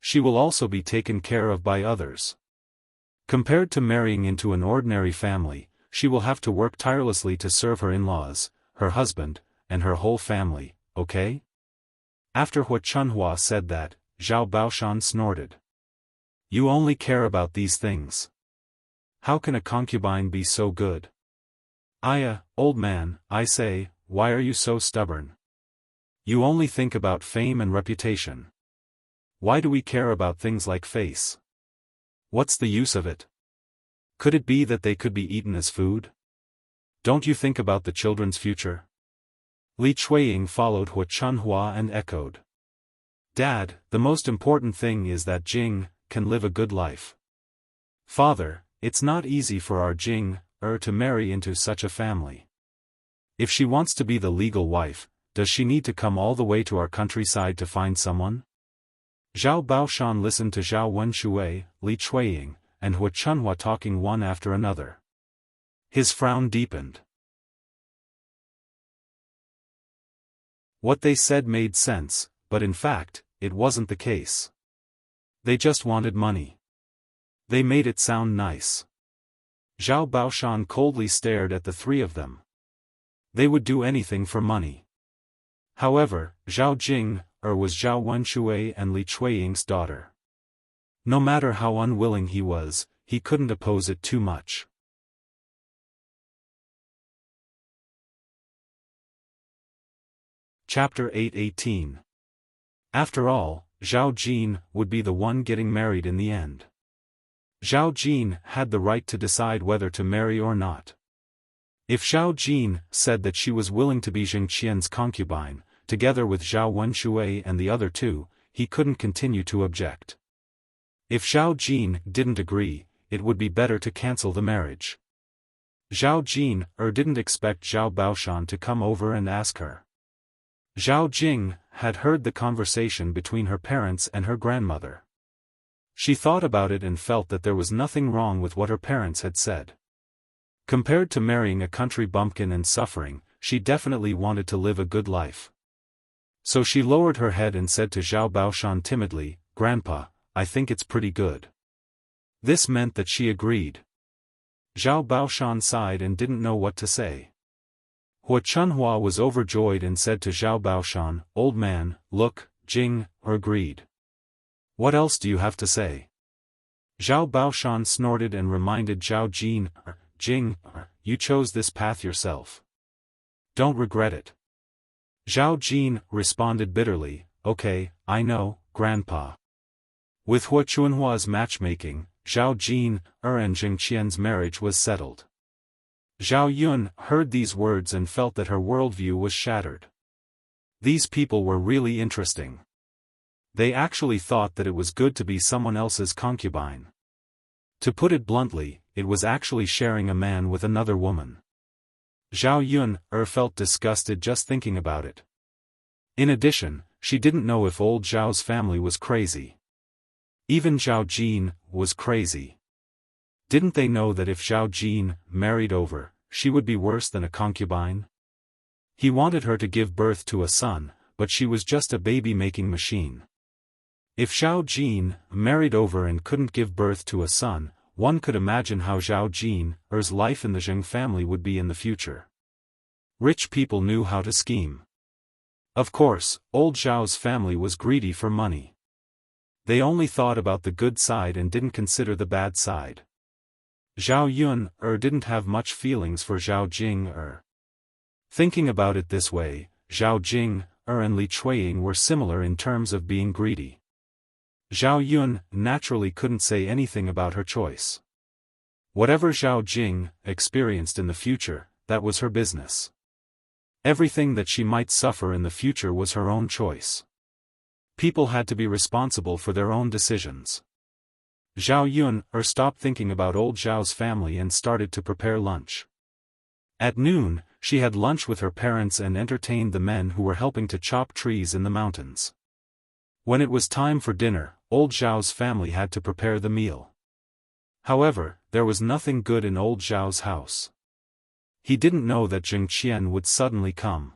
She will also be taken care of by others. Compared to marrying into an ordinary family, she will have to work tirelessly to serve her in-laws, her husband, and her whole family, okay?" After Hua Chunhua said that, Zhao Baoshan snorted. "You only care about these things. How can a concubine be so good? Old man, I say, why are you so stubborn? You only think about fame and reputation. Why do we care about things like face? What's the use of it? Could it be that they could be eaten as food? Don't you think about the children's future?" Li Chuiying followed Hua Chunhua and echoed. "Dad, the most important thing is that Jing can live a good life. Father, it's not easy for our Jing to marry into such a family. If she wants to be the legal wife, does she need to come all the way to our countryside to find someone?" Zhao Baoshan listened to Zhao Wenshui, Li Chuiying, and Hua Chunhua talking one after another. His frown deepened. What they said made sense, but in fact, it wasn't the case. They just wanted money. They made it sound nice. Zhao Baoshan coldly stared at the three of them. They would do anything for money. However, Zhao Jing was Zhao Wenshui and Li Chuiying's daughter. No matter how unwilling he was, he couldn't oppose it too much. Chapter 8:18. After all, Zhao Jin would be the one getting married in the end. Zhao Jin had the right to decide whether to marry or not. If Zhao Jin said that she was willing to be Zheng Qian's concubine, together with Zhao Wenshui and the other two, he couldn't continue to object. If Zhao Jin didn't agree, it would be better to cancel the marriage. Zhao Jin didn't expect Zhao Baoshan to come over and ask her. Zhao Jing had heard the conversation between her parents and her grandmother. She thought about it and felt that there was nothing wrong with what her parents had said. Compared to marrying a country bumpkin and suffering, she definitely wanted to live a good life. So she lowered her head and said to Zhao Baoshan timidly, "Grandpa, I think it's pretty good." This meant that she agreed. Zhao Baoshan sighed and didn't know what to say. Hua Chunhua was overjoyed and said to Zhao Baoshan, "Old man, look, Jing agreed. What else do you have to say?" Zhao Baoshan snorted and reminded Zhao Jin, "Jing, you chose this path yourself. Don't regret it." Zhao Jin responded bitterly, "Okay, I know, Grandpa." With Hua Chunhua's matchmaking, Zhao Jin and Jingqian's marriage was settled. Zhao Yun heard these words and felt that her worldview was shattered. These people were really interesting. They actually thought that it was good to be someone else's concubine. To put it bluntly, it was actually sharing a man with another woman. Zhao Yun felt disgusted just thinking about it. In addition, she didn't know if old Zhao's family was crazy. Even Zhao Jin was crazy. Didn't they know that if Zhao Jin married over, she would be worse than a concubine? He wanted her to give birth to a son, but she was just a baby-making machine. If Zhao Jin married over and couldn't give birth to a son, one could imagine how Zhao Jin's life in the Zheng family would be in the future. Rich people knew how to scheme. Of course, old Zhao's family was greedy for money. They only thought about the good side and didn't consider the bad side. Zhao Yun didn't have much feelings for Zhao Jing. Thinking about it this way, Zhao Jing and Li Chuiying were similar in terms of being greedy. Zhao Yun naturally couldn't say anything about her choice. Whatever Zhao Jing experienced in the future, that was her business. Everything that she might suffer in the future was her own choice. People had to be responsible for their own decisions. Zhao Yun stopped thinking about old Zhao's family and started to prepare lunch. At noon, she had lunch with her parents and entertained the men who were helping to chop trees in the mountains. When it was time for dinner, old Zhao's family had to prepare the meal. However, there was nothing good in old Zhao's house. He didn't know that Jingqian would suddenly come.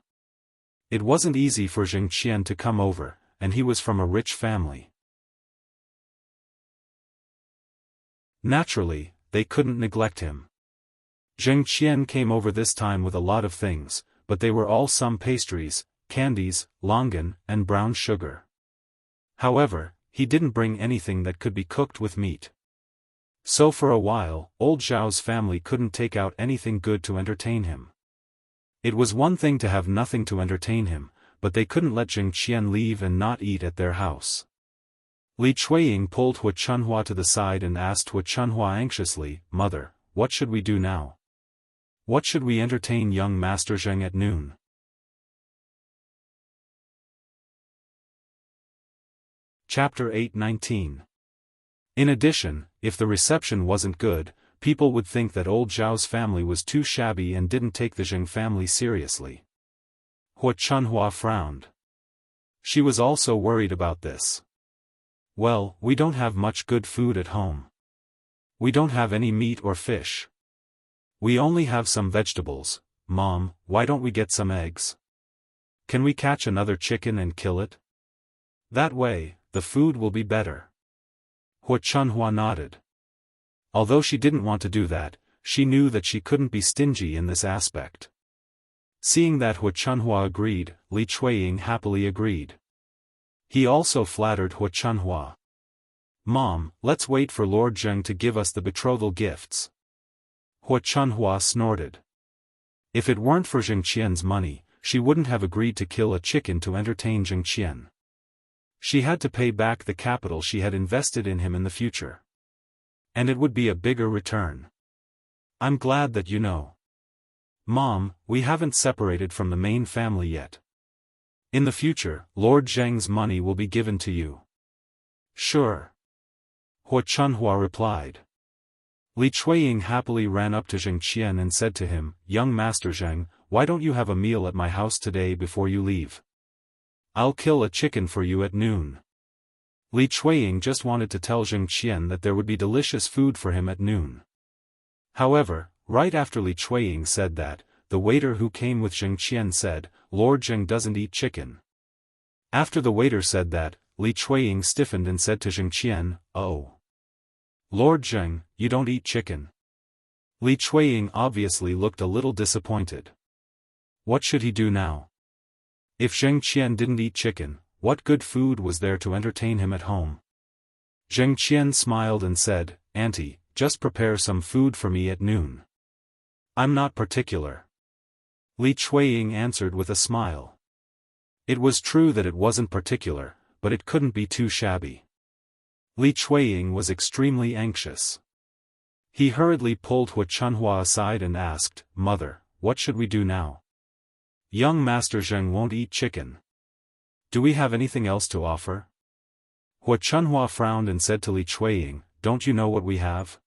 It wasn't easy for Jingqian to come over, and he was from a rich family. Naturally, they couldn't neglect him. Jingqian came over this time with a lot of things, but they were all some pastries, candies, longan, and brown sugar. However, he didn't bring anything that could be cooked with meat. So for a while, old Zhao's family couldn't take out anything good to entertain him. It was one thing to have nothing to entertain him, but they couldn't let Jingqian leave and not eat at their house. Li Chuiying pulled Hua Chunhua to the side and asked Hua Chunhua anxiously, "Mother, what should we do now? What should we entertain young Master Zheng at noon?" Chapter 8:19. In addition, if the reception wasn't good, people would think that old Zhao's family was too shabby and didn't take the Zheng family seriously. Hua Chunhua frowned. She was also worried about this. "Well, we don't have much good food at home. We don't have any meat or fish. We only have some vegetables. Mom, why don't we get some eggs? Can we catch another chicken and kill it? That way, the food will be better." Hua Chunhua nodded. Although she didn't want to do that, she knew that she couldn't be stingy in this aspect. Seeing that Hua Chunhua agreed, Li Chuiying happily agreed. He also flattered Hua Chunhua. "Mom, let's wait for Lord Zheng to give us the betrothal gifts." Hua Chunhua snorted. If it weren't for Jingqian's money, she wouldn't have agreed to kill a chicken to entertain Jingqian. She had to pay back the capital she had invested in him in the future. And it would be a bigger return. "I'm glad that you know. Mom, we haven't separated from the main family yet. In the future, Lord Zheng's money will be given to you." "Sure," Hua Chunhua replied. Li Chuiying happily ran up to Zheng Qian and said to him, "Young Master Zheng, why don't you have a meal at my house today before you leave? I'll kill a chicken for you at noon." Li Chuiying just wanted to tell Zheng Qian that there would be delicious food for him at noon. However, right after Li Chuiying said that, the waiter who came with Zheng Qian said, "Lord Zheng doesn't eat chicken." After the waiter said that, Li Chuiying stiffened and said to Zheng Qian, "Oh. Lord Zheng, you don't eat chicken?" Li Chuiying obviously looked a little disappointed. What should he do now? If Zheng Qian didn't eat chicken, what good food was there to entertain him at home? Zheng Qian smiled and said, "Auntie, just prepare some food for me at noon. I'm not particular." Li Chuiying answered with a smile. It was true that it wasn't particular, but it couldn't be too shabby. Li Chuiying was extremely anxious. He hurriedly pulled Hua Chunhua aside and asked, "Mother, what should we do now? Young Master Zheng won't eat chicken. Do we have anything else to offer?" Hua Chunhua frowned and said to Li Chuiying, "Don't you know what we have?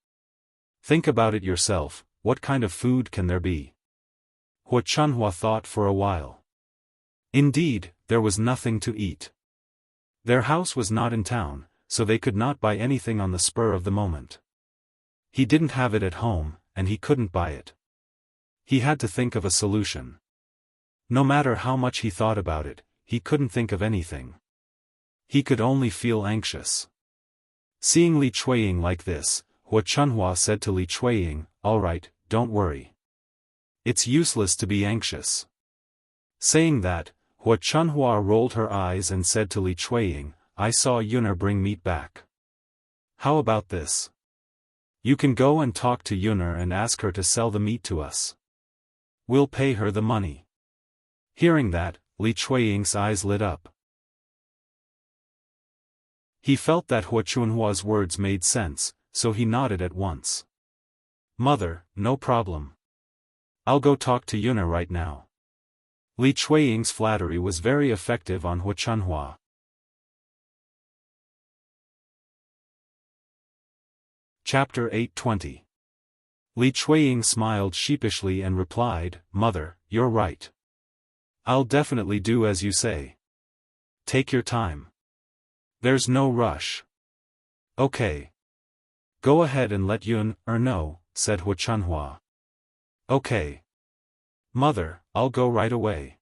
Think about it yourself, what kind of food can there be?" Hua Chunhua thought for a while. Indeed, there was nothing to eat. Their house was not in town, so they could not buy anything on the spur of the moment. He didn't have it at home, and he couldn't buy it. He had to think of a solution. No matter how much he thought about it, he couldn't think of anything. He could only feel anxious. Seeing Li Chuiying like this, Hua Chunhua said to Li Chuiying, "All right, don't worry. It's useless to be anxious." Saying that, Hua Chunhua rolled her eyes and said to Li Chuiying, "I saw Yuner bring meat back. How about this? You can go and talk to Yuner and ask her to sell the meat to us. We'll pay her the money." Hearing that, Li Chuiying's eyes lit up. He felt that Hua Chunhua's words made sense, so he nodded at once. "Mother, no problem. I'll go talk to Yuner right now." Li Chuiying's flattery was very effective on Hua Chunhua. Chapter 820. Li Chuiying smiled sheepishly and replied, "Mother, you're right. I'll definitely do as you say. Take your time. There's no rush." "Okay. Go ahead and let Yuner know," said Hua Chunhua. "Okay. Mother, I'll go right away."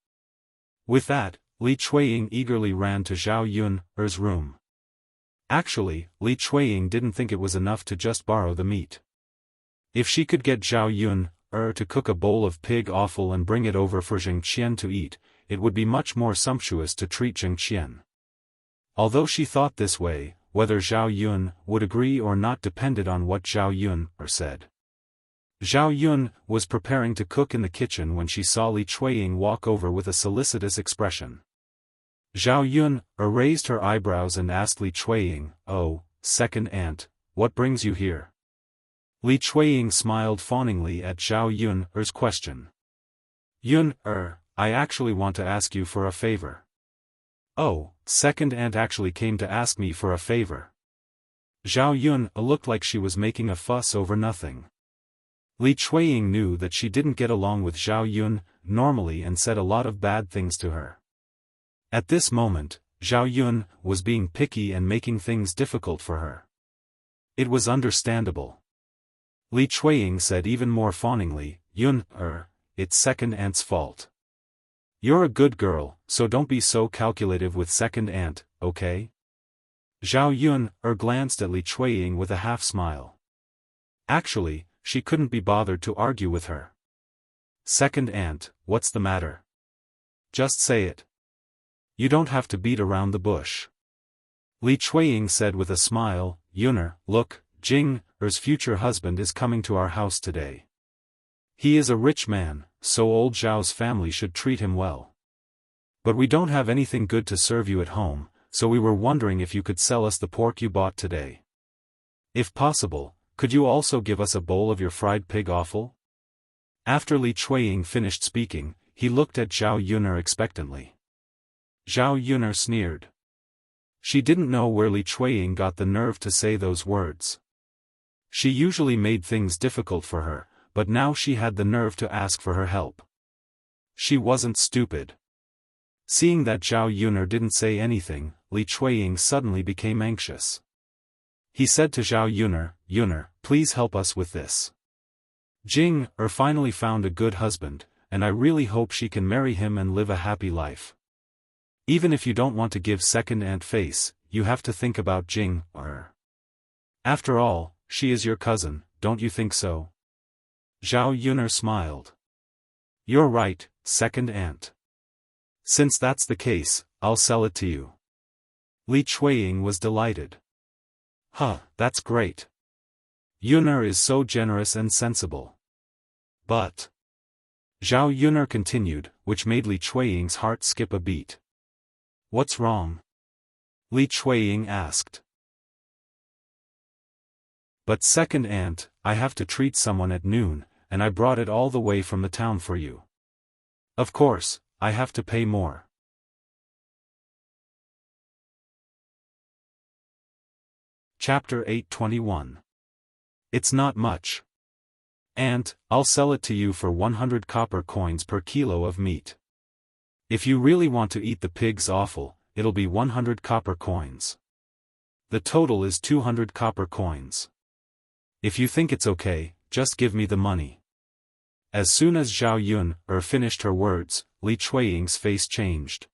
With that, Li Chuiying eagerly ran to Zhao Yuner's room. Actually, Li Chuiying didn't think it was enough to just borrow the meat. If she could get Zhao Yuner to cook a bowl of pig offal and bring it over for Zheng Qian to eat, it would be much more sumptuous to treat Zheng Qian. Although she thought this way, whether Zhao Yuner would agree or not depended on what Zhao Yuner said. Zhao Yuner was preparing to cook in the kitchen when she saw Li Chuiying walk over with a solicitous expression. Zhao Yuner raised her eyebrows and asked Li Chuiying, "Oh, second aunt, what brings you here?" Li Chuiying smiled fawningly at Zhao Yuner's question. "Yuner, I actually want to ask you for a favor." "Oh, second aunt actually came to ask me for a favor." Zhao Yuner looked like she was making a fuss over nothing. Li Chuiying knew that she didn't get along with Zhao Yuner normally and said a lot of bad things to her. At this moment, Zhao Yuner was being picky and making things difficult for her. It was understandable. Li Chuiying said even more fawningly, "Yuner, it's second aunt's fault. You're a good girl, so don't be so calculative with second aunt, okay?" Zhao Yuner glanced at Li Chuiying with a half-smile. Actually, she couldn't be bothered to argue with her. "Second aunt, what's the matter? Just say it. You don't have to beat around the bush." Li Chuiying said with a smile, "Yuner, look, Jing's future husband is coming to our house today. He is a rich man, so old Zhao's family should treat him well. But we don't have anything good to serve you at home, so we were wondering if you could sell us the pork you bought today. If possible, could you also give us a bowl of your fried pig offal?" After Li Chuiying finished speaking, he looked at Zhao Yuner expectantly. Zhao Yuner sneered. She didn't know where Li Chuiying got the nerve to say those words. She usually made things difficult for her, but now she had the nerve to ask for her help. She wasn't stupid. Seeing that Zhao Yuner didn't say anything, Li Chuiying suddenly became anxious. He said to Zhao Yuner, "Yuner, please help us with this. Jing finally found a good husband, and I really hope she can marry him and live a happy life. Even if you don't want to give second aunt face, you have to think about Jing. After all, she is your cousin, don't you think so?" Zhao Yuner smiled. "You're right, second aunt. Since that's the case, I'll sell it to you." Li Chuiying was delighted. That's great. Yuner is so generous and sensible. But Zhao Yuner continued, which made Li Chuiying's heart skip a beat. "What's wrong?" Li Chuiying asked. "But second aunt, I have to treat someone at noon, and I brought it all the way from the town for you. Of course, I have to pay more." Chapter 821. It's not much. Aunt, I'll sell it to you for 100 copper coins per kilo of meat. If you really want to eat the pig's offal, it'll be 100 copper coins. The total is 200 copper coins. If you think it's okay, just give me the money." As soon as Zhao Yun finished her words, Li Chuiying's face changed.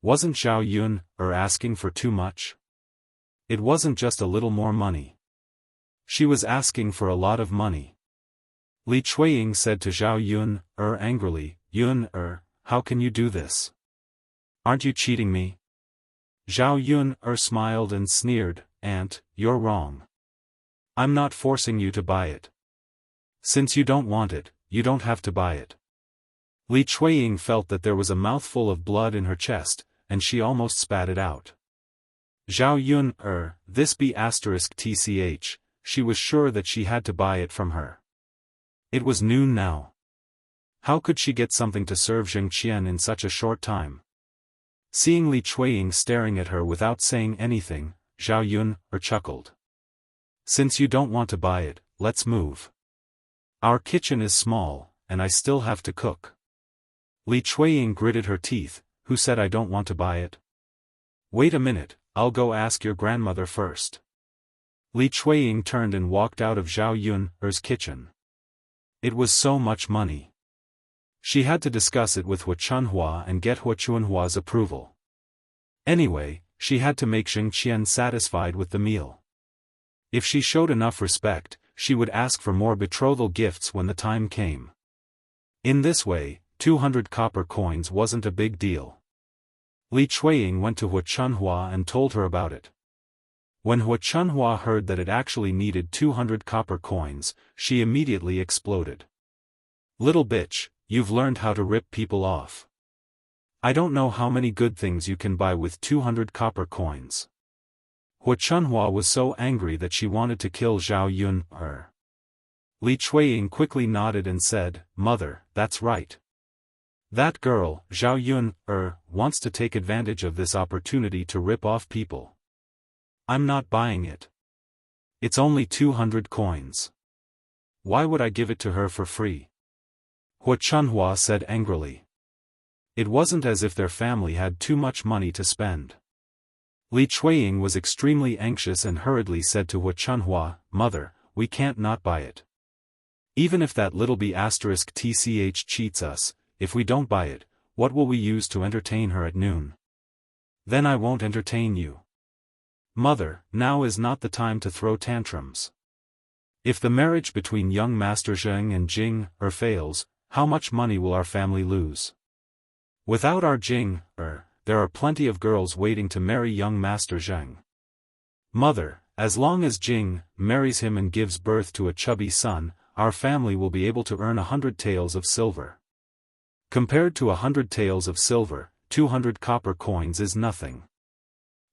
Wasn't Zhao Yun asking for too much? It wasn't just a little more money. She was asking for a lot of money. Li Chuiying said to Zhao Yun angrily, "Yun how can you do this? Aren't you cheating me?" Zhao Yun smiled and sneered, "Aunt, you're wrong. I'm not forcing you to buy it. Since you don't want it, you don't have to buy it." Li Chuiying felt that there was a mouthful of blood in her chest, and she almost spat it out. Zhao Yun this be *tch, she was sure that she had to buy it from her. It was noon now. How could she get something to serve Zheng Qian in such a short time? Seeing Li Chuiying staring at her without saying anything, Zhao Yun chuckled. "Since you don't want to buy it, let's move. Our kitchen is small, and I still have to cook." Li Chuiying gritted her teeth. "Who said I don't want to buy it? Wait a minute, I'll go ask your grandmother first." Li Chuiying turned and walked out of Zhao Yun's kitchen. It was so much money. She had to discuss it with Hua Chunhua and get Hua Chunhua's approval. Anyway, she had to make Zheng Qian satisfied with the meal. If she showed enough respect, she would ask for more betrothal gifts when the time came. In this way, 200 copper coins wasn't a big deal. Li Chuiying went to Hua Chunhua and told her about it. When Hua Chunhua heard that it actually needed 200 copper coins, she immediately exploded. "Little bitch, you've learned how to rip people off. I don't know how many good things you can buy with 200 copper coins." Hua Chunhua was so angry that she wanted to kill Zhao Yun. Li Chuiying quickly nodded and said, "Mother, that's right. That girl, Zhao Yun, wants to take advantage of this opportunity to rip off people. I'm not buying it. It's only 200 coins. Why would I give it to her for free?" Hua Chunhua said angrily. It wasn't as if their family had too much money to spend. Li Chuiying was extremely anxious and hurriedly said to Hua Chunhua, "Mother, we can't not buy it. Even if that little *tch cheats us, if we don't buy it, what will we use to entertain her at noon? Then I won't entertain you. Mother, now is not the time to throw tantrums. If the marriage between young Master Zheng and Jing fails, how much money will our family lose? Without our Jing, there are plenty of girls waiting to marry young Master Zheng. Mother, as long as Jing marries him and gives birth to a chubby son, our family will be able to earn 100 taels of silver. Compared to 100 taels of silver, 200 copper coins is nothing."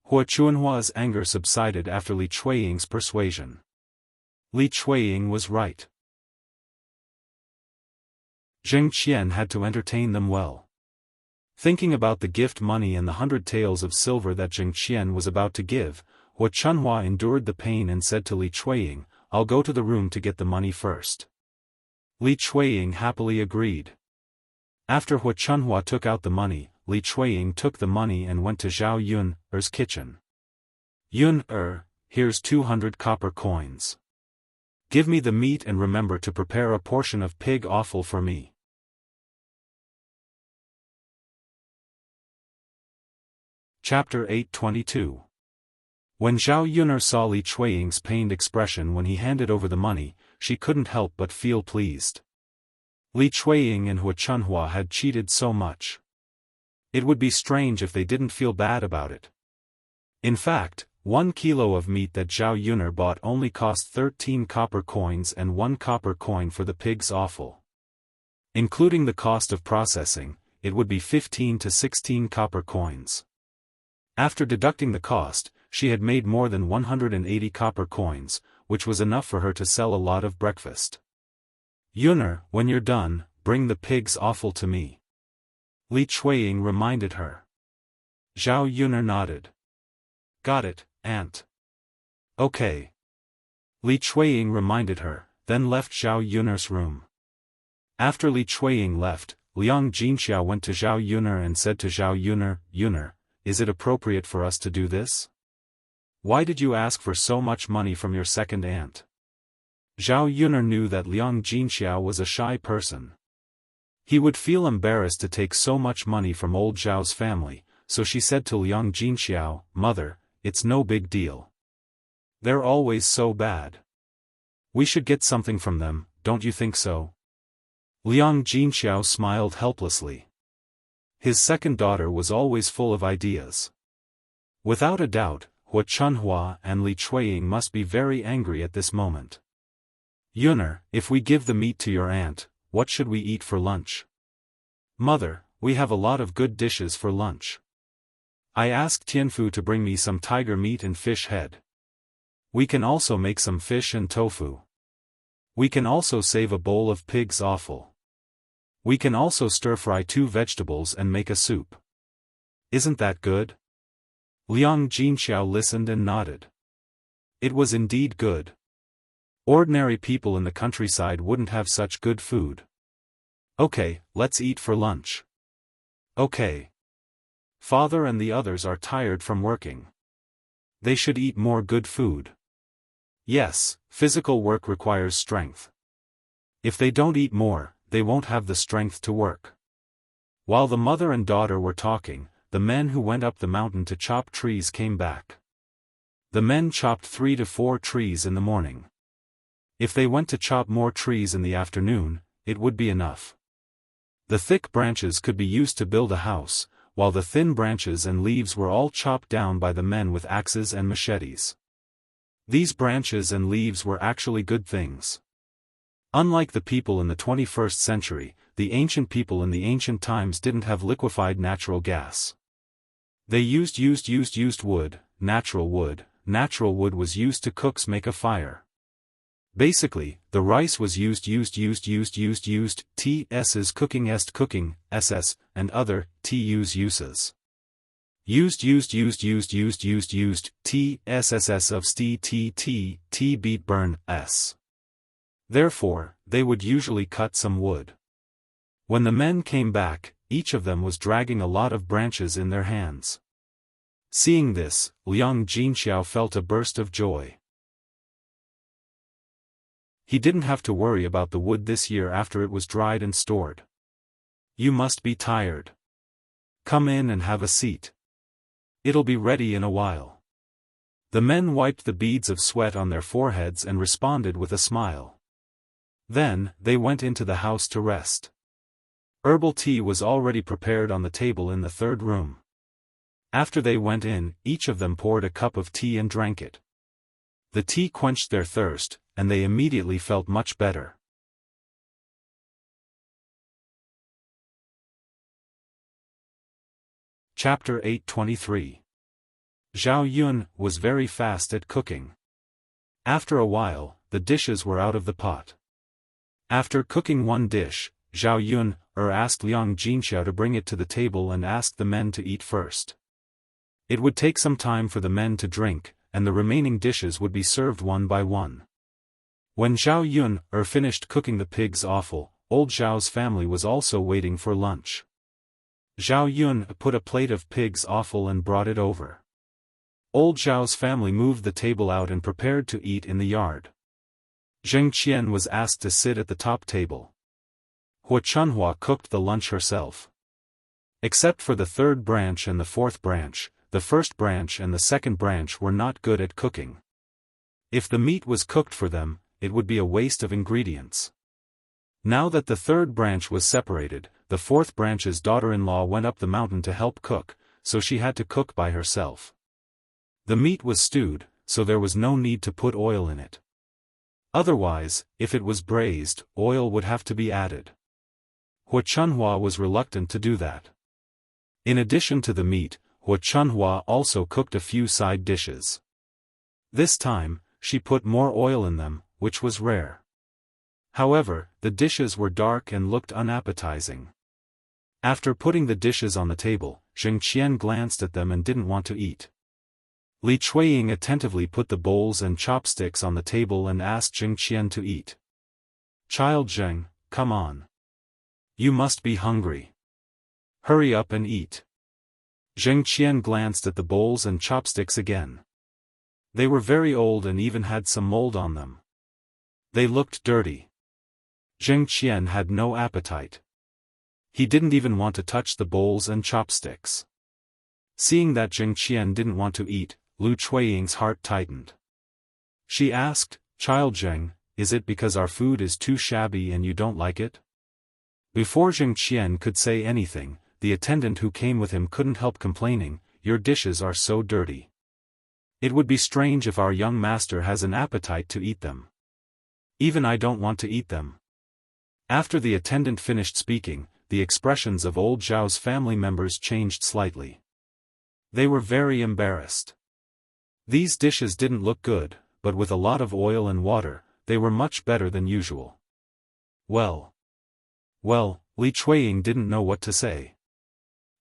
Hua Chunhua's anger subsided after Li Chuiying's persuasion. Li Chuiying was right. Zheng Qian had to entertain them well. Thinking about the gift money and the 100 taels of silver that Zheng Qian was about to give, Hua Chunhua endured the pain and said to Li Chuiying, I'll go to the room to get the money first. Li Chuiying happily agreed. After Hua Chunhua took out the money, Li Chuiying took the money and went to Zhao Yun's kitchen. Yun, here's 200 copper coins. Give me the meat and remember to prepare a portion of pig offal for me. Chapter 822. When Zhao Yun'er saw Li Chuiying's pained expression when he handed over the money, she couldn't help but feel pleased. Li Chuiying and Hua Chunhua had cheated so much. It would be strange if they didn't feel bad about it. In fact, 1 kilo of meat that Zhao Yun'er bought only cost 13 copper coins and 1 copper coin for the pig's offal. Including the cost of processing, it would be 15 to 16 copper coins. After deducting the cost, she had made more than 180 copper coins, which was enough for her to sell a lot of breakfast. Yun'er, when you're done, bring the pig's offal to me. Li Chuiying reminded her. Zhao Yun'er nodded. Got it, aunt. Okay. Li Chuiying reminded her, then left Zhao Yun'er's room. After Li Chuiying left, Liang Jinxiao went to Zhao Yun'er and said to Zhao Yun'er, Yun'er, is it appropriate for us to do this? Why did you ask for so much money from your second aunt? Zhao Yun'er knew that Liang Jinxiao was a shy person. He would feel embarrassed to take so much money from old Zhao's family, so she said to Liang Jinxiao, Mother, it's no big deal. They're always so bad. We should get something from them, don't you think so? Liang Jinxiao smiled helplessly. His second daughter was always full of ideas. Without a doubt, Hua Chunhua and Li Chuiying must be very angry at this moment. Yun'er, if we give the meat to your aunt, what should we eat for lunch? Mother, we have a lot of good dishes for lunch. I asked Tianfu to bring me some tiger meat and fish head. We can also make some fish and tofu. We can also save a bowl of pig's offal. We can also stir-fry 2 vegetables and make a soup. Isn't that good? Liang Jinxiao listened and nodded. It was indeed good. Ordinary people in the countryside wouldn't have such good food. Okay, let's eat for lunch. Okay. Father and the others are tired from working. They should eat more good food. Yes, physical work requires strength. If they don't eat more, they won't have the strength to work. While the mother and daughter were talking, the men who went up the mountain to chop trees came back. The men chopped 3 to 4 trees in the morning. If they went to chop more trees in the afternoon, it would be enough. The thick branches could be used to build a house, while the thin branches and leaves were all chopped down by the men with axes and machetes. These branches and leaves were actually good things. Unlike the people in the 21st century, the ancient people in the ancient times didn't have liquefied natural gas. They used wood. Natural wood was used to cooks make a fire. Basically, the rice was used t's cooking ss, and other t's uses. Used tss of t beat burn s. Therefore, they would usually cut some wood. When the men came back, each of them was dragging a lot of branches in their hands. Seeing this, Liang Jinxiao felt a burst of joy. He didn't have to worry about the wood this year after it was dried and stored. You must be tired. Come in and have a seat. It'll be ready in a while. The men wiped the beads of sweat on their foreheads and responded with a smile. Then, they went into the house to rest. Herbal tea was already prepared on the table in the third room. After they went in, each of them poured a cup of tea and drank it. The tea quenched their thirst, and they immediately felt much better. Chapter 823. Zhao Yun was very fast at cooking. After a while, the dishes were out of the pot. After cooking one dish, Zhao Yun asked Liang Jinxiao to bring it to the table and asked the men to eat first. It would take some time for the men to drink, and the remaining dishes would be served one by one. When Zhao Yun finished cooking the pig's offal, old Zhao's family was also waiting for lunch. Zhao Yun put a plate of pig's offal and brought it over. Old Zhao's family moved the table out and prepared to eat in the yard. Zheng Qian was asked to sit at the top table. Hua Chunhua cooked the lunch herself. Except for the third branch and the fourth branch, the first branch and the second branch were not good at cooking. If the meat was cooked for them, it would be a waste of ingredients. Now that the third branch was separated, the fourth branch's daughter-in-law went up the mountain to help cook, so she had to cook by herself. The meat was stewed, so there was no need to put oil in it. Otherwise, if it was braised, oil would have to be added. Hua Chunhua was reluctant to do that. In addition to the meat, Hua Chunhua also cooked a few side dishes. This time, she put more oil in them, which was rare. However, the dishes were dark and looked unappetizing. After putting the dishes on the table, Zheng Qian glanced at them and didn't want to eat. Li Chuiying attentively put the bowls and chopsticks on the table and asked Zheng Qian to eat. "Child Zheng, come on. You must be hungry. Hurry up and eat." Zheng Qian glanced at the bowls and chopsticks again. They were very old and even had some mold on them. They looked dirty. Zheng Qian had no appetite. He didn't even want to touch the bowls and chopsticks. Seeing that Zheng Qian didn't want to eat, Lu Chuiying's heart tightened. She asked, "Child Zheng, is it because our food is too shabby and you don't like it?" Before Zheng Qian could say anything, the attendant who came with him couldn't help complaining, "Your dishes are so dirty. It would be strange if our young master has an appetite to eat them. Even I don't want to eat them." After the attendant finished speaking, the expressions of old Zhao's family members changed slightly. They were very embarrassed. These dishes didn't look good, but with a lot of oil and water, they were much better than usual. Well, Li Chuiying didn't know what to say.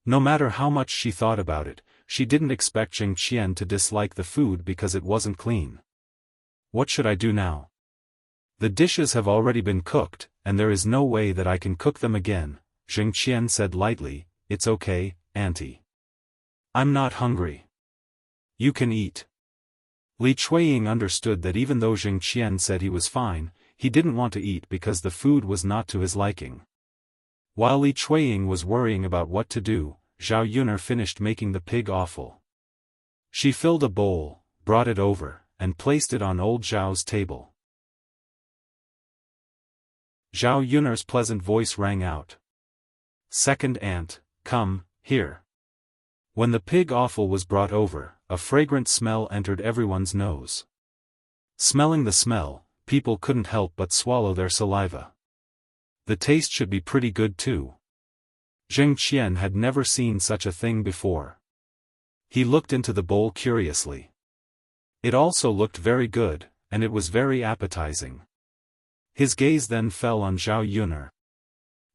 No matter how much she thought about it, she didn't expect Zheng Qian to dislike the food because it wasn't clean. What should I do now? The dishes have already been cooked, and there is no way that I can cook them again, Zheng Qian said lightly. "It's okay, Auntie. I'm not hungry. You can eat." Li Chuiying understood that even though Zheng Qian said he was fine, he didn't want to eat because the food was not to his liking. While Li Chuiying was worrying about what to do, Zhao Yun'er finished making the pig offal. She filled a bowl, brought it over, and placed it on old Zhao's table. Zhao Yun'er's pleasant voice rang out. "Second aunt, come, here." When the pig offal was brought over, a fragrant smell entered everyone's nose. Smelling the smell, people couldn't help but swallow their saliva. The taste should be pretty good too. Zheng Qian had never seen such a thing before. He looked into the bowl curiously. It also looked very good, and it was very appetizing. His gaze then fell on Zhao Yun'er.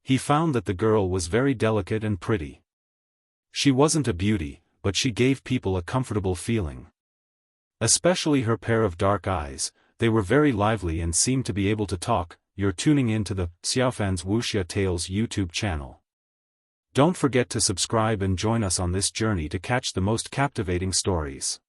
He found that the girl was very delicate and pretty. She wasn't a beauty, but she gave people a comfortable feeling. Especially her pair of dark eyes, they were very lively and seemed to be able to talk. You're tuning in to the Xiaofan's Wuxia Tales YouTube channel. Don't forget to subscribe and join us on this journey to catch the most captivating stories.